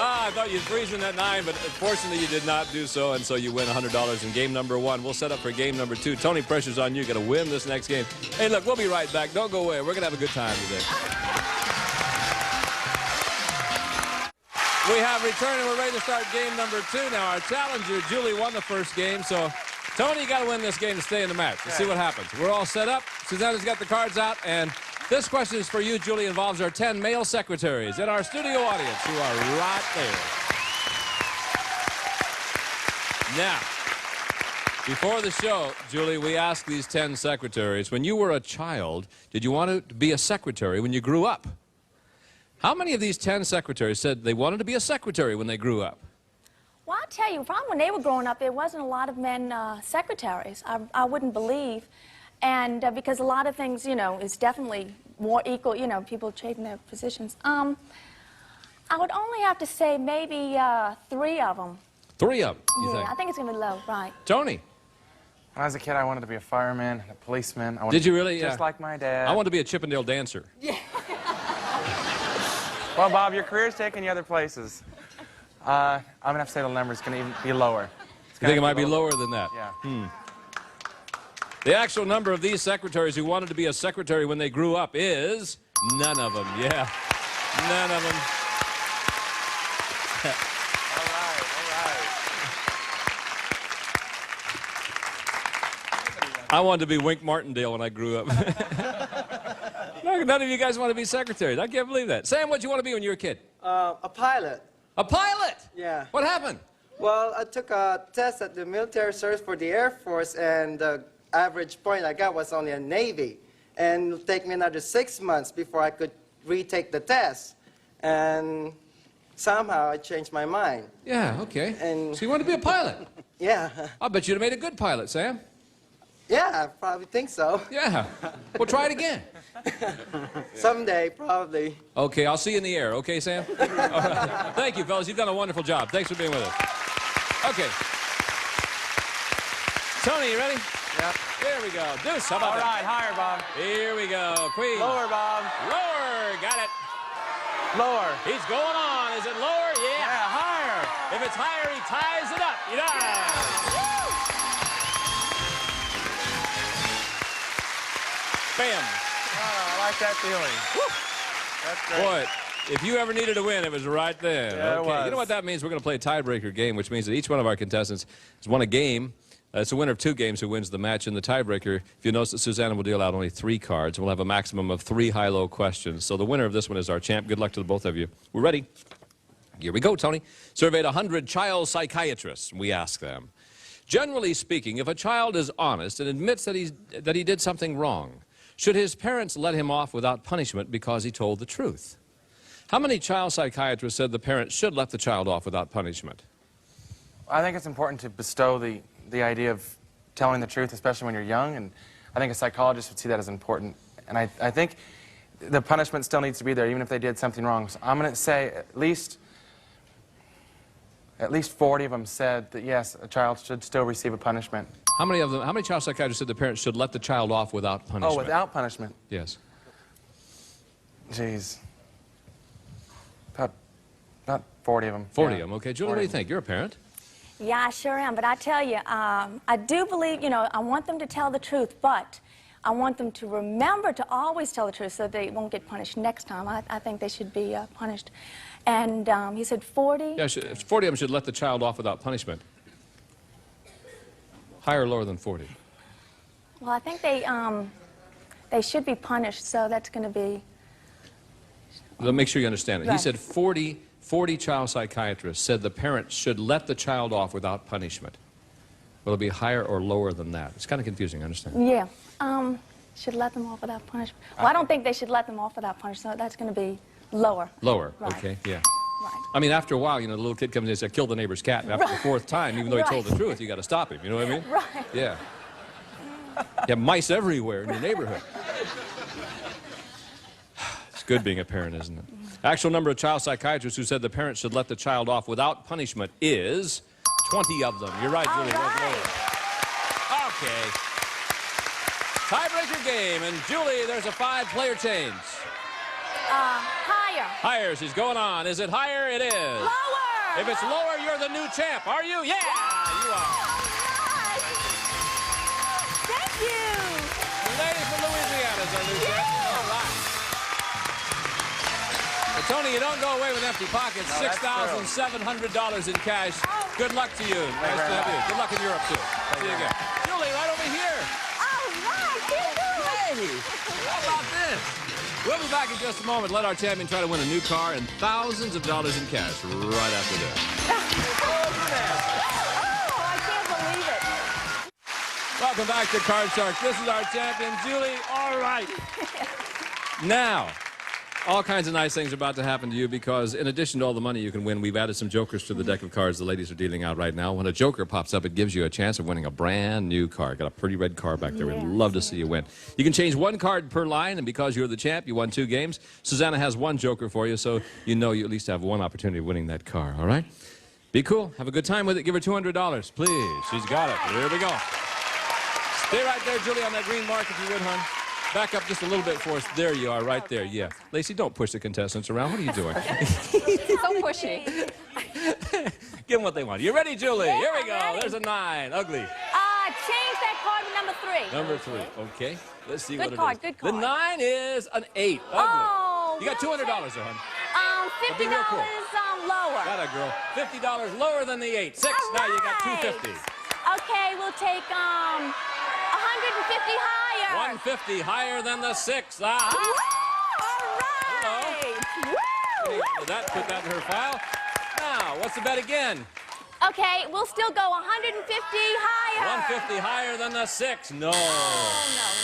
I thought you'd freeze in at 9, but fortunately you did not do so, and so you win $100 in game number 1. We'll set up for game number 2. Tony, pressure's on you. Got to win this next game. Hey, look, we'll be right back. Don't go away. We're going to have a good time today. We have returned, and we're ready to start game number 2. Now, our challenger, Julie, won the first game, so Tony, you got to win this game to stay in the match. Let's see what happens. We're all set up. Susanna's got the cards out, and this question is for you, Julie. Involves our 10 male secretaries and our studio audience who are right there. Now, before the show, Julie, we asked these 10 secretaries, when you were a child, did you want to be a secretary when you grew up? How many of these 10 secretaries said they wanted to be a secretary when they grew up? Well, I'll tell you, probably when they were growing up, there wasn't a lot of men secretaries. I wouldn't believe. And because a lot of things, you know, is definitely more equal, you know, people changing their positions. I would only have to say maybe 3 of them. 3 of them, you Yeah, think? I think it's going to be low, right. Tony? When I was a kid, I wanted to be a fireman, a policeman. I wanted Did you really? Just like my dad. I wanted to be a Chippendale dancer. Yeah. Well, Bob, your career's taking you other places. I'm going to have to say the number's going to even be lower. You think it might be lower than that? Yeah. The actual number of these secretaries who wanted to be a secretary when they grew up is none of them. Yeah, none of them. All right. I wanted to be Wink Martindale when I grew up. None of you guys want to be secretaries. I can't believe that. Sam, what'd you want to be when you were a kid? A pilot. A pilot? Yeah. What happened? Well, I took a test at the military service for the Air Force, and the average point I got was only a Navy. And it'll take me another 6 months before I could retake the test. And somehow I changed my mind. Yeah, okay. And so you want to be a pilot? Yeah. I bet you'd have made a good pilot, Sam. Yeah, I probably think so. Yeah. Well, try it again. Someday, probably. Okay, I'll see you in the air. Okay, Sam? All right. Thank you, fellas. You've done a wonderful job. Thanks for being with us. Okay. Tony, you ready? Yeah. Here we go. Deuce, how about All that? right, higher, Bob. Here we go. Queen. Lower, Bob. Lower. Got it. Lower. He's going on. Is it lower? Yeah. Yeah, higher. If it's higher, he ties it up. He does. Bam. Oh, I like that feeling. Woo. That's great. Boy, if you ever needed to win, it was right then. Yeah, it okay. was. You know what that means? We're going to play a tiebreaker game, which means that each one of our contestants has won a game. It's a winner of 2 games who wins the match. In the tiebreaker, if you notice that Susanna will deal out only 3 cards. We'll have a maximum of 3 high-low questions. So the winner of this one is our champ. Good luck to the both of you. We're ready. Here we go, Tony. Surveyed 100 child psychiatrists. We ask them, generally speaking, if a child is honest and admits that he did something wrong, should his parents let him off without punishment because he told the truth? How many child psychiatrists said the parents should let the child off without punishment? I think it's important to bestow the idea of telling the truth, especially when you're young, and I think a psychologist would see that as important. And I think the punishment still needs to be there, even if they did something wrong. So I'm going to say at least 40 of them said that, yes, a child should still receive a punishment. How many child psychiatrists said the parents should let the child off without punishment? Oh, without punishment? Yes. Jeez. About 40 of them. 40 of them, okay. Julie, what do you think? You're a parent. Yeah, I sure am. But I tell you, I do believe, you know, I want them to tell the truth, but I want them to remember to always tell the truth so they won't get punished next time. I think they should be punished. And he said 40? Yeah, 40 of them should let the child off without punishment. Higher or lower than 40? Well, I think they should be punished, so that's going to be... Let me make sure you understand it. Right. He said 40 child psychiatrists said the parents should let the child off without punishment. Will it be higher or lower than that? It's kind of confusing, I understand. Yeah. Should let them off without punishment. Well, I don't think they should let them off without punishment, so that's going to be lower. Lower, Right. okay, yeah. Right. I mean, after a while, you know, the little kid comes in and says, kill the neighbor's cat, and after the 4th time, even though he told the truth, you got to stop him, you know what I mean? Right. Yeah. You have mice everywhere in your neighborhood. It's good being a parent, isn't it? Actual number of child psychiatrists who said the parents should let the child off without punishment is 20 of them. You're right, Julie. Okay. Tiebreaker game, and Julie, there's a 5-player change. Higher. Higher, she's going on. Is it higher? It is. Lower. If it's lower, you're the new champ. Are you? Yeah, you are. Thank you. The lady from Louisiana is our new champ. All right. But Tony, you don't go away with empty pockets. No, $6,700 in cash. Good luck to you. Nice to have you. Good luck in Europe, too. See you again. Julie, right over here. Hey, how about this? We'll be back in just a moment. Let our champion try to win a new car and thousands of dollars in cash right after this. Oh, I can't believe it. Welcome back to Card Shark. This is our champion, Julie. All right. Now, all kinds of nice things are about to happen to you because in addition to all the money you can win, we've added some jokers to the deck of cards the ladies are dealing out right now. When a joker pops up, it gives you a chance of winning a brand new car. Got a pretty red car back there. We'd love to see you win. You can change 1 card per line, and because you're the champ, you won 2 games. Susanna has 1 joker for you, so you know you at least have 1 opportunity of winning that car, all right? Be cool. Have a good time with it. Give her $200, please. She's got it. Here we go. Stay right there, Julie, on that green mark, if you would, hon. Back up just a little bit for us. There you are, right there, yeah. Lacey, don't push the contestants around. What are you doing? So pushy. Give them what they want. You ready, Julie? Yeah, here we go. There's a 9. Ugly. Change that card to number 3. Number 3. Okay. Let's see what Good it card, is. good card. The 9 is an 8. Ugly. Oh, you got $200, though, hon. $50 Be real cool. lower. Got it, girl. $50 lower than the 8. 6. Now you got $250. Okay, we'll take 150 higher. 150 higher than the 6. Ah. All right. Woo! Put that in her file. Now, what's the bet again? Okay, we'll still go 150 higher. 150 higher than the 6. No. No.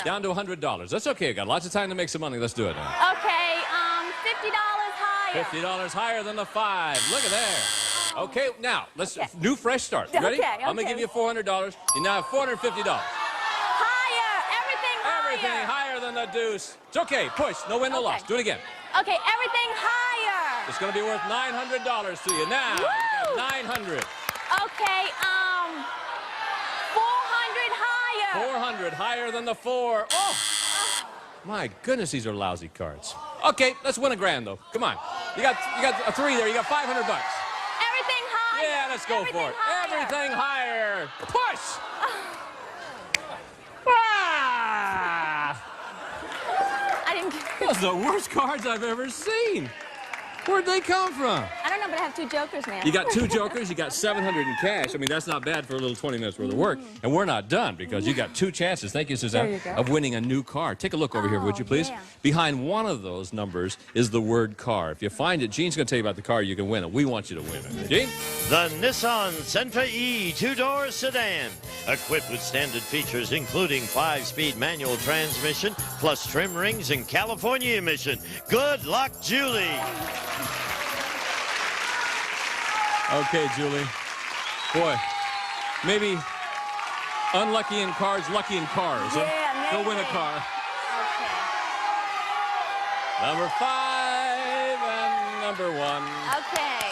Down to $100. That's okay. Got lots of time to make some money. Let's do it now. Okay, $50 higher. $50 higher than the 5. Look at there. Okay, now, let's new fresh start. You ready? Okay, I'm going to give you $400. You now have $450. Higher. Everything higher. Everything higher than the deuce. It's okay. Push. No win, no loss. Do it again. Okay, everything higher. It's going to be worth $900 to you. Now, you got 900. Okay, 400 higher. 400 higher than the 4. Oh! My goodness, these are lousy cards. Okay, let's win a grand, though. Come on. You got a 3 there. You got 500 bucks. Everything higher. Yeah, let's go for it. Higher. Everything higher. Push. Ah! I didn't. Those are the worst cards I've ever seen. Where'd they come from? I don't know, but I have 2 jokers now. You got 2 jokers, you got 700 in cash. I mean, that's not bad for a little 20 minutes worth of work. And we're not done because you got 2 chances, thank you, Suzanne, of winning a new car. Take a look over here, would you please? Yeah. Behind one of those numbers is the word car. If you find it, Gene's going to tell you about the car, you can win it. We want you to win it. Gene? The Nissan Sentra E 2-door sedan, equipped with standard features including 5-speed manual transmission, plus trim rings and California emission. Good luck, Julie. Okay, Julie. Boy, maybe unlucky in cards, lucky in cars. Yeah, huh? Go win a car. Number 5 and number 1. Okay.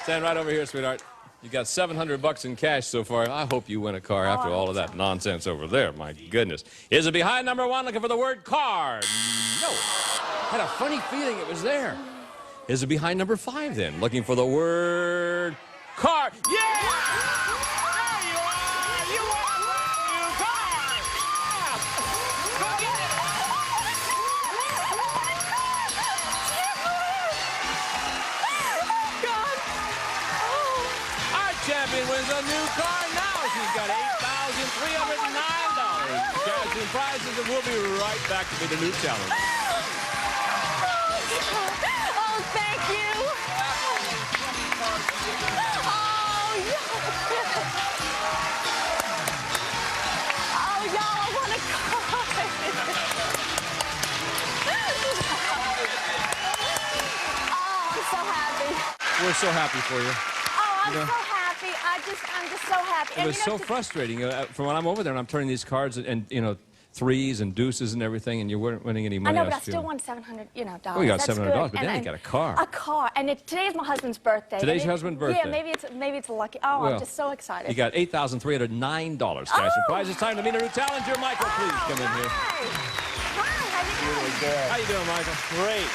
Stand right over here, sweetheart. You got 700 bucks in cash so far. I hope you win a car after all of that nonsense over there. My goodness. Is it behind number 1 looking for the word car? No. Had a funny feeling it was there. Is it behind number 5 then? Looking for the word car. Yeah! There you are! You won a new car! Yeah. Go get it! Our champion wins a new car now. She's got $8,309. Cash and prizes, and we'll be right back to be the new challenger. Oh, thank you. Oh, y'all, I want to cry. Oh, I'm so happy. We're so happy for you. Oh, I'm so happy. I'm just so happy. It was so frustrating. From when I'm over there and I'm turning these cards and you know, 3s and deuces and everything, and you weren't winning any money. I know, but I still won $700, dollars. Oh, you got That's $700, good. but then you got a car. A car, and today's my husband's birthday. Today's your husband's birthday. Yeah, maybe it's a lucky. Oh, Well, I'm just so excited. You got $8,309 cash and prize. It's time to meet a new challenger. Michael, please come in here. Hi, how you doing? Really good. How you doing, Michael? Great.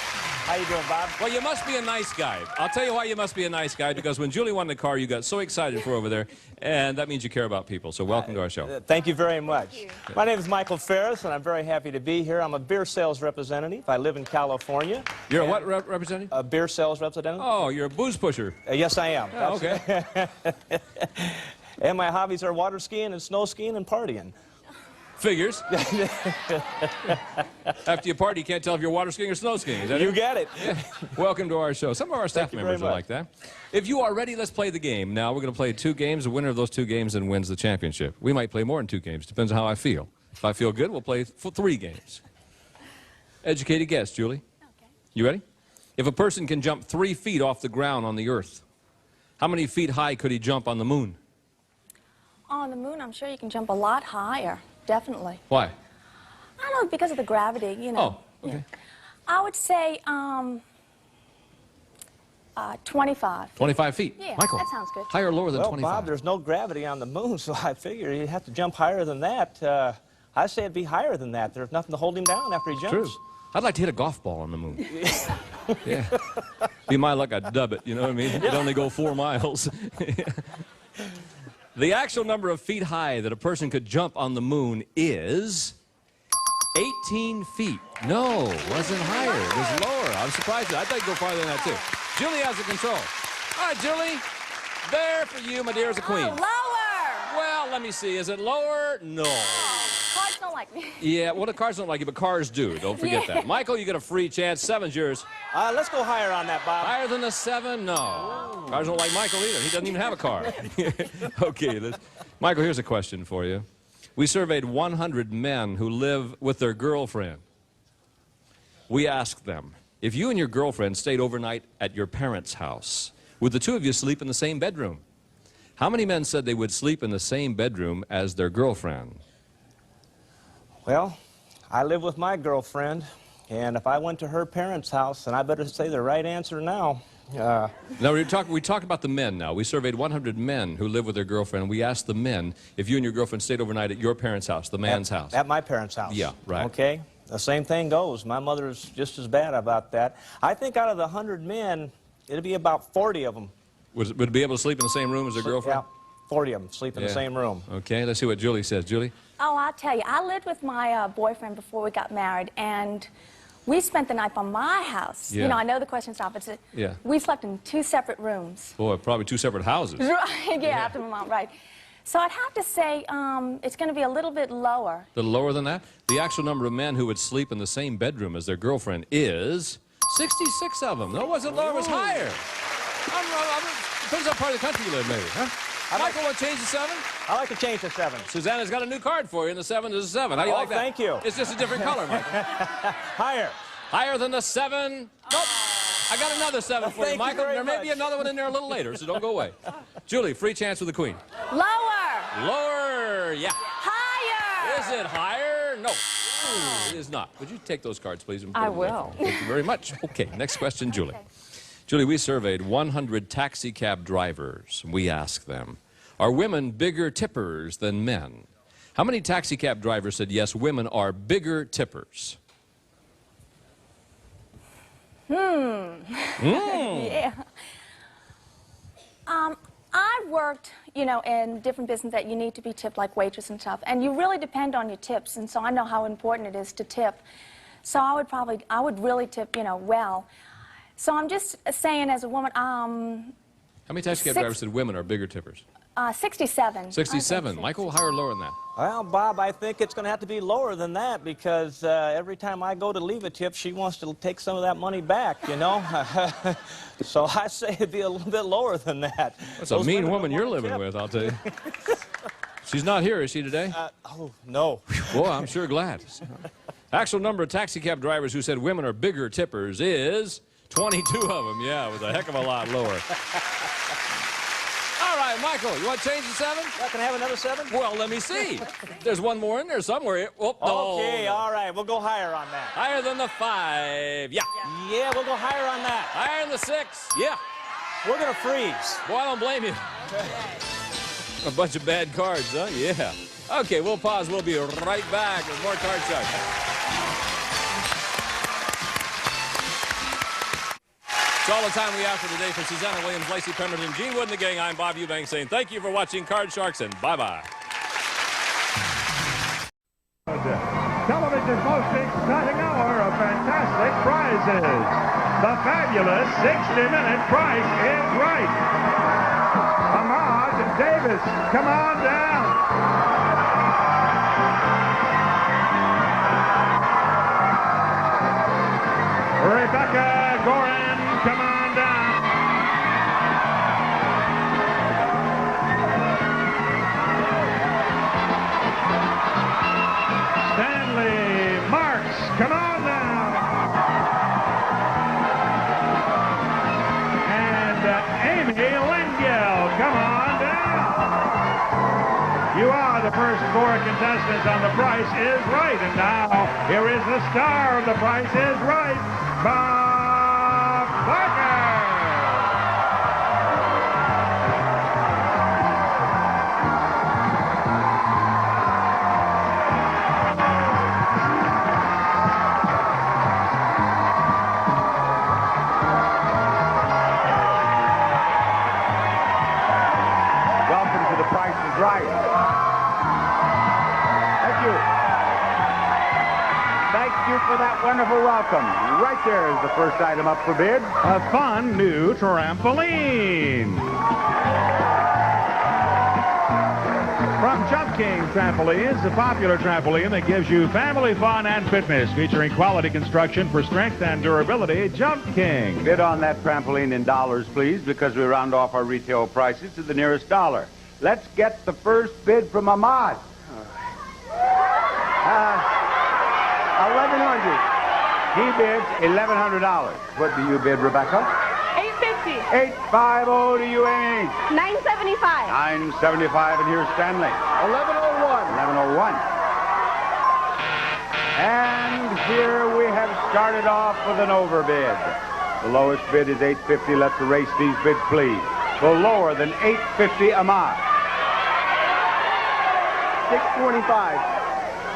How you doing, Bob? Well, you must be a nice guy. I'll tell you why you must be a nice guy, because when Julie won the car, you got so excited for over there, and that means you care about people. So welcome to our show. Thank you very much. My name is Michael Ferris, and I'm very happy to be here. I'm a beer sales representative. I live in California. You're a what representative? A beer sales representative. Oh, you're a booze pusher. Yes, I am. Oh, okay. And my hobbies are water skiing and snow skiing and partying. Figures. After you party, you can't tell if you're water skiing or snow skiing. Is that You it? get it. Yeah. Welcome to our show. Some of our staff Thank you members very are like that. If you are ready, let's play the game. Now, we're going to play 2 games. The winner of those 2 games then wins the championship. We might play more than 2 games. Depends on how I feel. If I feel good, we'll play 3 games. Educated guess, Julie. Okay. You ready? If a person can jump 3 feet off the ground on the Earth, how many feet high could he jump on the moon? On the moon, I'm sure you can jump a lot higher. Definitely. Why? I don't know, because of the gravity, Oh, okay. Yeah. I would say 25. 25 feet. Yeah, Michael, that sounds good. higher or lower than Well, 25? Bob, there's no gravity on the moon, so I figure you'd have to jump higher than that. I say it'd be higher than that. There's nothing to hold him down after he jumps. True. I'd like to hit a golf ball on the moon. Yeah. Be my luck, I'd dub it, you know what I mean? It'd only go 4 miles. The actual number of feet high that a person could jump on the moon is 18 feet. No, wasn't higher. It was lower. I'm surprised. I'd like to go farther than that, too. Julie has the control. All right, Julie. There for you, my dear, is a queen. Oh, lower! Well, let me see. Is it lower? No. Cards don't like me. Yeah, well, the cars don't like you, but cars do. Don't forget that. Michael, you get a free chance. 7's yours. Let's go higher on that, Bob. Higher than the 7? No. Ooh. Cars don't like Michael either. He doesn't even have a car. Okay, Michael, here's a question for you. We surveyed 100 men who live with their girlfriend. We asked them, if you and your girlfriend stayed overnight at your parents' house, would the 2 of you sleep in the same bedroom? How many men said they would sleep in the same bedroom as their girlfriend? Well, I live with my girlfriend, and if I went to her parents' house, then I better say the right answer now. No, we talked about the men now. We surveyed 100 men who live with their girlfriend. We asked the men if you and your girlfriend stayed overnight at your parents' house, the man's house. At my parents' house. Yeah, right. Okay. the same thing goes. My mother's just as bad about that. I think out of the 100 men, it'd be about 40 of them. Would be able to sleep in the same room as their girlfriend? Yeah, 40 of them sleep in the same room. Okay, let's see what Julie says. Julie? Oh, I'll tell you, I lived with my boyfriend before we got married, and we spent the night by my house. Yeah. You know, I know the question's opposite. Yeah. We slept in 2 separate rooms. Boy, probably 2 separate houses. Right, yeah, after my mom, right. So I'd have to say it's going to be a little bit lower. A little lower than that? The actual number of men who would sleep in the same bedroom as their girlfriend is 66 of them. No, it wasn't lower, it was higher. Depends on part of the country you live, maybe, huh? Michael, want to change the 7? I like to change the 7. Susanna's got a new card for you, and the 7 is a 7. How do you like that? Thank you. It's just a different color, Michael. Higher. Higher than the 7. Nope. I got another 7 for you, Michael. There may be another one in there a little later, so don't go away. Julie, free chance with the Queen. Lower. Lower, yeah. Higher. Is it higher? No. It is not. Would you take those cards, please? And put I them away? will. Thank you very much. Okay, next question, Julie. Julie, we surveyed 100 taxi cab drivers. We asked them, are women bigger tippers than men? How many taxi cab drivers said yes, women are bigger tippers? Yeah. I've worked, you know, in different businesses that you need to be tipped, like waitress and stuff, and you really depend on your tips, and so I know how important it is to tip. So I would really tip, you know, well. So I'm just saying, as a woman, how many taxi cab drivers said women are bigger tippers? 67. 67. Michael, higher or lower than that? Well, Bob, I think it's going to have to be lower than that because every time I go to leave a tip, she wants to take some of that money back, you know? So I say it'd be a little bit lower than that. That's a mean woman you're living with, I'll tell you. She's not here, is she, today? Oh, no. Boy, I'm sure glad. Actual number of taxi cab drivers who said women are bigger tippers is 22 of them. Yeah, it was a heck of a lot lower. All right, Michael, you want to change the 7? Can I have another 7? Well, let me see. There's one more in there somewhere. Oh, no. Okay, all right, we'll go higher on that. Higher than the 5. Yeah. Yeah, we'll go higher on that. Higher than the 6. Yeah. We're going to freeze. Boy, I don't blame you. A bunch of bad cards, huh? Yeah. Okay, we'll pause. We'll be right back with more Card Shark. It's all the time we have for today. For Susanna Williams, Lacey Pemberton, Gene Wood, and the gang, I'm Bob Eubanks saying thank you for watching Card Sharks, and bye-bye. Television's most exciting hour of fantastic prizes. The fabulous 60-minute Price is Right. Ahmad Davis, come on down. Rebecca Gorin, come on down. Stanley Marks, come on down. And Amy Lengel, come on down. You are the first 4 contestants on The Price is Right. And now, here is the star of The Price is Right, Bob Barker. Welcome to The Price is Right. Thank you. Thank you for that wonderful welcome. Right there is the first item up for bid. A fun new trampoline. From Jump King Trampolines, the popular trampoline that gives you family fun and fitness, featuring quality construction for strength and durability. Jump King. Bid on that trampoline in dollars, please, because we round off our retail prices to the nearest dollar. Let's get the first bid from Ahmad. 1,100. He bids $1,100. What do you bid, Rebecca? $850. $850 to you, Amy. $975. $975, and here's Stanley. $1101. $1101. And here we have started off with an overbid. The lowest bid is $850. Let's erase these bids, please. Go lower than $850, Ahmad. $625.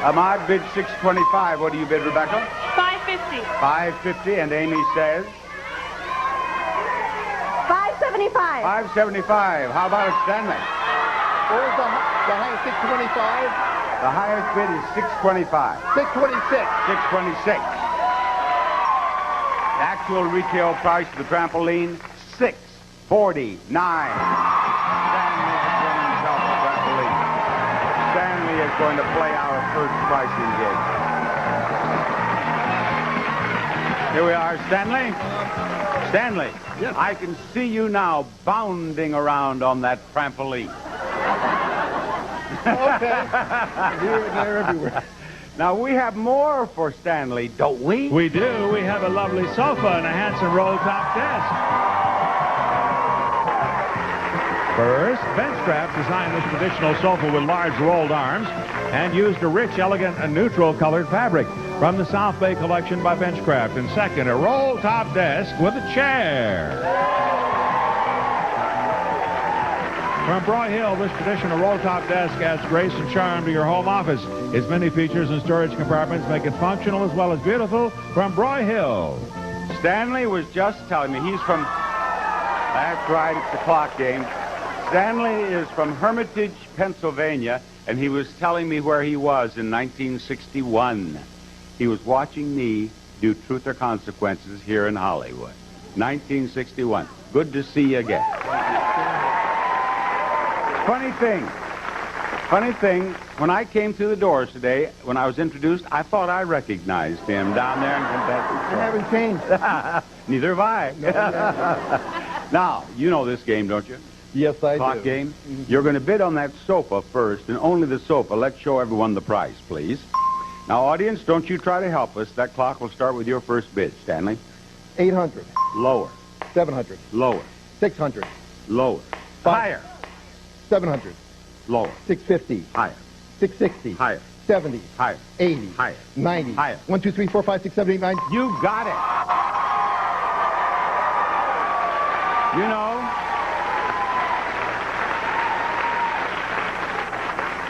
Ahmad bids $625. What do you bid, Rebecca? $550. $550, and Amy says $575. $575. How about it, Stanley? What was the highest? $625? The highest bid is $625. $626. $626. The actual retail price of the trampoline, $649. Stanley is going to play our first pricing game. Here we are, Stanley. Stanley, yes. I can see you now bounding around on that trampoline. Okay. Here and there, everywhere. Now, we have more for Stanley, don't we? We do. We have a lovely sofa and a handsome roll-top desk. First, Benchcraft designed this traditional sofa with large rolled arms and used a rich, elegant, and neutral-colored fabric from the South Bay collection by Benchcraft. And second, a roll-top desk with a chair. From Broyhill, this traditional roll-top desk adds grace and charm to your home office. Its many features and storage compartments make it functional as well as beautiful. From Broyhill. Stanley was just telling me he's from... That's right, it's the clock game. Stanley is from Hermitage, Pennsylvania, and he was telling me where he was in 1961. He was watching me do Truth or Consequences here in Hollywood. 1961. Good to see you again. Funny thing, when I came through the doors today, when I was introduced, I thought I recognized him down there in Kentucky. You haven't changed. Neither have I. No, yeah. Now, you know this game, don't you? Yes, I do. Clock game. You're going to bid on that sofa first, and only the sofa. Let's show everyone the price, please. Now, audience, don't you try to help us. That clock will start with your first bid, Stanley. 800. Lower. 700. Lower. 600. Lower. Higher. 700. Lower. 650. Higher. 660. Higher. 70. Higher. 80. Higher. 90. Higher. 1, 2, 3, 4, 5, 6, 7, 8, 9. You got it. You know,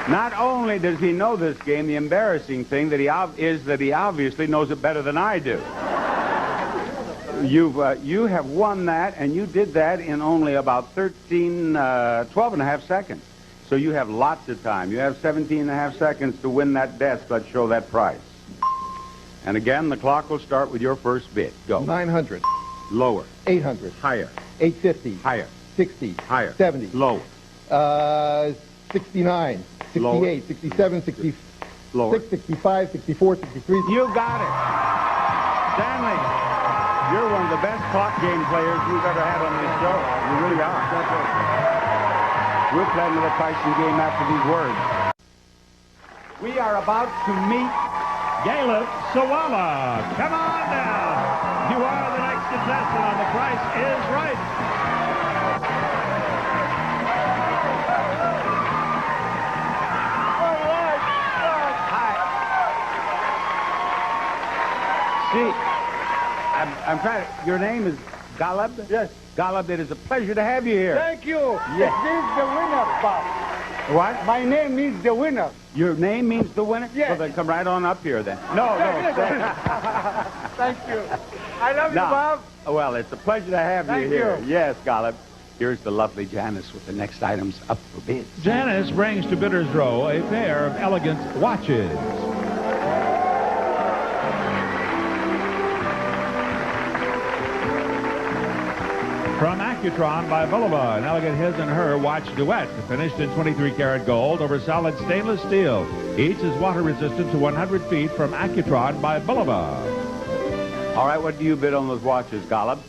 not only does he know this game, the embarrassing thing is that he obviously knows it better than I do. You have won that, and you did that in only about 12 and a half seconds. So you have lots of time. You have 17 and a half seconds to win that desk. Let's show that price. And again, the clock will start with your first bid. Go. 900. Lower. 800. Higher. 850. Higher. 60. Higher. 70. Lower. 69. 68. Lower. 67. 66. Lower. 65. 64. 63. You got it. Stanley, you're one of the best clock game players we've ever had on this show. You really are. We'll play another pricing game after these words. We are about to meet Caleb Sawala. Come on down. You are the next contestant on The Price is Right. See, I'm trying to... Your name is Golub? Yes. Golub, it is a pleasure to have you here. Thank you. Yes. It means the winner, Bob. What? My name means the winner. Your name means the winner? Yes. Well, then come right on up here, then. No. Thank you. I love you, Bob. Well, it's a pleasure to have Thank you here. you. Yes, Golub. Here's the lovely Janice with the next items up for bids. Janice brings to Bidder's Row a pair of elegant watches. From Accutron by Bulova, an elegant his and her watch duet, finished in 23-karat gold over solid stainless steel. Each is water resistant to 100 feet from Accutron by Bulova. All right, what do you bid on those watches, Golub?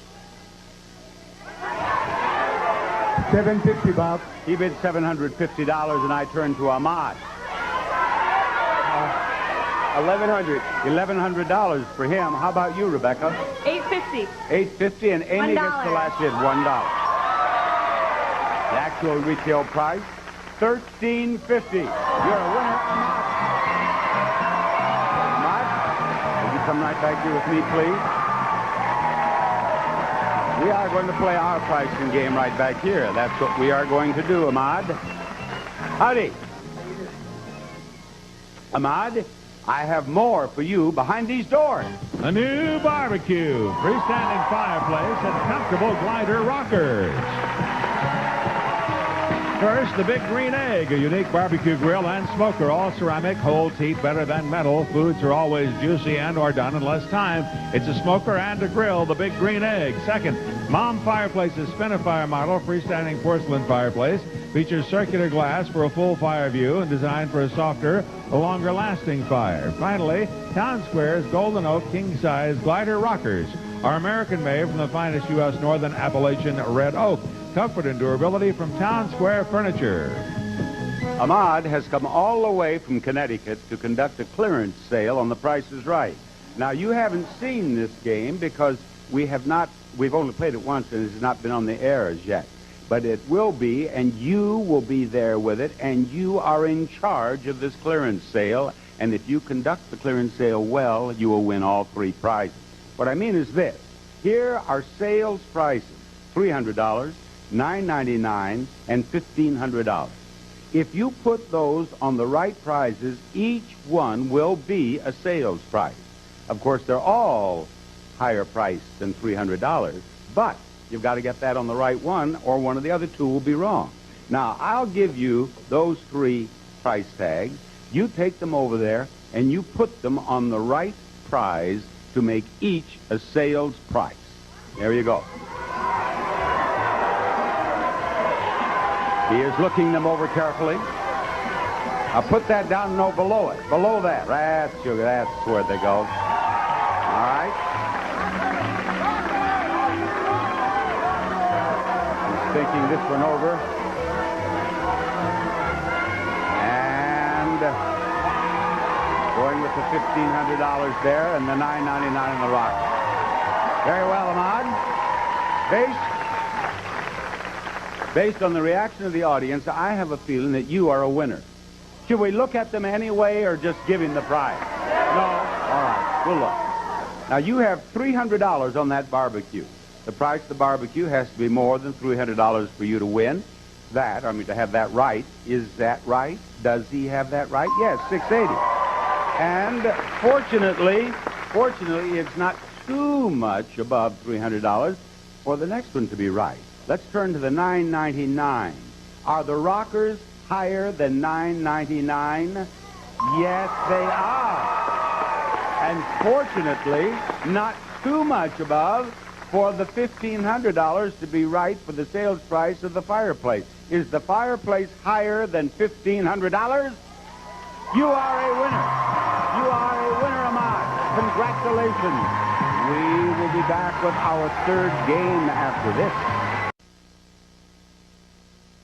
$750, Bob. He bid $750, and I turn to Ahmad. $1,100. $1,100 for him. How about you, Rebecca? $850. $850, and Amy gets the last bid, $1. The actual retail price, $13.50. You're a winner, Ahmad. Ahmad, would you come right back here with me, please? We are going to play our pricing game right back here. That's what we are going to do, Ahmad. Howdy. Ahmad, I have more for you behind these doors. A new barbecue, freestanding fireplace, and comfortable glider rockers. First, the Big Green Egg, a unique barbecue grill and smoker, all ceramic, holds heat better than metal. Foods are always juicy and or done in less time. It's a smoker and a grill, the Big Green Egg. Second, Mom Fireplace's Spin-A-Fire model, freestanding porcelain fireplace, features circular glass for a full fire view and designed for a softer, longer-lasting fire. Finally, Town Square's Golden Oak king-size glider rockers are American-made from the finest U.S. Northern Appalachian red oak. Comfort and durability from Town Square Furniture. Ahmad has come all the way from Connecticut to conduct a clearance sale on The Price is Right. Now, you haven't seen this game because we've only played it once and it has not been on the air as yet. But it will be, and you will be there with it, and you are in charge of this clearance sale. And if you conduct the clearance sale well, you will win all three prizes. What I mean is this. Here are sales prices, $300, $9.99, and $1,500. If you put those on the right prizes, each one will be a sales price. Of course, they're all higher priced than $300, but you've got to get that on the right one, or one of the other two will be wrong. Now, I'll give you those three price tags. You take them over there, and you put them on the right prize to make each a sales price. There you go. He is looking them over carefully. I'll put that down, no, below it. Below that. That's sugar. That's where they go. All right. He's thinking this one over. And going with the $1,500 there and the $9.99 in the rock. Very well, Ahmad. Based on the reaction of the audience, I have a feeling that you are a winner. Should we look at them anyway or just give him the prize? No? All right, we'll look. Now, you have $300 on that barbecue. The price of the barbecue has to be more than $300 for you to win. To have that right. Is that right? Does he have that right? Yes, $680. And fortunately, it's not too much above $300 for the next one to be right. Let's turn to the $9.99. Are the rockers higher than $9.99? Yes, they are. And fortunately, not too much above for the $1,500 to be right for the sales price of the fireplace. Is the fireplace higher than $1,500? You are a winner. You are a winner, Ahmad. Congratulations. We will be back with our third game after this.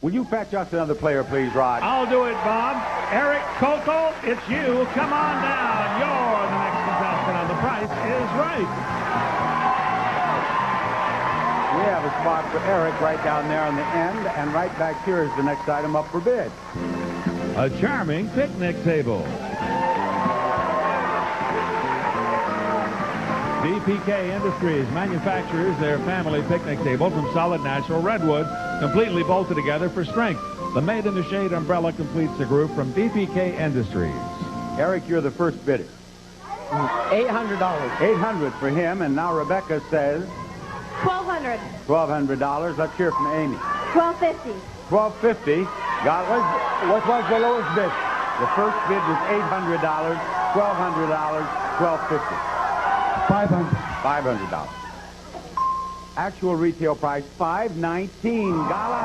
Will you fetch us another player, please, Rod? I'll do it, Bob. Eric Coco, it's you. Come on down. You're the next contestant on The Price is Right. We have a spot for Eric right down there on the end, and right back here is the next item up for bid. A charming picnic table. DPK Industries manufactures their family picnic table from solid natural redwood, completely bolted together for strength. The Made in the Shade umbrella completes the group from DPK Industries. Eric, you're the first bidder. $800. $800 for him, and now Rebecca says $1,200. $1,200. Let's hear from Amy. $1,250. $1,250. What was the lowest bid? The first bid was $800, $1,200, $1,250. $500. Actual retail price, $519. Gala.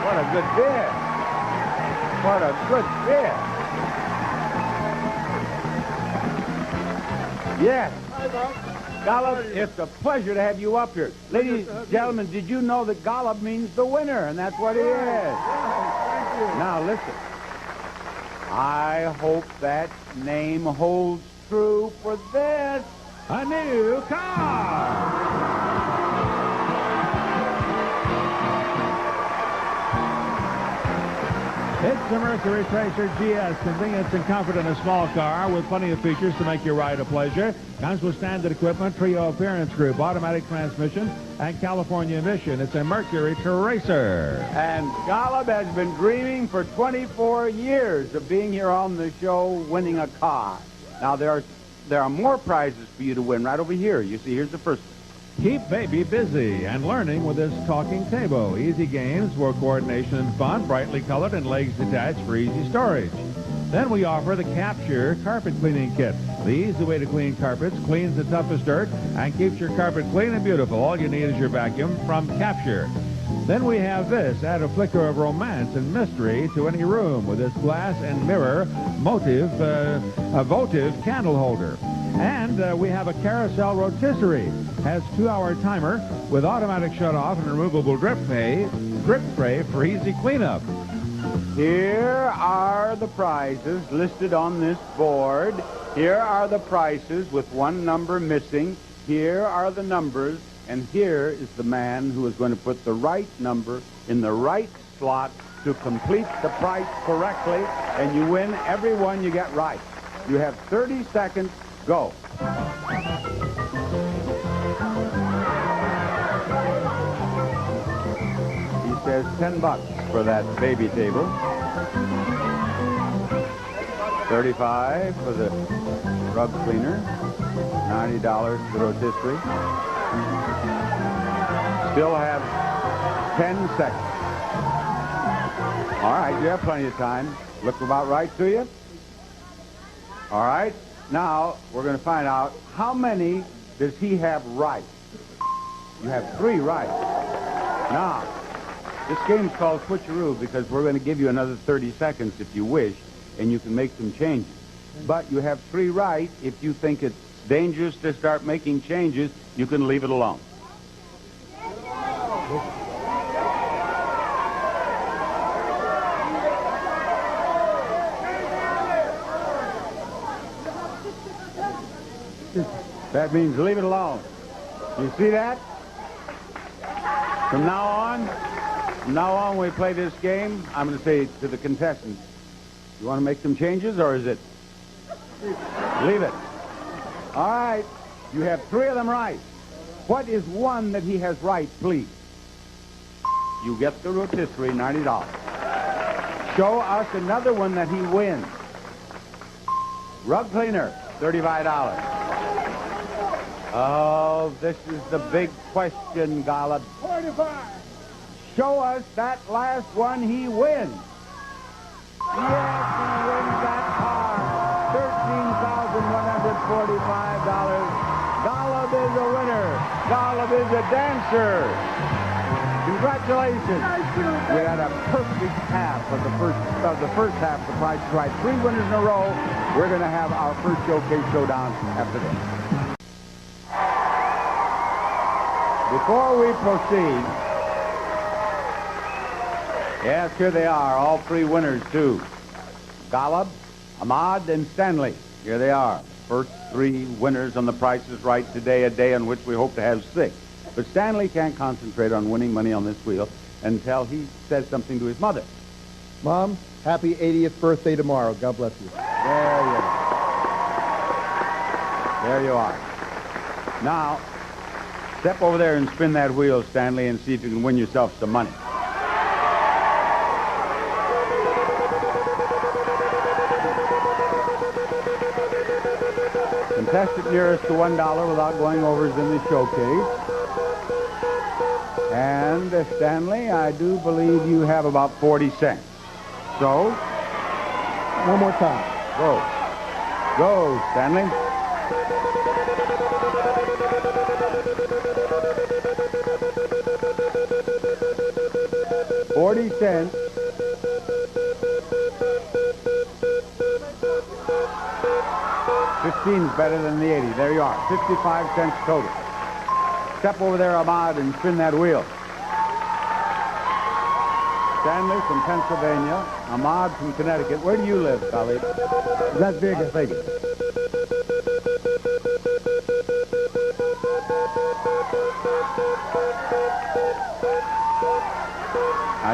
What a good bid. What a good bid. Yes. Golub, it's a pleasure to have you up here. Ladies and gentlemen, did you know that Golub means the winner? And that's what he is. Thank you. Now, listen. I hope that name holds true for this. A new car. It's It's a Mercury Tracer GS. Convenience and comfort in a small car with plenty of features to make your ride a pleasure. Comes with standard equipment, trio appearance group, automatic transmission, and California emission. It's a Mercury Tracer. And Golub has been dreaming for 24 years of being here on the show, winning a car. Now, there are more prizes for you to win right over here. You see, here's the first one. Keep baby busy and learning with this talking table. Easy games for coordination and fun, brightly colored and legs detached for easy storage. Then we offer the Capture carpet cleaning kit. The easy way to clean carpets, cleans the toughest dirt, and keeps your carpet clean and beautiful. All you need is your vacuum from Capture. Then we have this. Add a flicker of romance and mystery to any room with this glass and mirror votive candle holder. And we have a carousel rotisserie. Has 2-hour timer with automatic shut-off and removable drip tray for easy cleanup. Here are the prizes listed on this board. Here are the prices with one number missing. Here are the numbers, and here is the man who is going to put the right number in the right slot to complete the price correctly, and you win every one you get right. You have 30 seconds. Go. He says $10 for that baby table. $35 for the rug cleaner. $90 for the rotisserie. Still have 10 seconds. All right, you have plenty of time. Look about right to you. All right. Now, we're going to find out how many does he have right. You have 3 right. Now, this game's called Switcheroo because we're going to give you another 30 seconds if you wish, and you can make some changes. But you have 3 right. If you think it's dangerous to start making changes, you can leave it alone. That means leave it alone. You see that? From now on, when we play this game, I'm going to say to the contestants, you want to make some changes, or is it leave it? All right. You have 3 of them right. What is one that he has right, please? You get the rotisserie, $90. Show us another one that he wins. Rug cleaner, $35. Oh, this is the big question, Golub. 45. Show us that last one he wins. Yes, he wins that car. $13,145. Golub is a winner. Golub is a dancer. Congratulations. We had a perfect half of the first half of the Price is Right. 3 winners in a row. We're going to have our first showcase showdown after this. Before we proceed, yes, here they are, all 3 winners, too. Golub, Ahmad, and Stanley. Here they are. First 3 winners on The Price is Right today, a day on which we hope to have 6. But Stanley can't concentrate on winning money on this wheel until he says something to his mother. Mom, happy 80th birthday tomorrow. God bless you. There you are. There you are. Now, step over there and spin that wheel, Stanley, and see if you can win yourself some money. Contestant nearest to $1 without going over is in the showcase. And Stanley, I do believe you have about 40 cents. So, one more time. Go. Go, Stanley. $0.40. $15 is better than the 80. There you are. 55 cents total. Step over there, Ahmad, and spin that wheel. Stanley from Pennsylvania. Ahmad from Connecticut. Where do you live, Khalid? Las Vegas.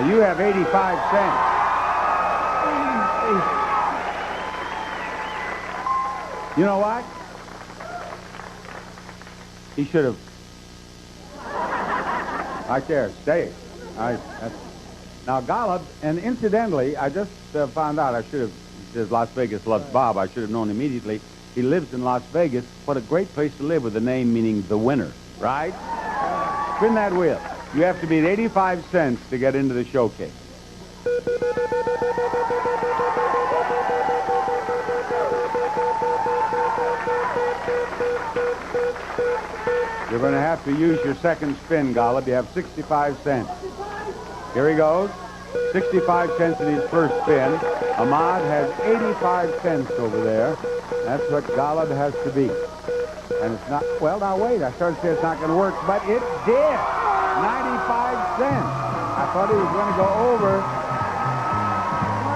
Now, you have 85 cents. You know what? He should have. Right there, stay. All right. Now, Golub, and incidentally, I just found out, I should have, he says Las Vegas loves Bob. I should have known immediately. He lives in Las Vegas. What a great place to live with a name meaning the winner, right? Spin that wheel. You have to be at 85 cents to get into the showcase. You're going to have to use your second spin, Golub. You have 65 cents. Here he goes. 65 cents in his first spin. Ahmad has 85 cents over there. That's what Golub has to beat. And it's not, well, now wait, I started to say it's not going to work, but it did. 95 cents. I thought he was going to go over.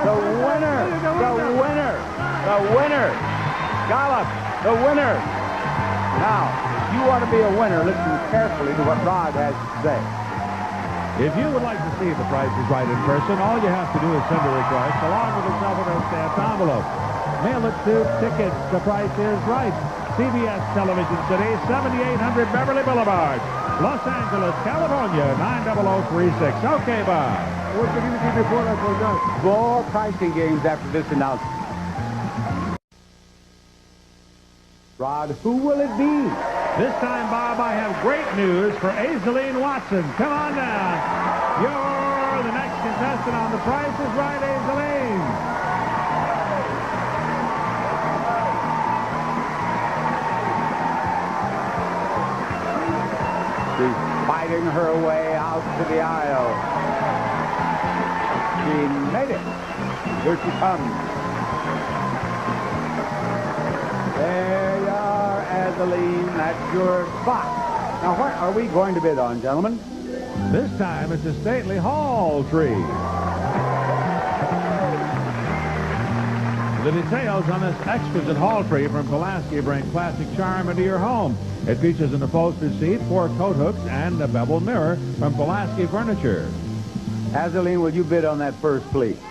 The winner, the winner, the winner. Golub, the winner. Now, if you want to be a winner, listen carefully to what Rod has to say. If you would like to see The Price is Right in person, all you have to do is send a request along with a self-addressed stamped envelope. Mail it to Tickets, The Price is Right, CBS Television City, 7800 Beverly Boulevard, Los Angeles, California, 90036. Okay, Bob. What's the DVD before that goes on? More pricing games after this announcement. Rod, who will it be? This time, Bob, I have great news for Aizaleen Watson. Come on down. You're the next contestant on The Price is Right, Aizaleen. She's fighting her way out to the aisle. She made it. Here she comes. There you are, Aizaleen. That's your spot. Now, what are we going to bid on, gentlemen? This time, it's a stately hall tree. The details on this exquisite hall tree from Pulaski bring classic charm into your home. It features an upholstered seat, 4 coat hooks, and a beveled mirror from Pulaski Furniture. Aizaleen, will you bid on that first, please? $1.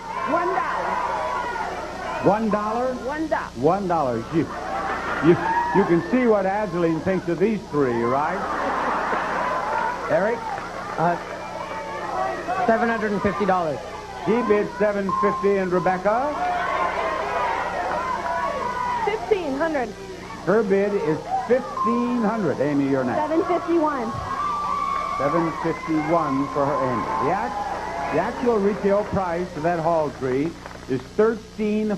$1? $1. $1. You can see what Aizaleen thinks of these three, right? Eric? $750. He bid $750, and Rebecca? $1,500. Her bid is $1,500. Amy, you're next. $751. $751 for her, Amy. The actual retail price for that hall tree is $1,342. You win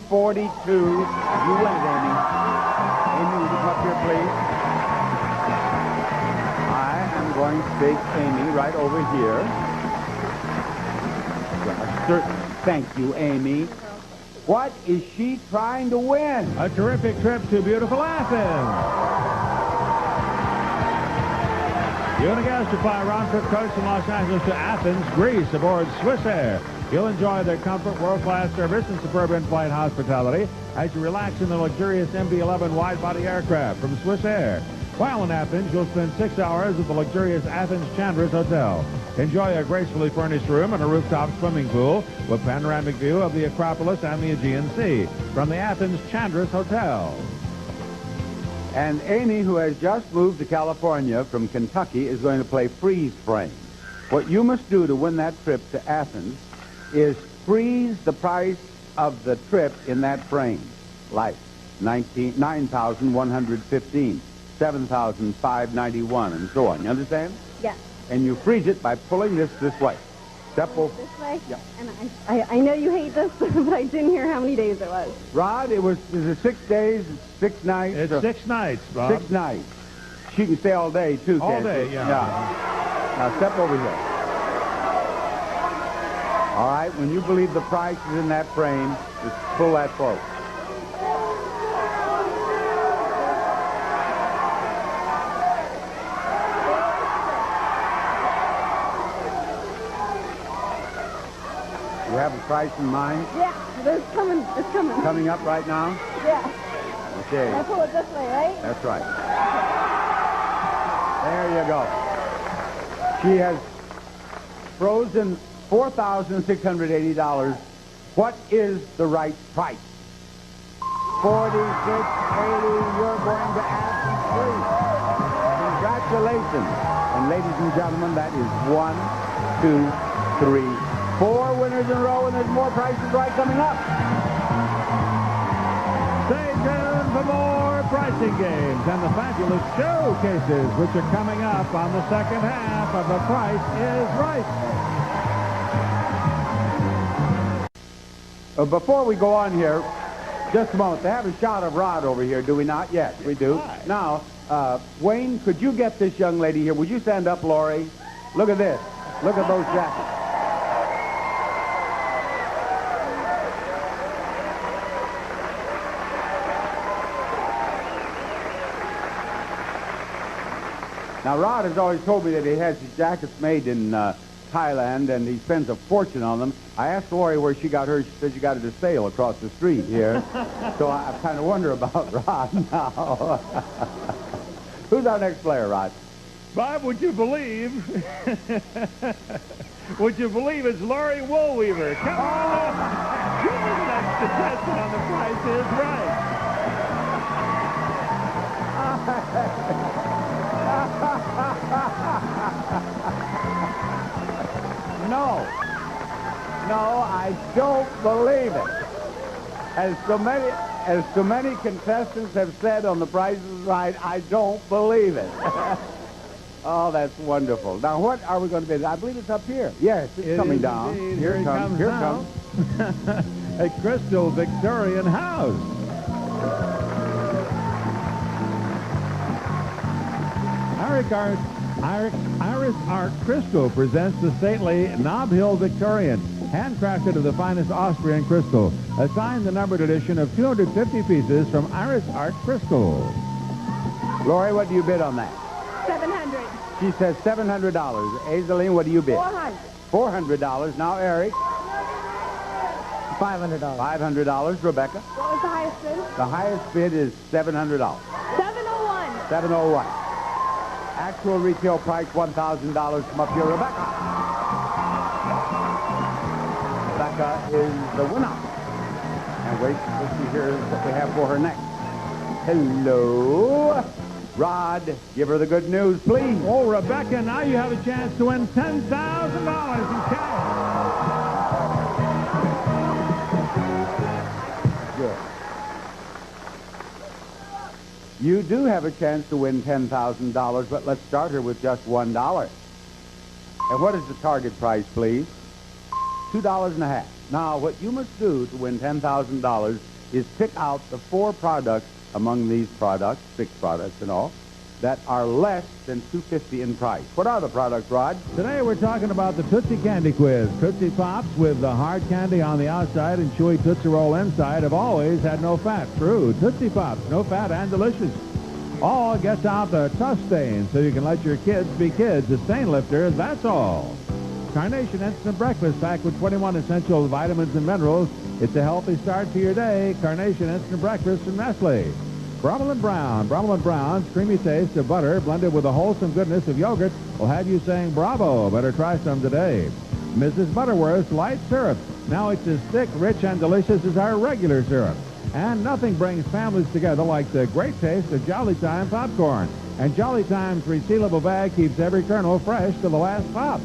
it, Amy. Amy, would you come up here, please? I am going to take Amy right over here. Thank you, Amy. What is she trying to win? A terrific trip to beautiful Athens. You and a guest to fly a round-trip coach from Los Angeles to Athens, Greece, aboard Swiss Air. You'll enjoy their comfort, world-class service, and superb in-flight hospitality as you relax in the luxurious MD-11 wide-body aircraft from Swiss Air. While in Athens, you'll spend 6 hours at the luxurious Athens Chandris Hotel. Enjoy a gracefully furnished room and a rooftop swimming pool with panoramic view of the Acropolis and the Aegean Sea from the Athens Chandris Hotel. And Amy, who has just moved to California from Kentucky, is going to play freeze frame. What you must do to win that trip to Athens is freeze the price of the trip in that frame, like $9,115, $7,591, and so on. You understand? Yes. And you freeze it by pulling this way. Step over. This way? Yeah. And I know you hate this, but I didn't hear how many days it was. Rod, is it 6 days, 6 nights? It's 6 nights, Bob. 6 nights. She can stay all day, too, All can't day, she? yeah. Now, step over here. All right, when you believe the price is in that frame, just pull that forward. You have a price in mind? Yeah, it's coming. It's coming. Coming up right now? Yeah. Okay. I pull it this way, right? That's right. There you go. She has frozen $4,680. What is the right price? You're going to ask free. Congratulations. And ladies and gentlemen, that is 1, 2, 3, 4 winners in a row, and there's more Prices Right coming up. Stay tuned for more pricing games and the fabulous showcases, which are coming up on the second half of The Price is Right. Before we go on here, just a moment. They have a shot of Rod over here, do we not? Yes, we do. Now, Wayne, could you get this young lady here? Would you stand up, Laurie? Look at this. Look at those jackets. Now, Rod has always told me that he has his jackets made in Thailand, and he spends a fortune on them. I asked Lori where she got hers. She said she got it at a sale across the street here. So I kind of wonder about Rod now. Who's our next player, Rod? Bob, would you believe? Would you believe it's Laurie Woolweaver? Come on! You're the next contestant on The Price is Right. No, I don't believe it. As so many contestants have said on The Price is Right, I don't believe it. Oh, that's wonderful. Now, what are we going to bid? I believe it's up here. Yes, it's coming down. Indeed. Here it comes. Here it now. comes. A crystal Victorian house. Iris Art Crystal presents the stately Nob Hill Victorian, handcrafted of the finest Austrian crystal. A signed and numbered edition of 250 pieces from Iris Art Crystal. Lori, what do you bid on that? $700. She says $700. Aizaline, what do you bid? $400. $400. Now, Eric. $500. $500. Rebecca. What was the highest bid? The highest bid is $700. $701. $701. Actual retail price, $1,000. Come up here, Rebecca. Rebecca is the winner. And wait, let's see here what we have for her next. Hello. Rod, give her the good news, please. Oh, Rebecca, now you have a chance to win $10,000 in cash. Good. You do have a chance to win $10,000, but let's start her with just $1. And what is the target price, please? $2.50. Now, what you must do to win $10,000 is pick out the 4 products among these products, 6 products in all, that are less than $2.50 in price. What are the products, Rod? Today we're talking about the Tootsie Candy Quiz. Tootsie Pops with the hard candy on the outside and chewy Tootsie Roll inside have always had no fat. True, Tootsie Pops, no fat and delicious. All gets out the tough stain so you can let your kids be kids. A stain lifter, that's all. Carnation Instant Breakfast packed with 21 essential vitamins and minerals. It's a healthy start to your day. Carnation Instant Breakfast from Nestle. Brummel & Brown. Brummel & Brown's creamy taste of butter blended with the wholesome goodness of yogurt will have you saying bravo. Better try some today. Mrs. Butterworth's Light Syrup. Now it's as thick, rich, and delicious as our regular syrup. And nothing brings families together like the great taste of Jolly Time popcorn. And Jolly Time's resealable bag keeps every kernel fresh to the last pop.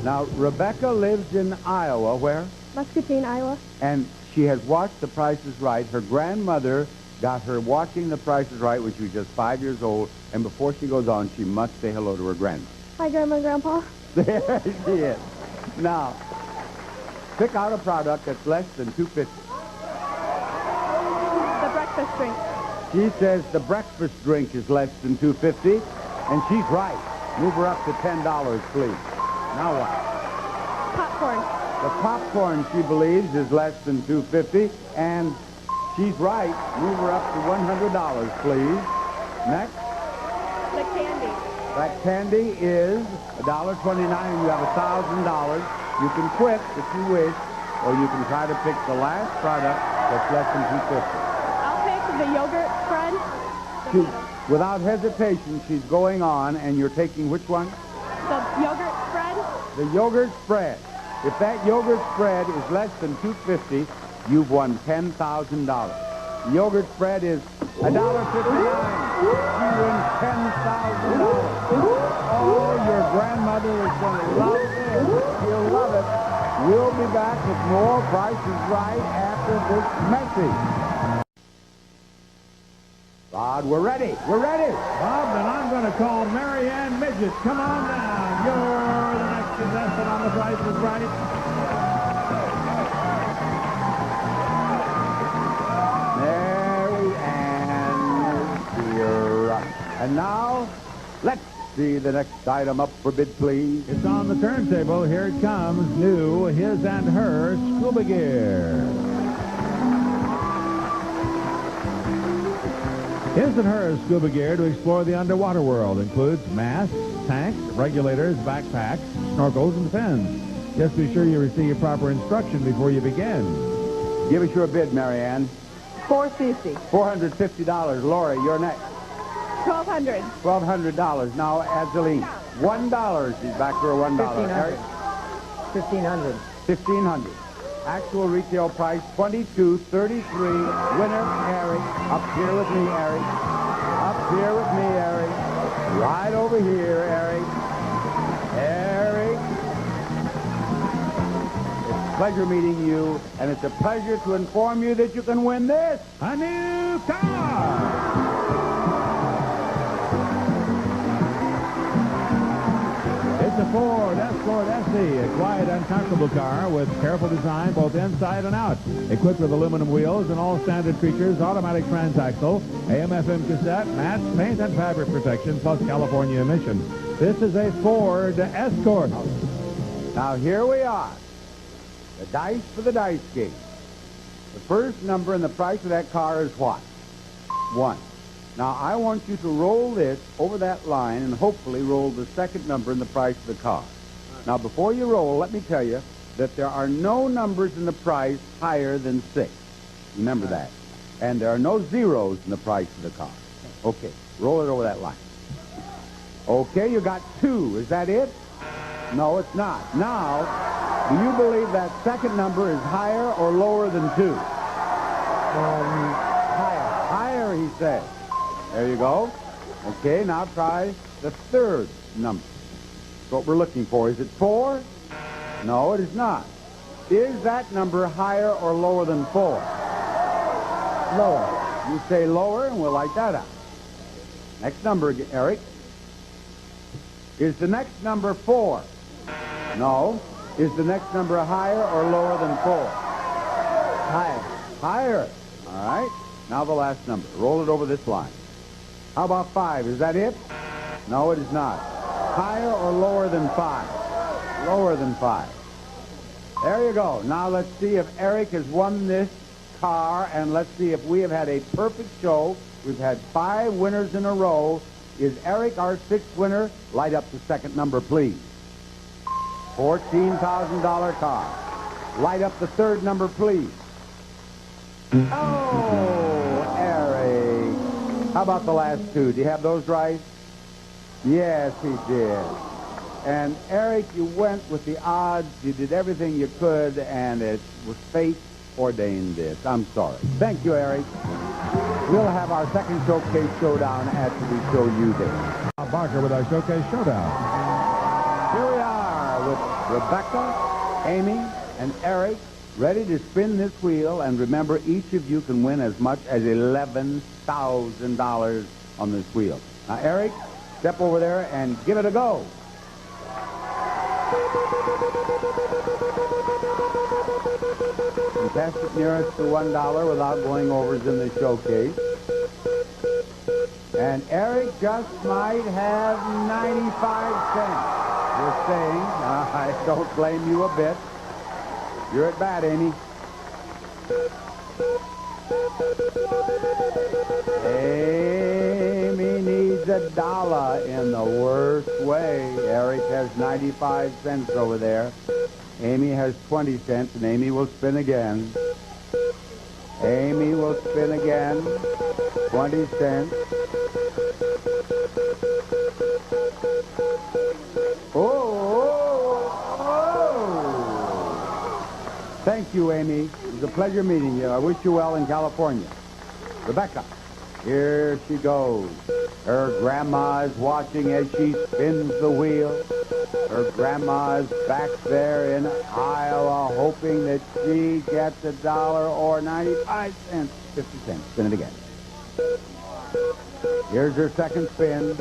Now, Rebecca lives in Iowa. Where? Muscatine, Iowa. And she has watched The Price is Right. Her grandmother got her watching The Price is Right when she was just 5 years old. And before she goes on, she must say hello to her grandma. Hi, Grandma and Grandpa. There she is. Now, pick out a product that's less than $2.50. The breakfast drink. She says the breakfast drink is less than $2.50, and she's right. Move her up to $10, please. Now what? Popcorn. The popcorn, she believes, is less than $2.50, and she's right. Move her up to $100, please. Next. The candy. That candy is $1.29, and you have $1,000. You can quit if you wish, or you can try to pick the last product that's less than $2.50. I'll pick the yogurt spread. Without hesitation, she's going on, and you're taking which one? The yogurt spread. The yogurt spread. If that yogurt spread is less than $2.50, you've won $10,000. The yogurt spread is $1.59. She wins $10,000. Oh, your grandmother is going to love this. She'll love it. We'll be back with more Price is Right after this message. Rod, we're ready. We're ready. Bob, then I'm going to call Mary Ann Midget. Come on down. You're the next contestant on The Price is Right. Mary Ann is here. And now, let's see the next item up for bid, please. It's on the turntable. Here it comes. New His and Her Scuba Gear. His and Her Scuba Gear to explore the underwater world includes masks, tanks, regulators, backpacks, snorkels, and fins. Just be sure you receive proper instruction before you begin. Give us your bid, Mary Ann. $450. $450. Lori, you're next. $1,200. $1,200. Now, Adeline, $1. She's back for a $1. $1,500. $1,500. Actual retail price, $22.33. Winner, Eric. Up here with me, Eric. Up here with me, Eric. Right over here, Eric. Eric. It's a pleasure meeting you, and it's a pleasure to inform you that you can win this. A new car. It's a Ford Escort SE, a quiet, uncomfortable car with careful design both inside and out. Equipped with aluminum wheels and all standard features, automatic transaxle, AM/FM cassette, match, paint, and fabric protection, plus California emissions. This is a Ford Escort. Now, here we are. The dice for the dice game. The first number in the price of that car is what? 1. Now, I want you to roll this over that line and hopefully roll the second number in the price of the car. Now, before you roll, let me tell you that there are no numbers in the price higher than 6. Remember that. And there are no zeros in the price of the car. Okay, roll it over that line. Okay, you got 2. Is that it? No, it's not. Now, do you believe that second number is higher or lower than 2? Higher. Higher, he said. There you go. Okay, now try the third number. That's what we're looking for. Is it 4? No, it is not. Is that number higher or lower than 4? Lower. You say lower, and we'll light that up. Next number, Eric. Is the next number 4? No. Is the next number higher or lower than 4? Higher. Higher. All right. Now the last number. Roll it over this line. How about 5? Is that it? No, it is not. Higher or lower than 5? Lower than 5. There you go. Now let's see if Eric has won this car, and let's see if we have had a perfect show. We've had 5 winners in a row. Is Eric our 6th winner? Light up the second number, please. $14,000 car. Light up the third number, please. Oh, Eric. How about the last 2? Do you have those right? Yes, he did. And Eric, you went with the odds. You did everything you could, and it was fate ordained this. I'm sorry. Thank you, Eric. We'll have our second showcase showdown after we show you this. Bob Barker with our showcase showdown. Here we are with Rebecca, Amy, and Eric, ready to spin this wheel. And remember, each of you can win as much as $11,000 on this wheel. Now, Eric, step over there and give it a go. Contestant nearest to $1 without going overs in the showcase. And Eric just might have 95 cents. You're saying, I don't blame you a bit. You're at bat, Amy. Amy needs $1 in the worst way. Eric has 95 cents over there. Amy has 20 cents, and Amy will spin again. Amy will spin again. 20 cents. Thank you, Amy. It was a pleasure meeting you. I wish you well in California. Rebecca. Here she goes. Her grandma is watching as she spins the wheel. Her grandma is back there in Iowa hoping that she gets $1 or 95 cents. 50 cents. Spin it again. Here's her second spin.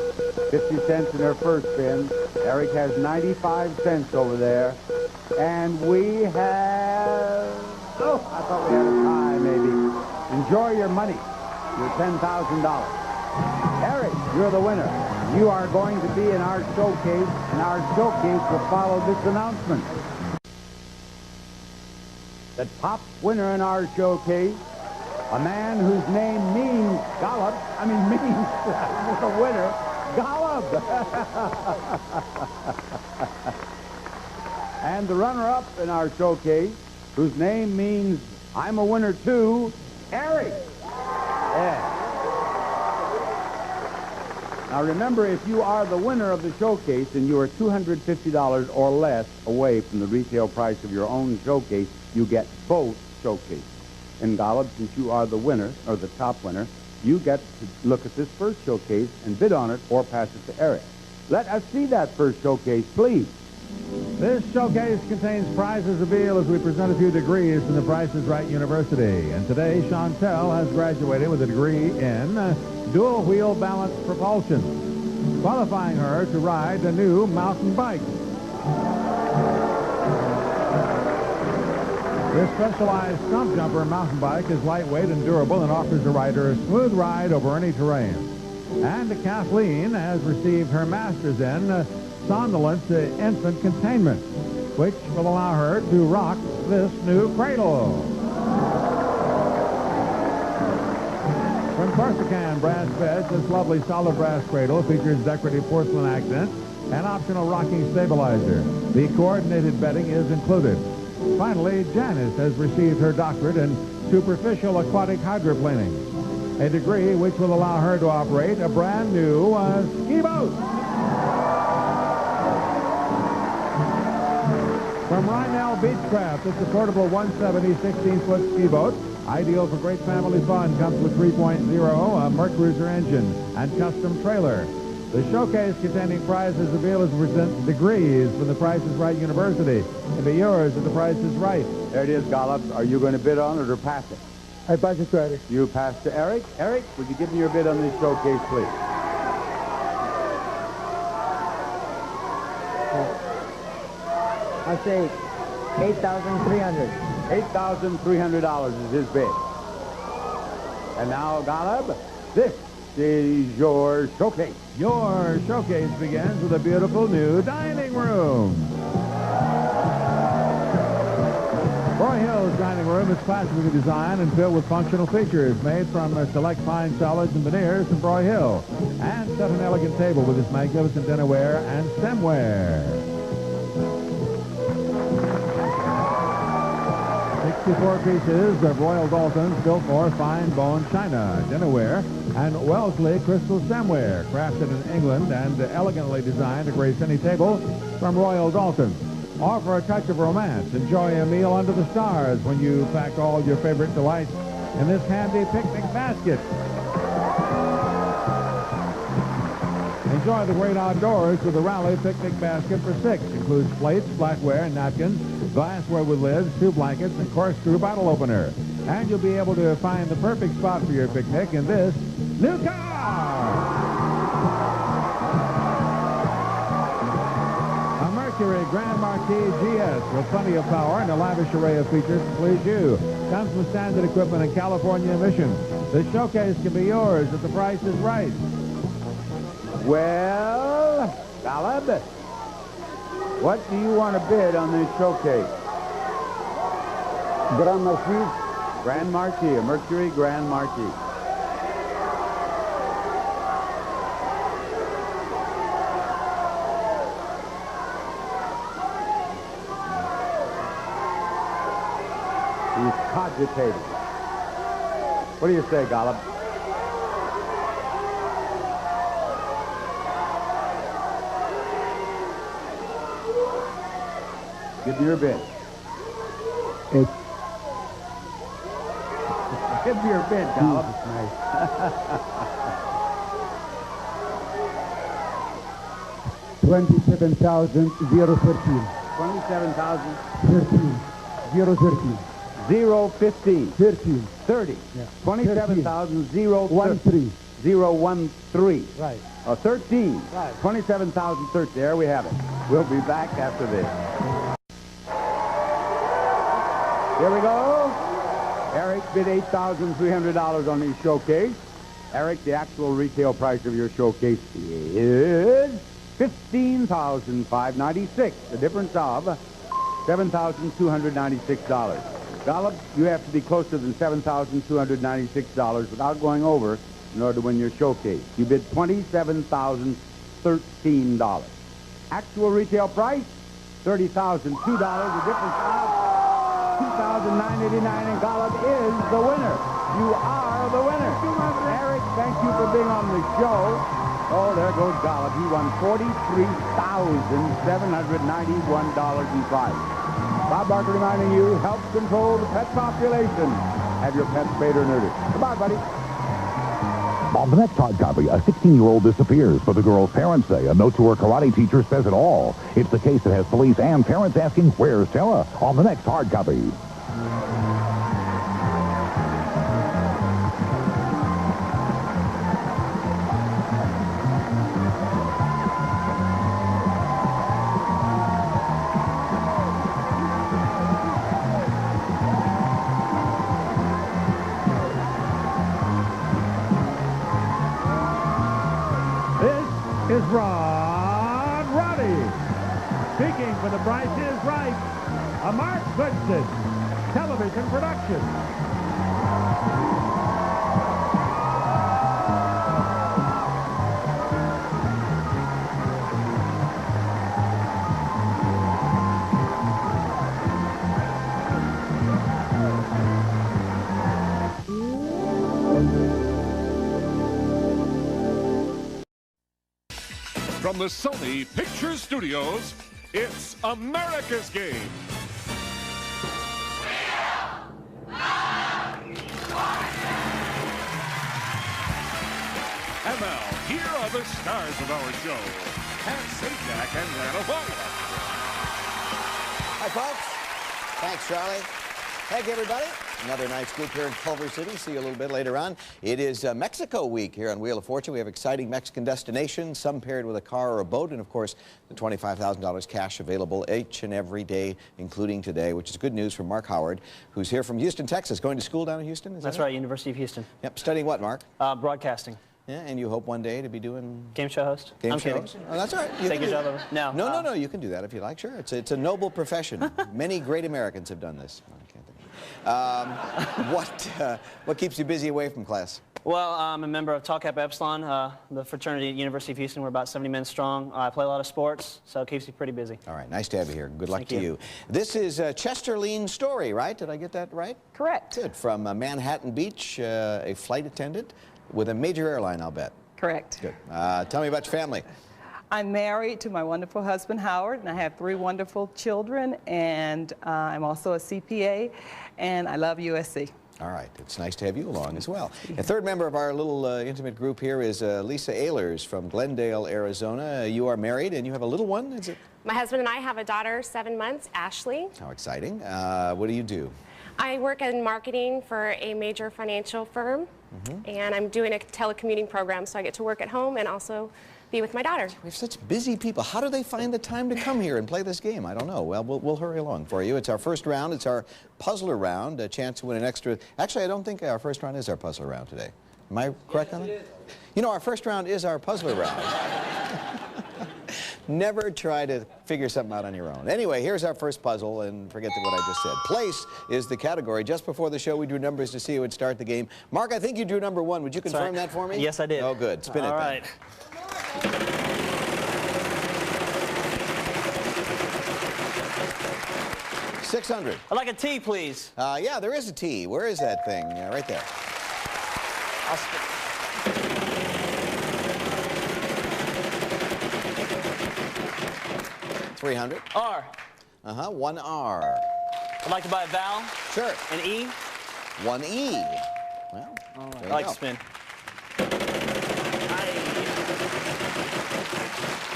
50 cents in her first spin. Eric has 95 cents over there. And we have... Oh, I thought we had a tie, maybe. Enjoy your money. Your $10,000. Eric, you're the winner. You are going to be in our showcase, and our showcase will follow this announcement. The top winner in our showcase, a man whose name means Gollop, means the winner, Gollop. And the runner-up in our showcase, whose name means I'm a winner too, Eric. Yeah. Now remember, if you are the winner of the showcase and you are $250 or less away from the retail price of your own showcase, you get both showcases. And Gollop, since you are the winner, or the top winner, you get to look at this first showcase and bid on it or pass it to Eric. Let us see that first showcase, please. This showcase contains prizes revealed as we present a few degrees from the Price is Right University. And today, Chantel has graduated with a degree in dual wheel balance propulsion, qualifying her to ride a new mountain bike. This specialized stump jumper mountain bike is lightweight and durable and offers the rider a smooth ride over any terrain. And Kathleen has received her master's in somnolence infant containment, which will allow her to rock this new cradle. From Corsican Brass Beds, this lovely solid brass cradle features decorative porcelain accents and optional rocking stabilizer. The coordinated bedding is included. Finally, Janice has received her doctorate in superficial aquatic hydroplaning, a degree which will allow her to operate a brand new ski boat. From Rhinell Beechcraft, this affordable 170 16-foot ski boat, ideal for great family fun, comes with 3.0 Mercruiser engine and custom trailer. The showcase containing prizes revealed as present degrees from the Price is Right University. Can be yours if the price is right. There it is, Gollop. Are you going to bid on it or pass it? I pass it to Eric. You pass to Eric. Eric, would you give me your bid on this showcase, please? I'll say $8,300. $8,300 is his bid. And now, Gollop, this is your showcase. Your showcase begins with a beautiful new dining room. Roy Hill's dining room is classically designed and filled with functional features made from select fine solids and veneers from Roy Hill, and set an elegant table with its magnificent dinnerware and stemware. 64 pieces of Royal Dalton's Biltmore fine bone china dinnerware and Wellesley crystal stemware, crafted in England and elegantly designed to grace any table from Royal Dalton. Or for a touch of romance, enjoy a meal under the stars when you pack all your favorite delights in this handy picnic basket. Enjoy the great outdoors with the Raleigh picnic basket for 6. Includes plates, flatware, and napkins, glassware with lids, 2 blankets, and corkscrew bottle opener. And you'll be able to find the perfect spot for your picnic in this new car. A Mercury Grand Marquis GS with plenty of power and a lavish array of features to please you. Comes with standard equipment and California emissions. The showcase can be yours if the price is right. Well, Gollop, what do you want to bid on this showcase? Grand Marquis. Grand Marquis, a Mercury Grand Marquis. He's cogitating. What do you say, Gollop? Give me your bid. Give me your bid, Golub. 27,013. 27,000. 13. 013. 015. 13. 30. Yeah. 27,000. 13. 013. Right. 13. Right. 27,013. There we have it. We'll be back after this. Here we go. Eric bid $8,300 on his showcase. Eric, the actual retail price of your showcase is $15,596. The difference of $7,296. Golub, you have to be closer than $7,296 without going over in order to win your showcase. You bid $27,013. Actual retail price, $30,002. The difference of $2,989, and Golub is the winner. You are the winner. Eric, thank you for being on the show. Oh, there goes Golub. He won $43,791 in prize. Bob Barker reminding you, help control the pet population. Have your pet spayed or neutered. Goodbye, buddy. On the next hard copy, a 16-year-old disappears, but the girl's parents say a note to her karate teacher says it all. It's the case that has police and parents asking, where's Tara? On the next hard copy. Is Rod Roddy. Speaking for The Price is Right, a Mark Goodson television production. From the Sony Picture Studios, it's America's Game. And now, here are the stars of our show, Pat Sajak and Randall Wyatt. Hi, folks. Thanks, Charlie. Thank you, everybody. Another nice group here in Culver City. See you a little bit later on. It is Mexico week here on Wheel of Fortune. We have exciting Mexican destinations, some paired with a car or a boat, and of course, the $25,000 cash available each and every day, including today, which is good news from Mark Howard, who's here from Houston, Texas. Going to school down in Houston? That's right, University of Houston. Yep. Studying what, Mark? Broadcasting. Yeah, and you hope one day to be doing... Game show host. Game I'm show kidding. host? Oh, that's all right. Take your job over. No. No, you can do that if you like. Sure. It's a noble profession. Many great Americans have done this. I can't think. What keeps you busy away from class? Well, I'm a member of Tau Kappa Epsilon, the fraternity at University of Houston. We're about 70 men strong. I play a lot of sports, so it keeps you pretty busy. All right, nice to have you here. Good luck Thank to you. you. This is Chester Lean's story, right? Did I get that right? Correct. Good. From Manhattan Beach, a flight attendant with a major airline, I'll bet. Correct. Good. Tell me about your family. I'm married to my wonderful husband, Howard, and I have 3 wonderful children, and I'm also a CPA, and I love USC. All right. It's nice to have you along as well. A third member of our little intimate group here is Lisa Ehlers from Glendale, Arizona. You are married, and you have a little one, is it? My husband and I have a daughter, 7 months, Ashley. How exciting. What do you do? I work in marketing for a major financial firm, and I'm doing a telecommuting program, so I get to work at home and also be with my daughter. We have such busy people. How do they find the time to come here and play this game? I don't know. Well, we'll hurry along for you. It's our first round. It's our puzzler round, a chance to win an extra... Actually, I don't think our first round is our puzzler round today. Am I correct on that? You know, our first round is our puzzler round. Never try to figure something out on your own. Anyway, here's our first puzzle, and forget what I just said. Place is the category. Just before the show, we drew numbers to see who would start the game. Mark, I think you drew number 1. Would you confirm that for me? Yes, I did. Oh, good. Spin it then. All right. $600. I'd like a T, please. Yeah, there is a T. Where is that thing? Right there. $300. R. 1 R. I'd like to buy a vowel. Sure. An E. 1 E. All right. There I you like go. to spin.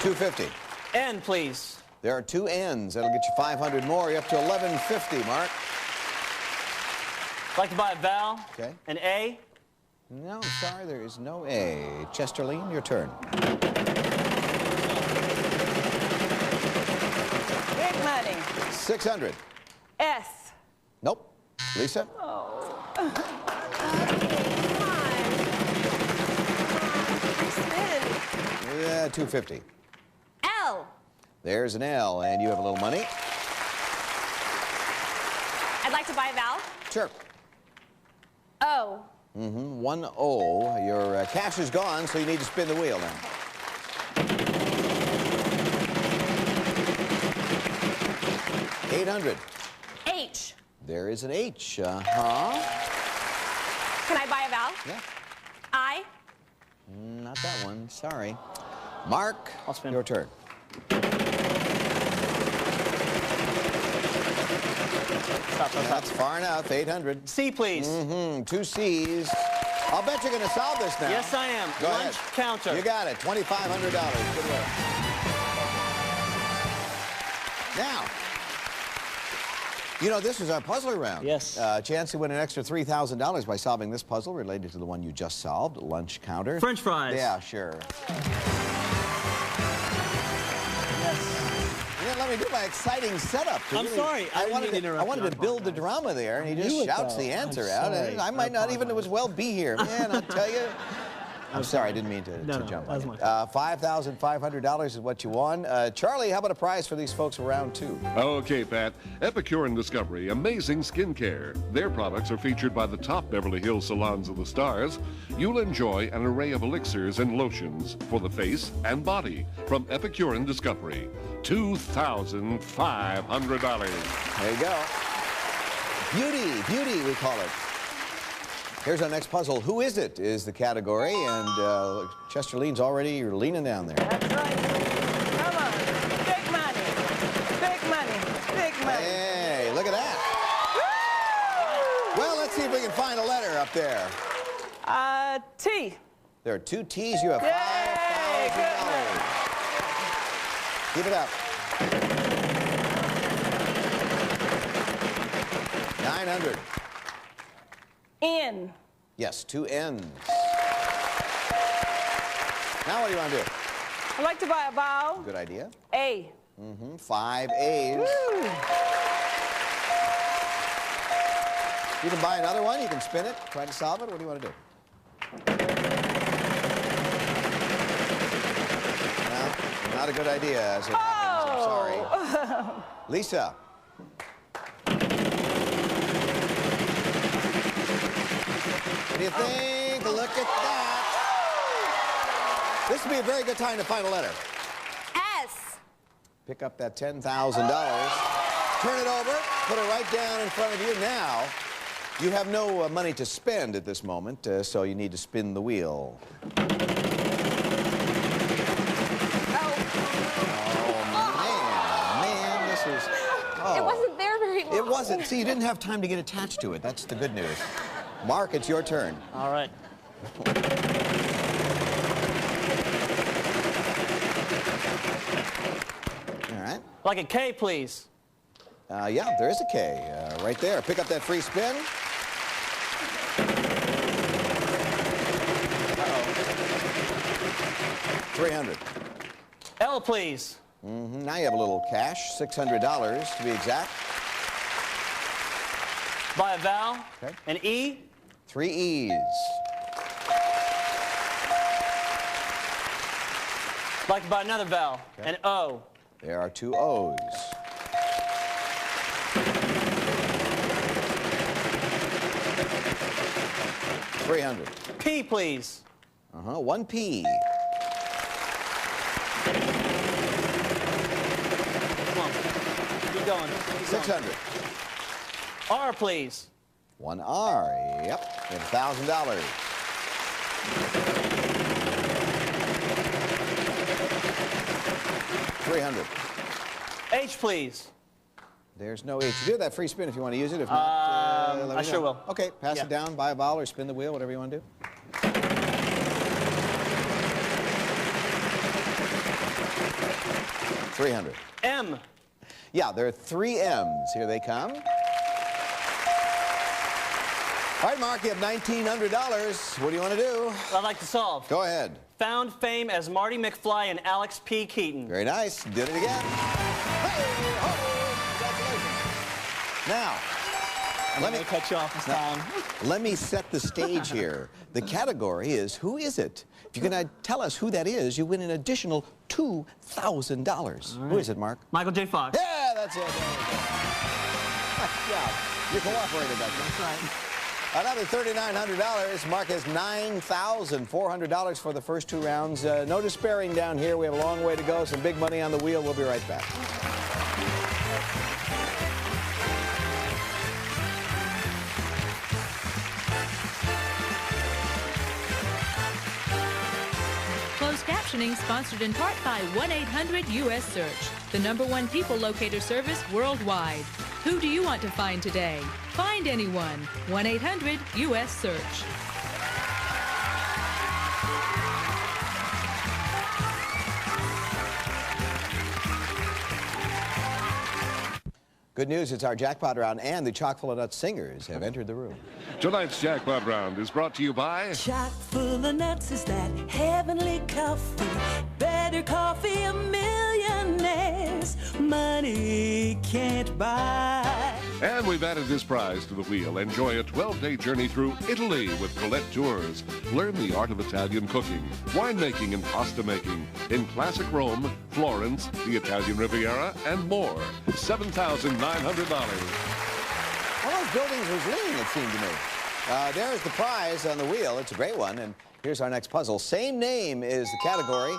250. N, please. There are 2 N's. That'll get you 500 more. You're up to 1150, Mark. I'd like to buy a vowel. Okay. An A. No, I'm sorry, there is no A. Chesterline, your turn. Big money. 600. S. Nope. Lisa? Oh. 250. L. There's an L, and you have a little money. I'd like to buy a vowel. Sure. O. 1 O. Your cash is gone, so you need to spin the wheel now. $800. H. There is an H. Can I buy a vowel? Yeah. I. Not that one. Sorry. Mark, your turn. Stop. That's far enough. 800. C, please. 2 C's. I'll bet you're going to solve this now. Yes, I am. Go Lunch ahead. counter. You got it. $2,500. Good work. Now, you know, this is our puzzler round. Yes. Chance to win an extra $3,000 by solving this puzzle related to the one you just solved, lunch counter. French fries. Yeah, sure. You didn't let me do my exciting setup. I'm sorry. I didn't mean to interrupt I wanted you. to build the drama there, and he just knew it, shouts though. the answer I'm out. sorry. And I might not even as well be here. Man, I'll tell you. I'm sorry, I didn't mean to jump on you. $5,500 is what you won. Charlie, how about a prize for these folks for round 2? Okay, Pat. Epicure and Discovery, amazing skincare. Their products are featured by the top Beverly Hills salons of the stars. You'll enjoy an array of elixirs and lotions for the face and body from Epicure and Discovery. $2,500. There you go. Beauty, we call it. Here's our next puzzle. Who is it is the category, and Chesterlene's already leaning down there. That's right. Come on. Big money. Big money. Big money. Hey, look at that. Well, let's see if we can find a letter up there. T. There are 2 T's. You have Yay, good $5,000. Keep it up. 900. N. Yes, 2 N's. Now what do you want to do? I'd like to buy a vowel. Good idea. A. 5 A's. Woo. You can buy another one. You can spin it. Try to solve it. What do you want to do? Well, not a good idea as it happens. I'm sorry. Lisa. What do you think? Look at that. This would be a very good time to find a letter. S. Pick up that $10,000. Turn it over. Put it right down in front of you. Now, you have no money to spend at this moment, so you need to spin the wheel. Man, this is... Oh. It wasn't there very long. It wasn't. See, you didn't have time to get attached to it. That's the good news. Mark, it's your turn. All right. All right. Like a K, please. Yeah, there is a K right there. Pick up that free spin. Uh-oh. 300. L, please. Now you have a little cash, $600 to be exact. Buy a vowel. Okay. An E. 3 E's. Like to buy another vowel. Okay. An O. There are 2 O's. $300. P, please. 1 P. Come on. Keep going. Keep going. 600. R, please. 1 R. Yep. You have $1,000. $300. H, please. There's no H. You do have that free spin if you want to use it. If not, let I me sure know. will. Okay, pass Yeah. it down, buy a vowel, or spin the wheel, whatever you want to do. $300. M. Yeah, there are 3 M's. Here they come. All right, Mark, you have $1,900. What do you want to do? I'd like to solve. Go ahead. Found fame as Marty McFly and Alex P. Keaton. Very nice. Did it again. Congratulations. Now, let me cut you off this time. Let me set the stage here. The category is Who Is It? If you can tell us who that is, you win an additional $2,000. Right. Who is it, Mark? Michael J. Fox. Yeah, that's it. Yeah, you cooperated that time. That's right. Another $3,900. Mark has $9,400 for the first 2 rounds. No despairing down here. We have a long way to go. Some big money on the wheel. We'll be right back. Closed captioning sponsored in part by 1-800-US-SEARCH, the #1 people locator service worldwide. Who do you want to find today? Find anyone. 1-800-US-SEARCH. Good news, it's our jackpot round, and the Chock-full of Nuts singers have entered the room. Tonight's jackpot round is brought to you by... Chock full of nuts is that heavenly coffee. Better coffee a millionaire's money can't buy. And we've added this prize to the wheel. Enjoy a 12-day journey through Italy with Colette Tours. Learn the art of Italian cooking, winemaking, and pasta making in classic Rome, Florence, the Italian Riviera, and more. $7,900. One of those buildings was leaning, it seemed to me. There's the prize on the wheel. It's a great one. And here's our next puzzle. Same name is the category.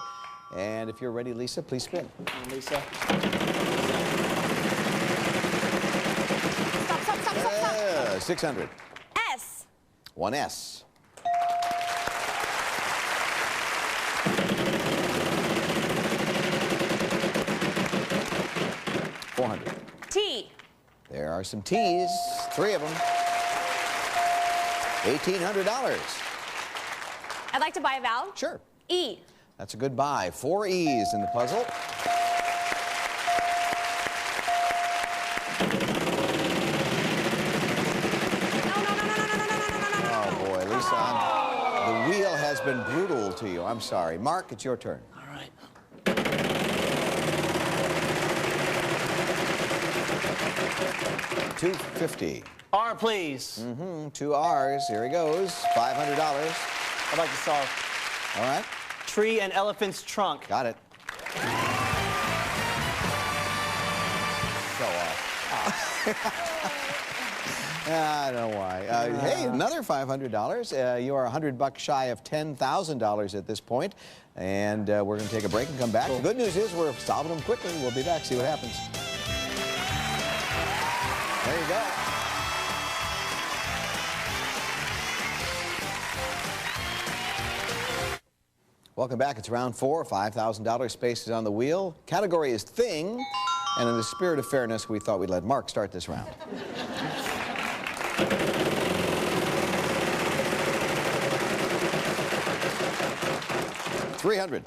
And if you're ready, Lisa, please spin. Lisa. Stop. 600. S. 1 S. $400. T. There are some T's, 3 of them. $1,800. I'd like to buy a vowel. Sure. E. That's a good buy. 4 E's in the puzzle. Oh, boy, Lisa, the wheel has been brutal to you. I'm sorry. Mark, it's your turn. All right. $250. R, please. 2 R's. Here he goes. $500. I'd like to solve. All right. Tree and elephant's trunk. Got it. Show off. I don't know why. Hey, another $500. You are $100 shy of $10,000 at this point. And we're going to take a break and come back. Cool. The good news is we're solving them quickly. We'll be back, see what happens. There you go. Welcome back. It's round 4. $5,000 space is on the wheel. Category is thing. And in the spirit of fairness, we thought we'd let Mark start this round. $300.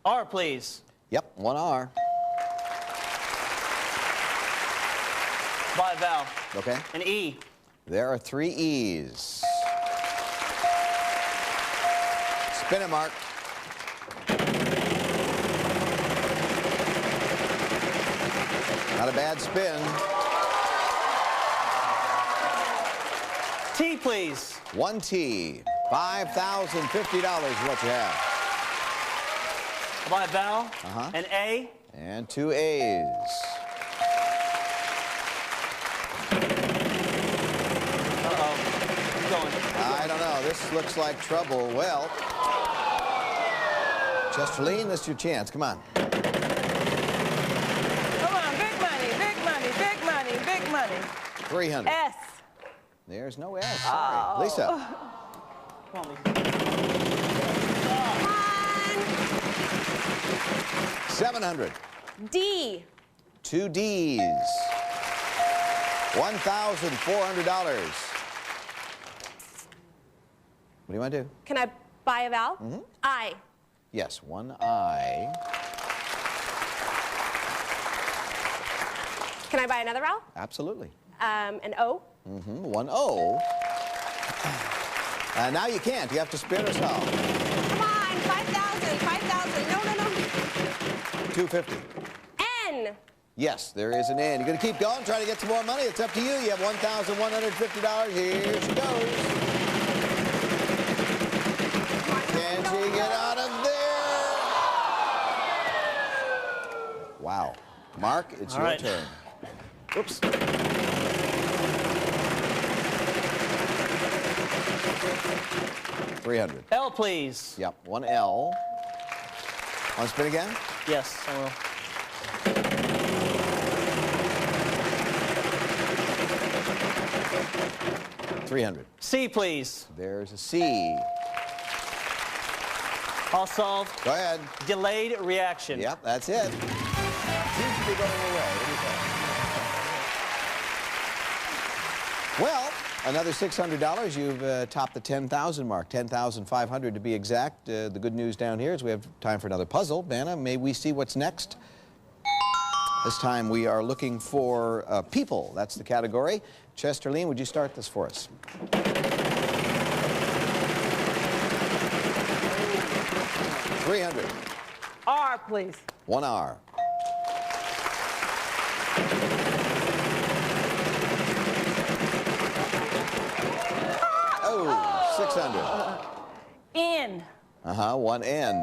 R, please. Yep, 1 R. Buy a vowel. Okay. An E. There are 3 E's. Spin it, Mark. Not a bad spin. T, please. 1 T. $5,050 is what you have. Buy a vowel. An A. And 2 A's. I don't know. This looks like trouble. Well, Chesterline, this is your chance. Come on. Come on, big money, big money, big money, big money. 300. S. There's no S. Sorry. Lisa. Come on, Lisa. 700. D. 2 D's. $1,400. What do you want to do? Can I buy a vowel? I. Yes, one I. Can I buy another vowel? Absolutely. An O. One O. Now you can't. You have to spin or solve. Come on, 5,000, 5,000. No, no, no. 250. N. Yes, there is an N. You're going to keep going, try to get some more money. It's up to you. You have $1,150. Here she goes. Can she get out of there? Wow. Mark, it's your turn. Oops. $300. L, please. Yep, one L. Want to spin again? Yes, I will. $300. C, please. There's a C. All solved. Go ahead. Delayed reaction. Yep, that's it. Seems to be going away. What do you think? Well, another $600. You've topped the 10,000 mark, 10,500 to be exact. The good news down here is we have time for another puzzle. Vanna, may we see what's next? This time we are looking for people. That's the category. Chesterleen, would you start this for us? $300. R, please. One R. Oh, 600. N. One N.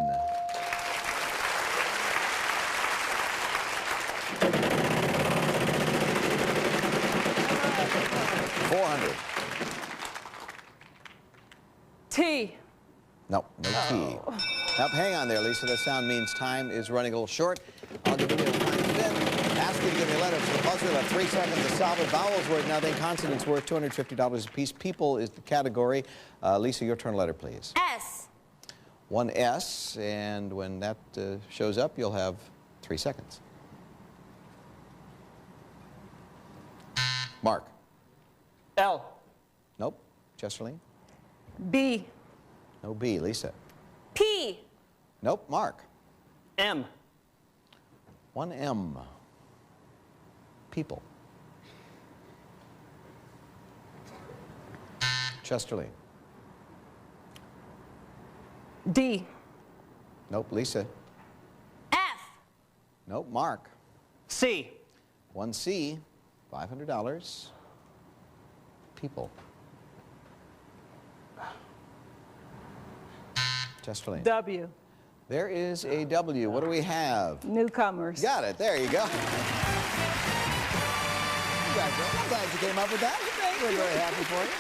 $400. T. No, no T. Now, hang on there, Lisa. That sound means time is running a little short. I'll give you a little time to spin. Ask you to give me a letter for the puzzle. You have 3 seconds to solve it. Vowels worth nothing. Consonants worth $250 a piece. People is the category. Lisa, your turn. Letter, please. S. One S, and when that shows up, you'll have 3 seconds. Mark. L. Nope. Chesterleen? B. No B. Lisa? P. Nope. Mark? M. One M. People. Chesterleen? D. Nope. Lisa? F. Nope. Mark? C. One C. $500. People. Chesterleen? W. There is a W. What do we have? Newcomers. Got it. There you go. I'm glad you came up with that. We're very happy for you.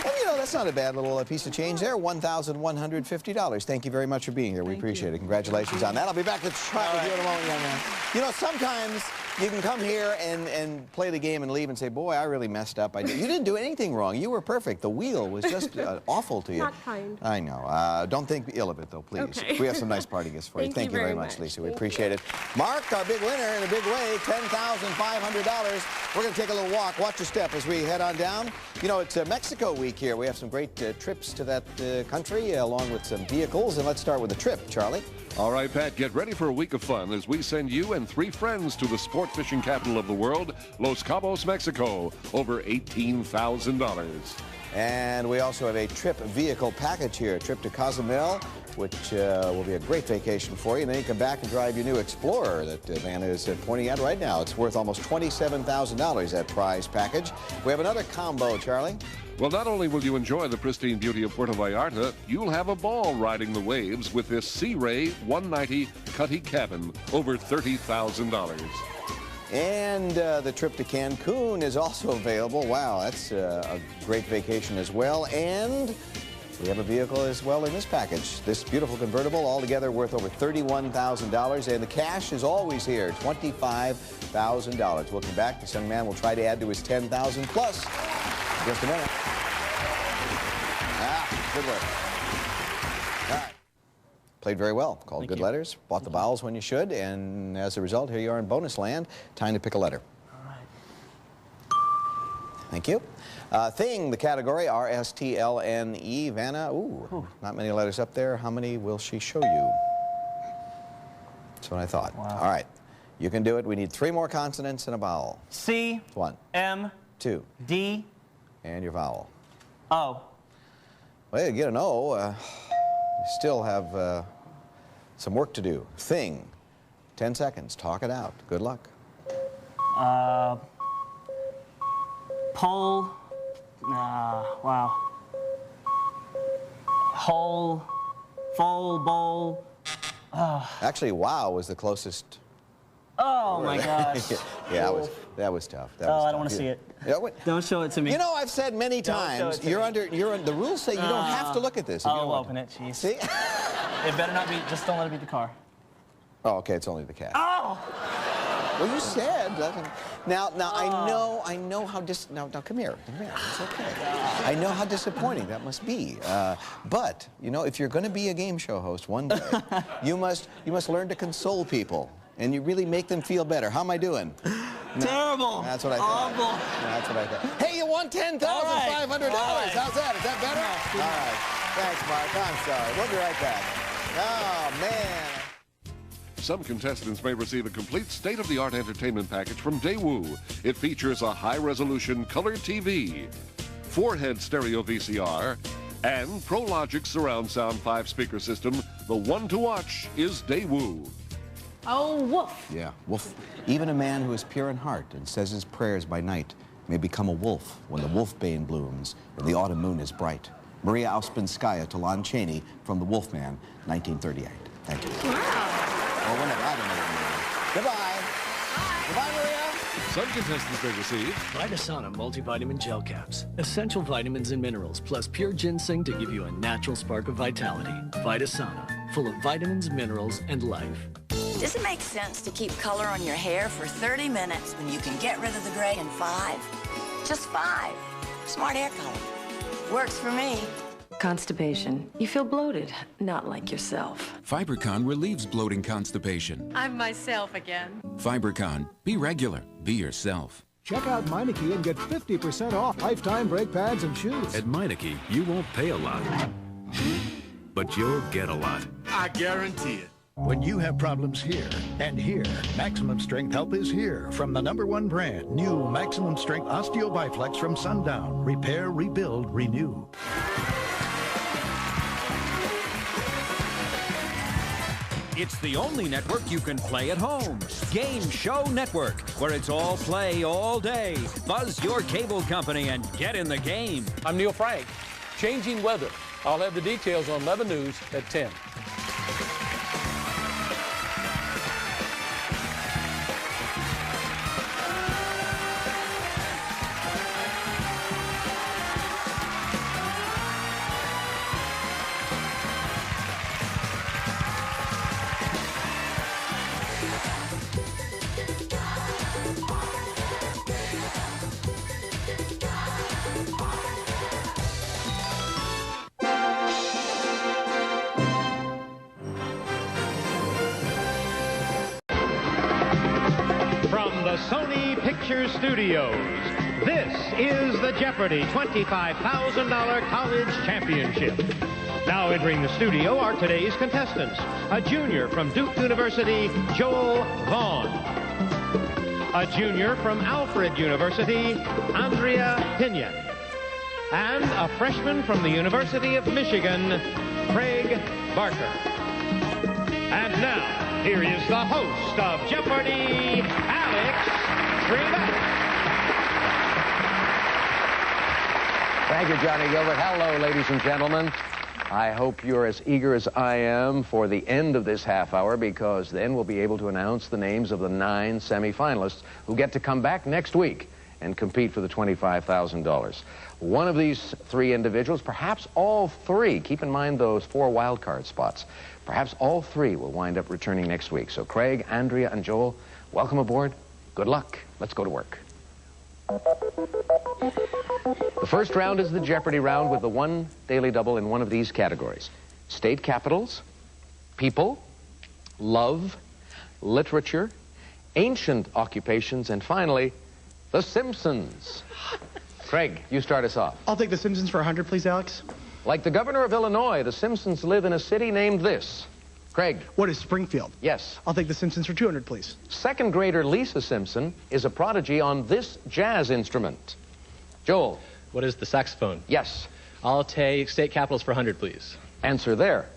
And, you know, that's not a bad little piece of change there. $1,150. Thank you very much for being here. We appreciate it. Congratulations on that. I'll be back to try with you in a moment, young man. You know, sometimes you can come here and play the game and leave and say, boy, I really messed up. You didn't do anything wrong. You were perfect. The wheel was just awful to you. Not kind. I know. Don't think ill of it, though, please. Okay. We have some nice party gifts for you. Thank you very much, Lisa. We appreciate it. Mark, our big winner in a big way, $10,500. We're going to take a little walk. Watch your step as we head on down. You know, it's Mexico week here. We have some great trips to that country, along with some vehicles. And let's start with the trip, Charlie. All right, Pat, get ready for a week of fun as we send you and 3 friends to the sport fishing capital of the world, Los Cabos, Mexico. Over $18,000. And we also have a trip vehicle package here, a trip to Cozumel, which will be a great vacation for you. And then you come back and drive your new Explorer that Vanna is pointing at right now. It's worth almost $27,000, that prize package. We have another combo, Charlie. Well, not only will you enjoy the pristine beauty of Puerto Vallarta, you'll have a ball riding the waves with this Sea Ray 190 Cutty cabin, over $30,000. And the trip to Cancun is also available. Wow, that's a great vacation as well. And we have a vehicle as well in this package. This beautiful convertible, altogether worth over $31,000. And the cash is always here, $25,000. We'll come back. This young man will try to add to his $10,000 plus. Just a minute. Good work. All right. Played very well. Called good letters. Bought the vowels when you should. And as a result, here you are in bonus land. Time to pick a letter. All right. Thank you. Thing, the category, R-S-T-L-N-E. Vanna, ooh, not many letters up there. How many will she show you? That's what I thought. Wow. All right. You can do it. We need 3 more consonants and a vowel. C. 1. M. 2. D. And your vowel. O. Well, you get an O. You still have some work to do. Thing. 10 seconds. Talk it out. Good luck. Pole. Wow. Hole. Full bowl. Actually, wow was the closest. Oh my gosh. Yeah, that was tough. That was I tough. don't want to see it. Yeah, what? Don't show it to me. You know, I've said many times, the rules say you don't have to look at this. If you I'll don't want open to. it, jeez. See? It better not be, just don't let it be the car. Oh, okay, it's only the cat. Oh! Well, you said. Now, I know how now, come here. It's okay. I know how disappointing that must be. But, you know, if you're going to be a game show host one day, you must learn to console people. And you really make them feel better. How am I doing? Terrible. That's what I thought. Awful. That's what I thought. Hey, you won $10,500. Right. How's that? Is that better? All right. Thanks, Mark. I'm sorry. We'll be right back. Oh, man. Some contestants may receive a complete state-of-the-art entertainment package from Daewoo. It features a high-resolution color TV, 4-head stereo VCR, and ProLogic surround sound 5-speaker system. The one to watch is Daewoo. Oh, woof. Yeah, wolf. Even a man who is pure in heart and says his prayers by night may become a wolf when the wolfbane blooms and the autumn moon is bright. Maria Auspinskaya to Lon Chaney from The Wolfman, 1938. Thank you. Wow. Or whenever, I don't know. Goodbye. Goodbye, Maria. Some contestants may receive Vitasana multivitamin gel caps, essential vitamins and minerals, plus pure ginseng to give you a natural spark of vitality. Vitasana, full of vitamins, minerals, and life. Does it make sense to keep color on your hair for 30 minutes when you can get rid of the gray in 5? Just 5. Smart hair color. Works for me. Constipation. You feel bloated, not like yourself. Fibercon relieves bloating constipation. I'm myself again. Fibercon. Be regular. Be yourself. Check out Meineke and get 50% off lifetime brake pads and shoes. At Meineke, you won't pay a lot, but you'll get a lot. I guarantee it. When you have problems here and here, Maximum Strength Help is here. From the #1 brand, new Maximum Strength Osteo Biflex from Sundown. Repair, rebuild, renew. It's the only network you can play at home. Game Show Network, where it's all play all day. Buzz your cable company and get in the game. I'm Neil Frank. Changing weather. I'll have the details on 11 News at 10. Sony Pictures Studios. This is the Jeopardy! $25,000 College Championship. Now entering the studio are today's contestants. A junior from Duke University, Joel Vaughn. A junior from Alfred University, Andrea Pinion. And a freshman from the University of Michigan, Craig Barker. And now, here is the host of Jeopardy! Alex Trebek. Thank you, Johnny Gilbert. Hello, ladies and gentlemen. I hope you're as eager as I am for the end of this half hour, because then we'll be able to announce the names of the 9 semifinalists who get to come back next week and compete for the $25,000. One of these 3 individuals, perhaps all 3, keep in mind those 4 wild card spots, perhaps all 3 will wind up returning next week. So Craig, Andrea, and Joel, welcome aboard. Good luck. Let's go to work. The first round is the Jeopardy round with the 1 daily double in one of these categories: state capitals, people, love, literature, ancient occupations, and finally, The Simpsons. Craig, you start us off. I'll take The Simpsons for 100, please, Alex. Like the governor of Illinois, the Simpsons live in a city named this. Craig. What is Springfield? Yes. I'll take The Simpsons for 200, please. Second grader Lisa Simpson is a prodigy on this jazz instrument. Joel. What is the saxophone? Yes. I'll take state capitals for 100, please. Answer there.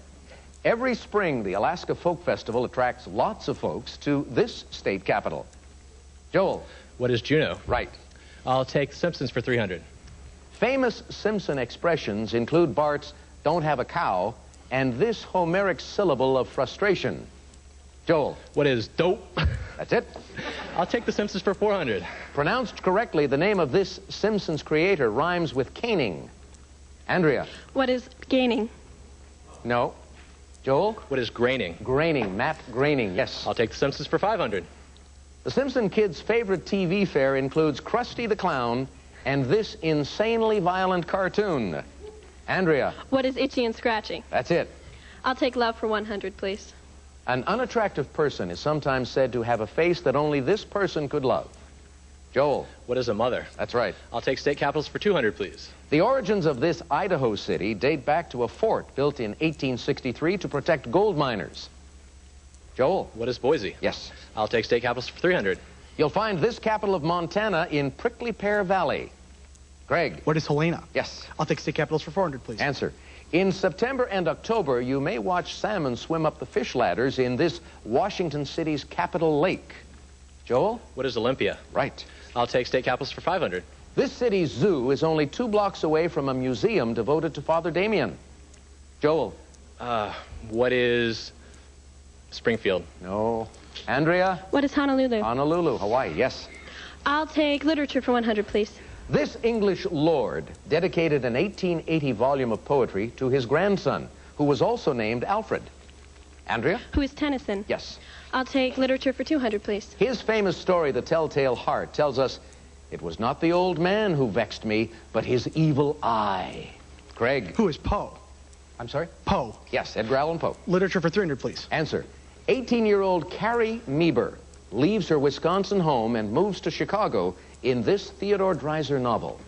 Every spring, the Alaska Folk Festival attracts lots of folks to this state capital. Joel. What is Juneau? Right. I'll take Simpsons for 300. Famous Simpson expressions include Bart's "don't have a cow" and this Homeric syllable of frustration. Joel. What is dope? That's it. I'll take The Simpsons for 400. Pronounced correctly, the name of this Simpsons creator rhymes with caning. Andrea. What is gaining? No. Joel? What is graining? Graining. Matt Graining, yes. I'll take The Simpsons for 500. The Simpson kids' favorite TV fare includes Krusty the Clown and this insanely violent cartoon. Andrea. What is itchy and scratchy? That's it. I'll take love for 100, please. An unattractive person is sometimes said to have a face that only this person could love. Joel. What is a mother? That's right. I'll take state capitals for 200, please. The origins of this Idaho city date back to a fort built in 1863 to protect gold miners. Joel. What is Boise? Yes. I'll take state capitals for 300. You'll find this capital of Montana in Prickly Pear Valley. Greg. What is Helena? Yes. I'll take state capitals for 400, please. Answer. In September and October, you may watch salmon swim up the fish ladders in this Washington City's capital lake. Joel? What is Olympia? Right. I'll take state capitals for 500. This city's zoo is only 2 blocks away from a museum devoted to Father Damien. Joel? What is Springfield? No. Andrea? What is Honolulu? Honolulu, Hawaii, yes. I'll take literature for 100, please. This English lord dedicated an 1880 volume of poetry to his grandson, who was also named Alfred. Andrea? Who is Tennyson? Yes. I'll take literature for 200, please. His famous story, The Telltale Heart, tells us, "It was not the old man who vexed me, but his evil eye." Craig? Who is Poe? I'm sorry? Poe. Yes, Edgar Allan Poe. Literature for 300, please. Answer. 18-year-old Carrie Meeber leaves her Wisconsin home and moves to Chicago in this Theodore Dreiser novel.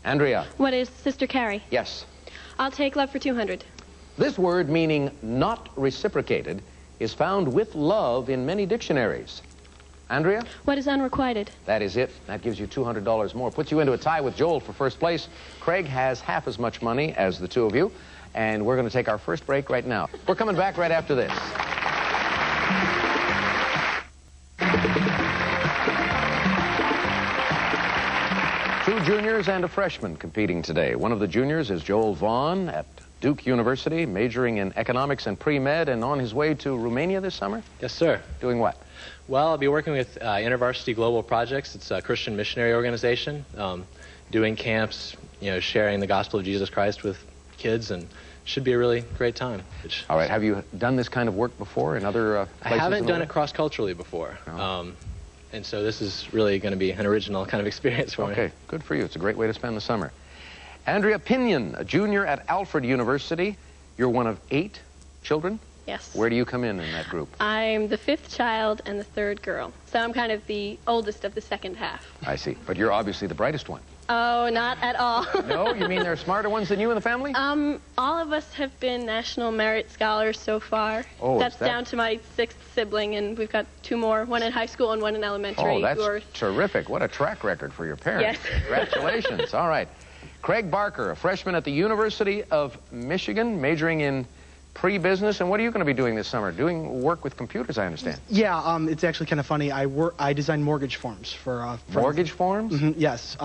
Andrea? What is Sister Carrie? Yes. I'll take love for 200. This word, meaning not reciprocated, is found with love in many dictionaries. Andrea? What is unrequited? That is it. That gives you $200 more. Puts you into a tie with Joel for first place. Craig has half as much money as the two of you. And we're going to take our first break right now. We're coming back right after this. Two juniors and a freshman competing today. One of the juniors is Joel Vaughn at Duke University, majoring in economics and pre-med, and on his way to Romania this summer? Yes, sir. Doing what? Well, I'll be working with InterVarsity Global Projects. It's a Christian missionary organization, doing camps, sharing the gospel of Jesus Christ with kids, and should be a really great time. All right. Have you done this kind of work before in other places? I haven't done it cross-culturally before. No. And so this is really going to be an original kind of experience for me. Okay, good for you. It's a great way to spend the summer. Andrea Pinion, a junior at Alfred University. You're one of 8 children? Yes. Where do you come in that group? I'm the 5th child and the 3rd girl. So I'm kind of the oldest of the second half. I see. But you're obviously the brightest one. Oh, not at all. No? You mean there are smarter ones than you in the family? All of us have been National Merit Scholars so far. Oh, that's down to my 6th sibling, and we've got 2 more, one in high school and one in elementary. Oh, that's terrific. What a track record for your parents. Yes. Congratulations. All right. Craig Barker, a freshman at the University of Michigan, majoring in pre-business. And what are you going to be doing this summer? Doing work with computers, I understand. Yeah, it's actually kind of funny. I design mortgage forms for mortgage forms? Mm-hmm, yes.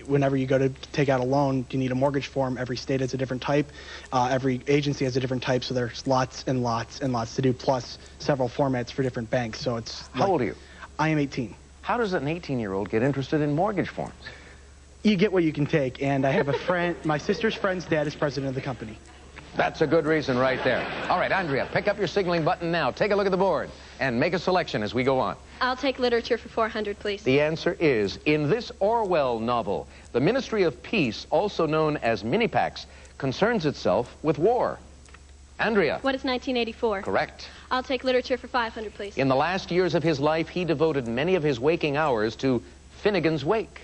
Whenever you go to take out a loan, you need a mortgage form. Every state has a different type. Every agency has a different type, so there's lots and lots and lots to do, plus several formats for different banks. So it's How old are you? I am 18. How does an 18-year-old get interested in mortgage forms? You get what you can take, and I have a friend, my sister's friend's dad is president of the company. That's a good reason right there. All right, Andrea, pick up your signaling button now. Take a look at the board and make a selection as we go on. I'll take literature for 400, please. The answer is, in this Orwell novel, the Ministry of Peace, also known as Minipax, concerns itself with war. Andrea. What is 1984? Correct. I'll take literature for 500, please. In the last years of his life, he devoted many of his waking hours to Finnegan's Wake.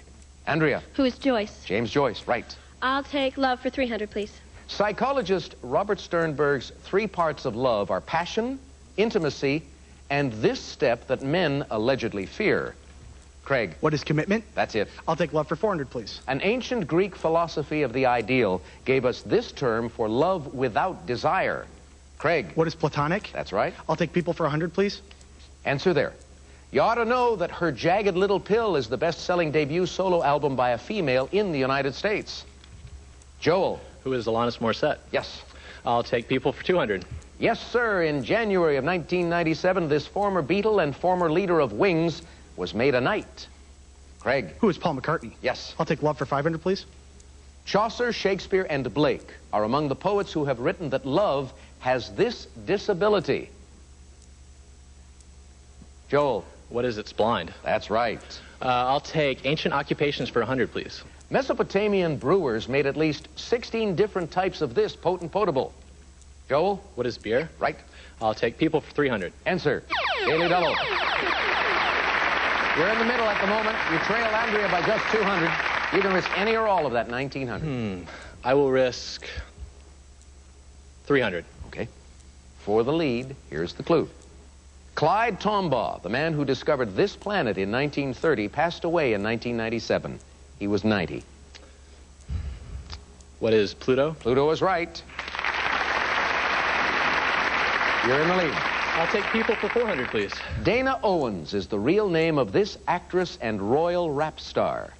Andrea. Who is Joyce? James Joyce, right. I'll take love for 300, please. Psychologist Robert Sternberg's 3 parts of love are passion, intimacy, and this step that men allegedly fear. Craig. What is commitment? That's it. I'll take love for 400, please. An ancient Greek philosophy of the ideal gave us this term for love without desire. Craig. What is platonic? That's right. I'll take people for 100, please. Answer there. You ought to know that Her Jagged Little Pill is the best-selling debut solo album by a female in the United States. Joel. Who is Alanis Morissette? Yes. I'll take people for 200. Yes, sir. In January of 1997, this former Beatle and former leader of Wings was made a knight. Craig. Who is Paul McCartney? Yes. I'll take love for 500, please. Chaucer, Shakespeare, and Blake are among the poets who have written that love has this disability. Joel. What is it? It's blind. That's right. I'll take ancient occupations for 100, please. Mesopotamian brewers made at least 16 different types of this potent potable. Joel? What is beer? Right. I'll take people for 300. Answer. Daily double. You're in the middle at the moment. You trail Andrea by just 200. You can risk any or all of that 1,900. I will risk 300. Okay. For the lead, here's the clue. Clyde Tombaugh, the man who discovered this planet in 1930, passed away in 1997. He was 90. What is Pluto? Pluto is right. You're in the lead. I'll take people for 400, please. Dana Owens is the real name of this actress and royal rap star.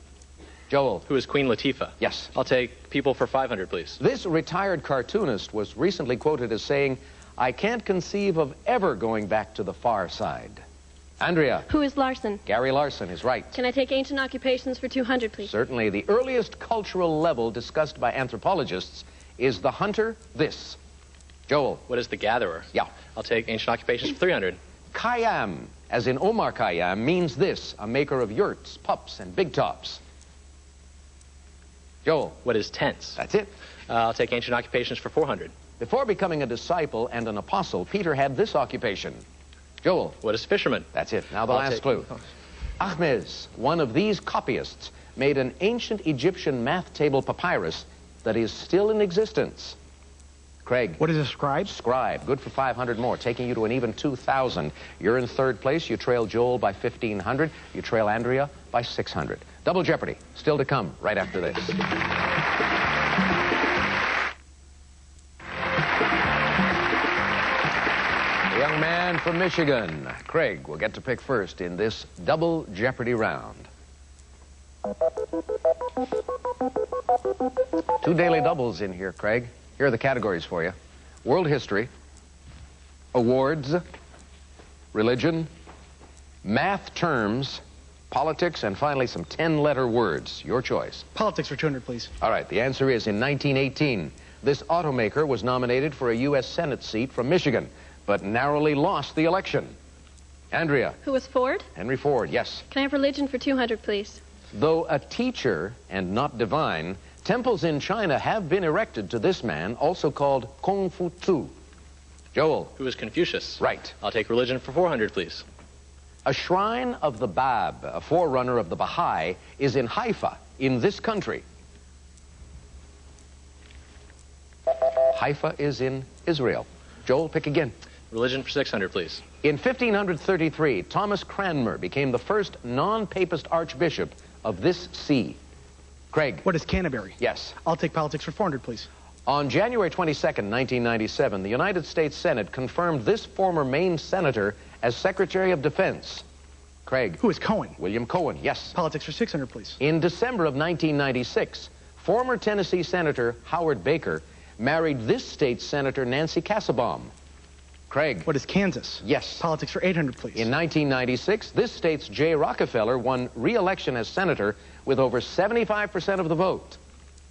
Joel. Who is Queen Latifah? Yes. I'll take people for 500, please. This retired cartoonist was recently quoted as saying, "I can't conceive of ever going back to the far side." Andrea. Who is Larson? Gary Larson is right. Can I take ancient occupations for 200, please? Certainly. The earliest cultural level discussed by anthropologists is the hunter, this. Joel. What is the gatherer? Yeah. I'll take ancient occupations for 300. Khayyam, as in Omar Khayyam, means this, a maker of yurts, pups, and big tops. Joel. What is tents? That's it. I'll take ancient occupations for 400. Before becoming a disciple and an apostle, Peter had this occupation. Joel. What is fisherman? That's it. Now the last clue. Ahmes, one of these copyists, made an ancient Egyptian math table papyrus that is still in existence. Craig. What is a scribe? Scribe. Good for 500 more, taking you to an even 2,000. You're in third place. You trail Joel by 1,500. You trail Andrea by 600. Double Jeopardy. Still to come right after this. The young man from Michigan, Craig, will get to pick first in this Double Jeopardy round. 2 daily doubles in here, Craig. Here are the categories for you. World history, awards, religion, math terms, politics, and finally some 10-letter words. Your choice. Politics for 200, please. All right, the answer is in 1918. This automaker was nominated for a U.S. Senate seat from Michigan, but narrowly lost the election. Andrea. Who was Ford? Henry Ford, yes. Can I have religion for 200, please? Though a teacher and not divine, temples in China have been erected to this man, also called Kung Fu Tzu. Joel. Who is Confucius? Right. I'll take religion for 400, please. A shrine of the Bab, a forerunner of the Baha'i, is in Haifa, in this country. Haifa is in Israel. Joel, pick again. Religion for 600, please. In 1533, Thomas Cranmer became the first non-papist archbishop of this see. Craig. What is Canterbury? Yes. I'll take politics for 400, please. On January 22nd, 1997, the United States Senate confirmed this former Maine senator as Secretary of Defense. Craig. Who is Cohen? William Cohen, yes. Politics for 600, please. In December of 1996, former Tennessee Senator Howard Baker married this state's Senator Nancy Kassebaum. Craig. What is Kansas? Yes. Politics for 800, please. In 1996, this state's Jay Rockefeller won re-election as senator with over 75% of the vote.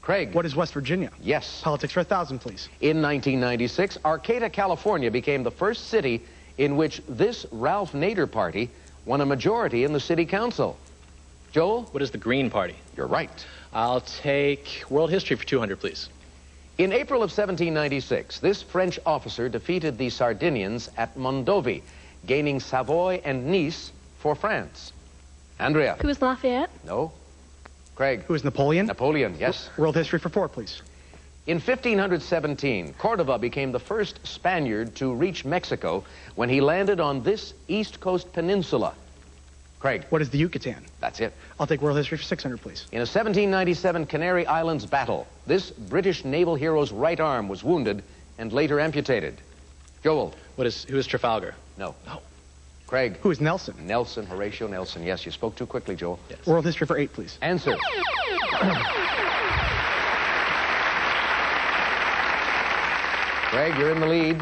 Craig. What is West Virginia? Yes. Politics for 1,000, please. In 1996, Arcata, California became the first city in which this Ralph Nader party won a majority in the city council. Joel? What is the Green Party? You're right. I'll take world history for 200, please. In April of 1796, this French officer defeated the Sardinians at Mondovi, gaining Savoy and Nice for France. Andrea. Who is Lafayette? No. Craig. Who is Napoleon? Napoleon, yes. World history for 4, please. In 1517, Cordova became the first Spaniard to reach Mexico when he landed on this East Coast peninsula. Craig. What is the Yucatan? That's it. I'll take world history for 600, please. In a 1797 Canary Islands battle, this British naval hero's right arm was wounded and later amputated. Joel. Who is Trafalgar? No. Craig. Who is Nelson? Nelson, Horatio Nelson. Yes, you spoke too quickly, Joel. Yes. World history for 8, please. Answer. Craig, you're in the lead.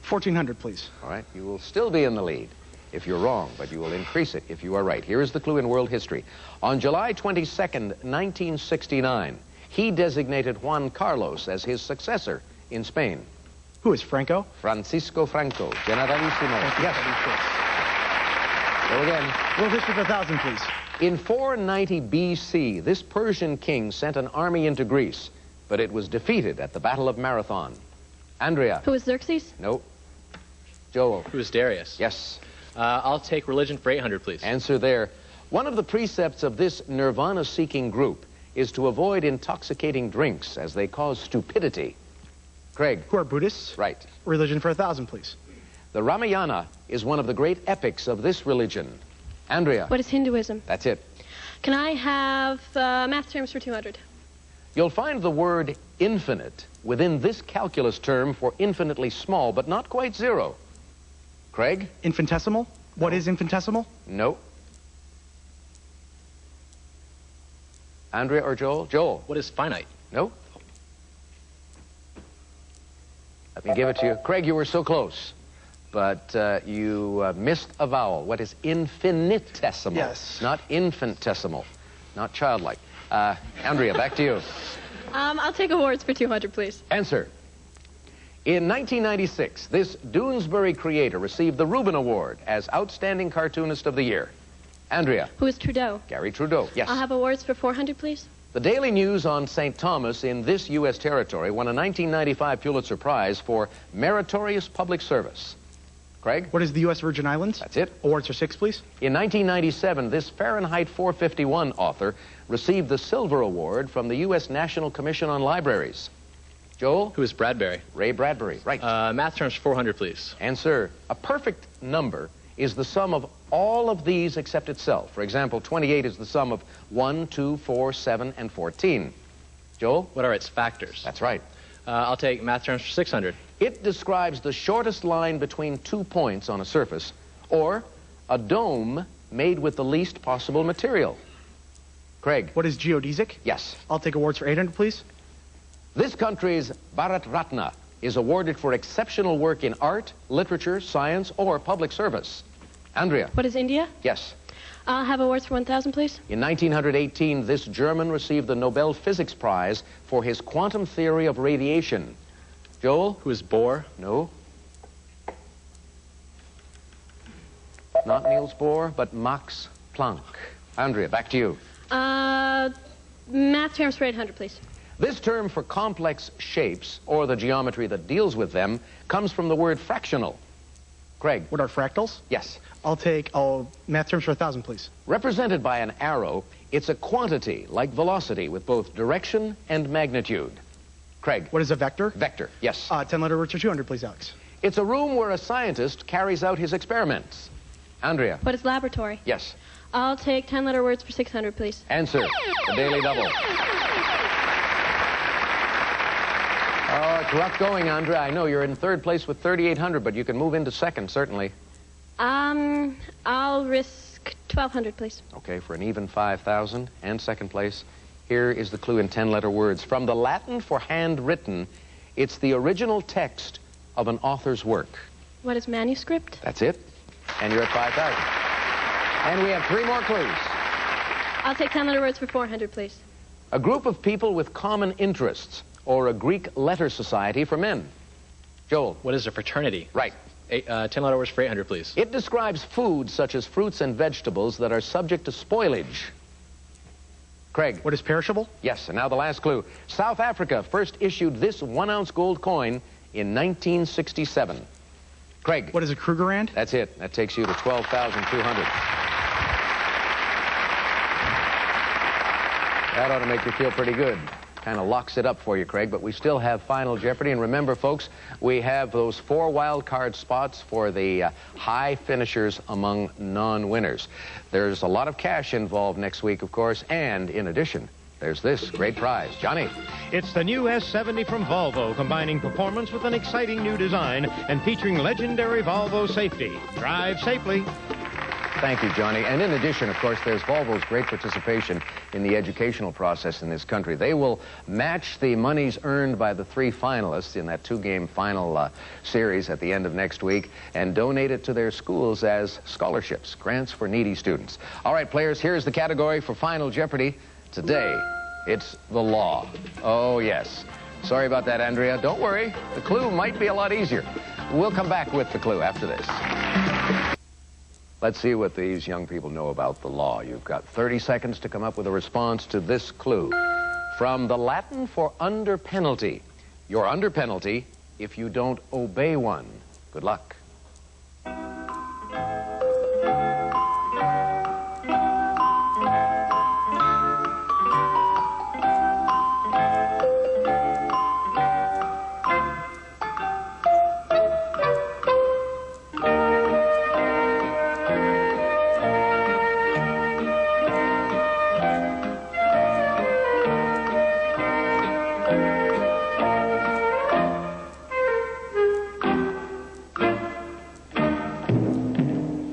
1400, please. All right, you will still be in the lead if you're wrong, but you will increase it if you are right. Here is the clue in world history. On July 22nd, 1969, he designated Juan Carlos as his successor in Spain. Who is Franco? Francisco Franco, Generalissimo. Yes. Go again. World history for 1000, please. In 490 BC, this Persian king sent an army into Greece, but it was defeated at the Battle of Marathon. Andrea. Who is Xerxes? No. Joel. Who is Darius? Yes. I'll take religion for 800, please. Answer there. One of the precepts of this nirvana-seeking group is to avoid intoxicating drinks as they cause stupidity. Craig. Who are Buddhists? Right. Religion for 1000, please. The Ramayana is one of the great epics of this religion. Andrea. What is Hinduism? That's it. Can I have math terms for 200? You'll find the word infinite within this calculus term for infinitely small, but not quite zero. Craig? Infinitesimal? What is infinitesimal? No. Andrea or Joel? Joel. What is finite? No. Let me give it to you. Craig, you were so close, but you missed a vowel. What is infinitesimal? Yes. Not infinitesimal, not childlike. Andrea, back to you. I'll take awards for 200, please. Answer. In 1996, this Doonesbury creator received the Reuben Award as Outstanding Cartoonist of the Year. Andrea. Who is Trudeau? Gary Trudeau, yes. I'll have awards for 400, please. The Daily News on St. Thomas in this U.S. territory won a 1995 Pulitzer Prize for meritorious public service. Craig? What is the U.S. Virgin Islands? That's it. Awards for 6, please. In 1997, this Fahrenheit 451 author received the Silver Award from the U.S. National Commission on Libraries. Joel? Who is Bradbury? Ray Bradbury, right. Math terms 400, please. Answer. A perfect number is the sum of all of these except itself. For example, 28 is the sum of 1, 2, 4, 7, and 14. Joel? What are its factors? That's right. I'll take math terms for 600. It describes the shortest line between 2 points on a surface, or a dome made with the least possible material. Craig? What is geodesic? Yes. I'll take awards for 800, please. This country's Bharat Ratna is awarded for exceptional work in art, literature, science, or public service. Andrea? What is India? Yes. I'll have awards for 1,000, please. In 1918, this German received the Nobel Physics Prize for his quantum theory of radiation. Joel? Who is Bohr? No. Not Niels Bohr, but Max Planck. Andrea, back to you. Math terms for 800, please. This term for complex shapes, or the geometry that deals with them, comes from the word fractional. Craig? What are fractals? Yes. I'll take math terms for 1,000, please. Represented by an arrow, it's a quantity like velocity with both direction and magnitude. Craig? What is a vector? Vector, yes. 10-letter words for 200, please, Alex. It's a room where a scientist carries out his experiments. Andrea? What is laboratory? Yes. I'll take 10-letter words for 600, please. Answer. The Daily Double. Oh, it's rough going, Andrea. I know you're in third place with 3,800, but you can move into second, certainly. I'll risk 1,200, please. Okay, for an even 5,000 and second place. Here is the clue in 10-letter words. From the Latin for handwritten, it's the original text of an author's work. What is manuscript? That's it. And you're at 5,000. And we have 3 more clues. I'll take 10-letter words for 400, please. A group of people with common interests, or a Greek letter society for men. Joel? What is a fraternity? Right. 10-letter words for 800, please. It describes foods such as fruits and vegetables that are subject to spoilage. Craig? What is perishable? Yes, and now the last clue. South Africa first issued this 1-ounce gold coin in 1967. Craig? What is a Krugerrand? That's it. That takes you to 12,200. That ought to make you feel pretty good. Kind of locks it up for you, Craig, but we still have Final Jeopardy. And remember, folks, we have those 4 wild card spots for the high finishers among non-winners. There's a lot of cash involved next week, of course, and in addition, there's this great prize. Johnny. It's the new S70 from Volvo, combining performance with an exciting new design and featuring legendary Volvo safety. Drive safely. Thank you, Johnny. And in addition, of course, there's Volvo's great participation in the educational process in this country. They will match the monies earned by the 3 finalists in that 2-game final series at the end of next week and donate it to their schools as scholarships, grants for needy students. All right, players, here's the category for Final Jeopardy. Today, it's the law. Oh, yes. Sorry about that, Andrea. Don't worry. The clue might be a lot easier. We'll come back with the clue after this. Let's see what these young people know about the law. You've got 30 seconds to come up with a response to this clue. From the Latin for under penalty. You're under penalty if you don't obey one. Good luck.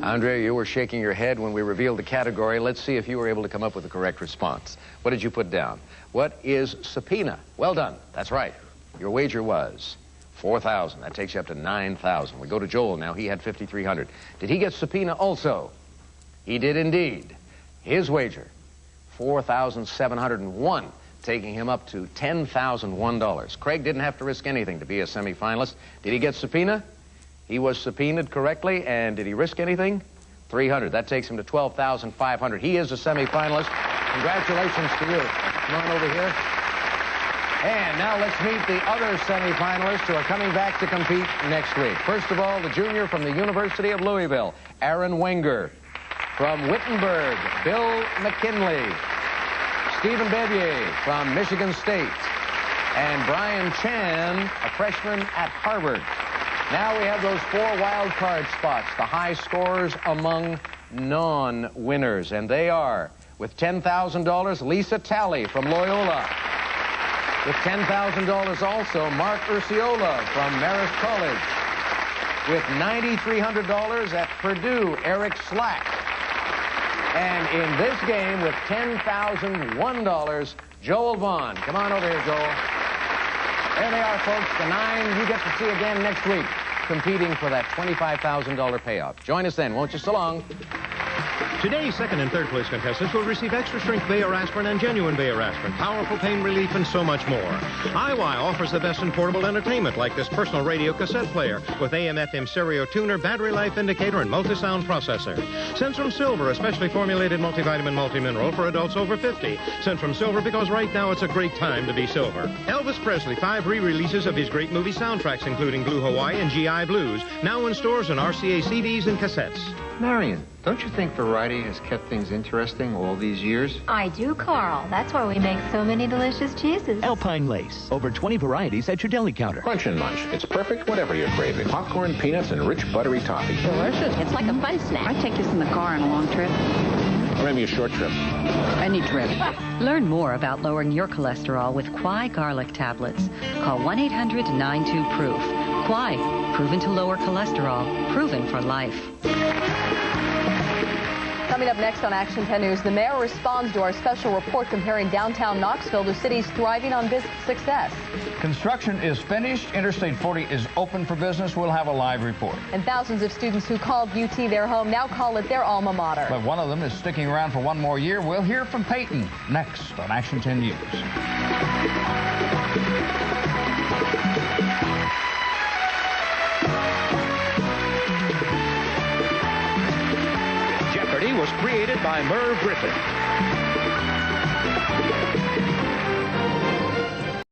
Andrea, you were shaking your head when we revealed the category. Let's see if you were able to come up with the correct response. What did you put down? What is subpoena? Well done. That's right. Your wager was $4,000. That takes you up to $9,000. We go to Joel now. He had $5,300. Did he get subpoena also? He did indeed. His wager, $4,701, taking him up to $10,001. Craig didn't have to risk anything to be a semifinalist. Did he get subpoena? He was subpoenaed correctly, and did he risk anything? $300. That takes him to $12,500. He is a semifinalist. Congratulations to you. Come on over here. And now let's meet the other semifinalists who are coming back to compete next week. First of all, the junior from the University of Louisville, Aaron Wenger. From Wittenberg, Bill McKinley. Stephen Bevier from Michigan State. And Brian Chan, a freshman at Harvard. Now we have those 4 wild card spots, the high scorers among non-winners. And they are, with $10,000, Lisa Talley from Loyola. With $10,000 also, Mark Urciola from Marist College. With $9,300 at Purdue, Eric Slack. And in this game, with $10,001, Joel Vaughn. Come on over here, Joel. There they are, folks, the 9 you get to see again next week, competing for that $25,000 payoff. Join us then, won't you? So long. Today's second and third place contestants will receive extra strength Bayer aspirin and genuine Bayer aspirin, powerful pain relief, and so much more. IY offers the best in portable entertainment, like this personal radio cassette player with AM/FM stereo tuner, battery life indicator, and multi-sound processor. Centrum Silver, a specially formulated multivitamin multi-mineral for adults over 50. Centrum Silver because right now it's a great time to be silver. Elvis Presley, 5 re-releases of his great movie soundtracks, including Blue Hawaii and GI Blues, now in stores and RCA CDs and cassettes. Marion, don't you think variety has kept things interesting all these years? I do, Carl. That's why we make so many delicious cheeses. Alpine Lace. Over 20 varieties at your deli counter. Crunch and Munch. It's perfect whatever you're craving. Popcorn, peanuts, and rich buttery toffee. Delicious. It's like a fun snack. I take this in the car on a long trip. Or maybe a short trip. Any trip. Learn more about lowering your cholesterol with Quai Garlic Tablets. Call 1-800-92-PROOF. Quai. Proven to lower cholesterol. Proven for life. Coming up next on Action 10 News, the mayor responds to our special report comparing downtown Knoxville to cities thriving on business success. Construction is finished. Interstate 40 is open for business. We'll have a live report. And thousands of students who called UT their home now call it their alma mater. But one of them is sticking around for one more year. We'll hear from Peyton next on Action 10 News. Was created by Merv Griffin.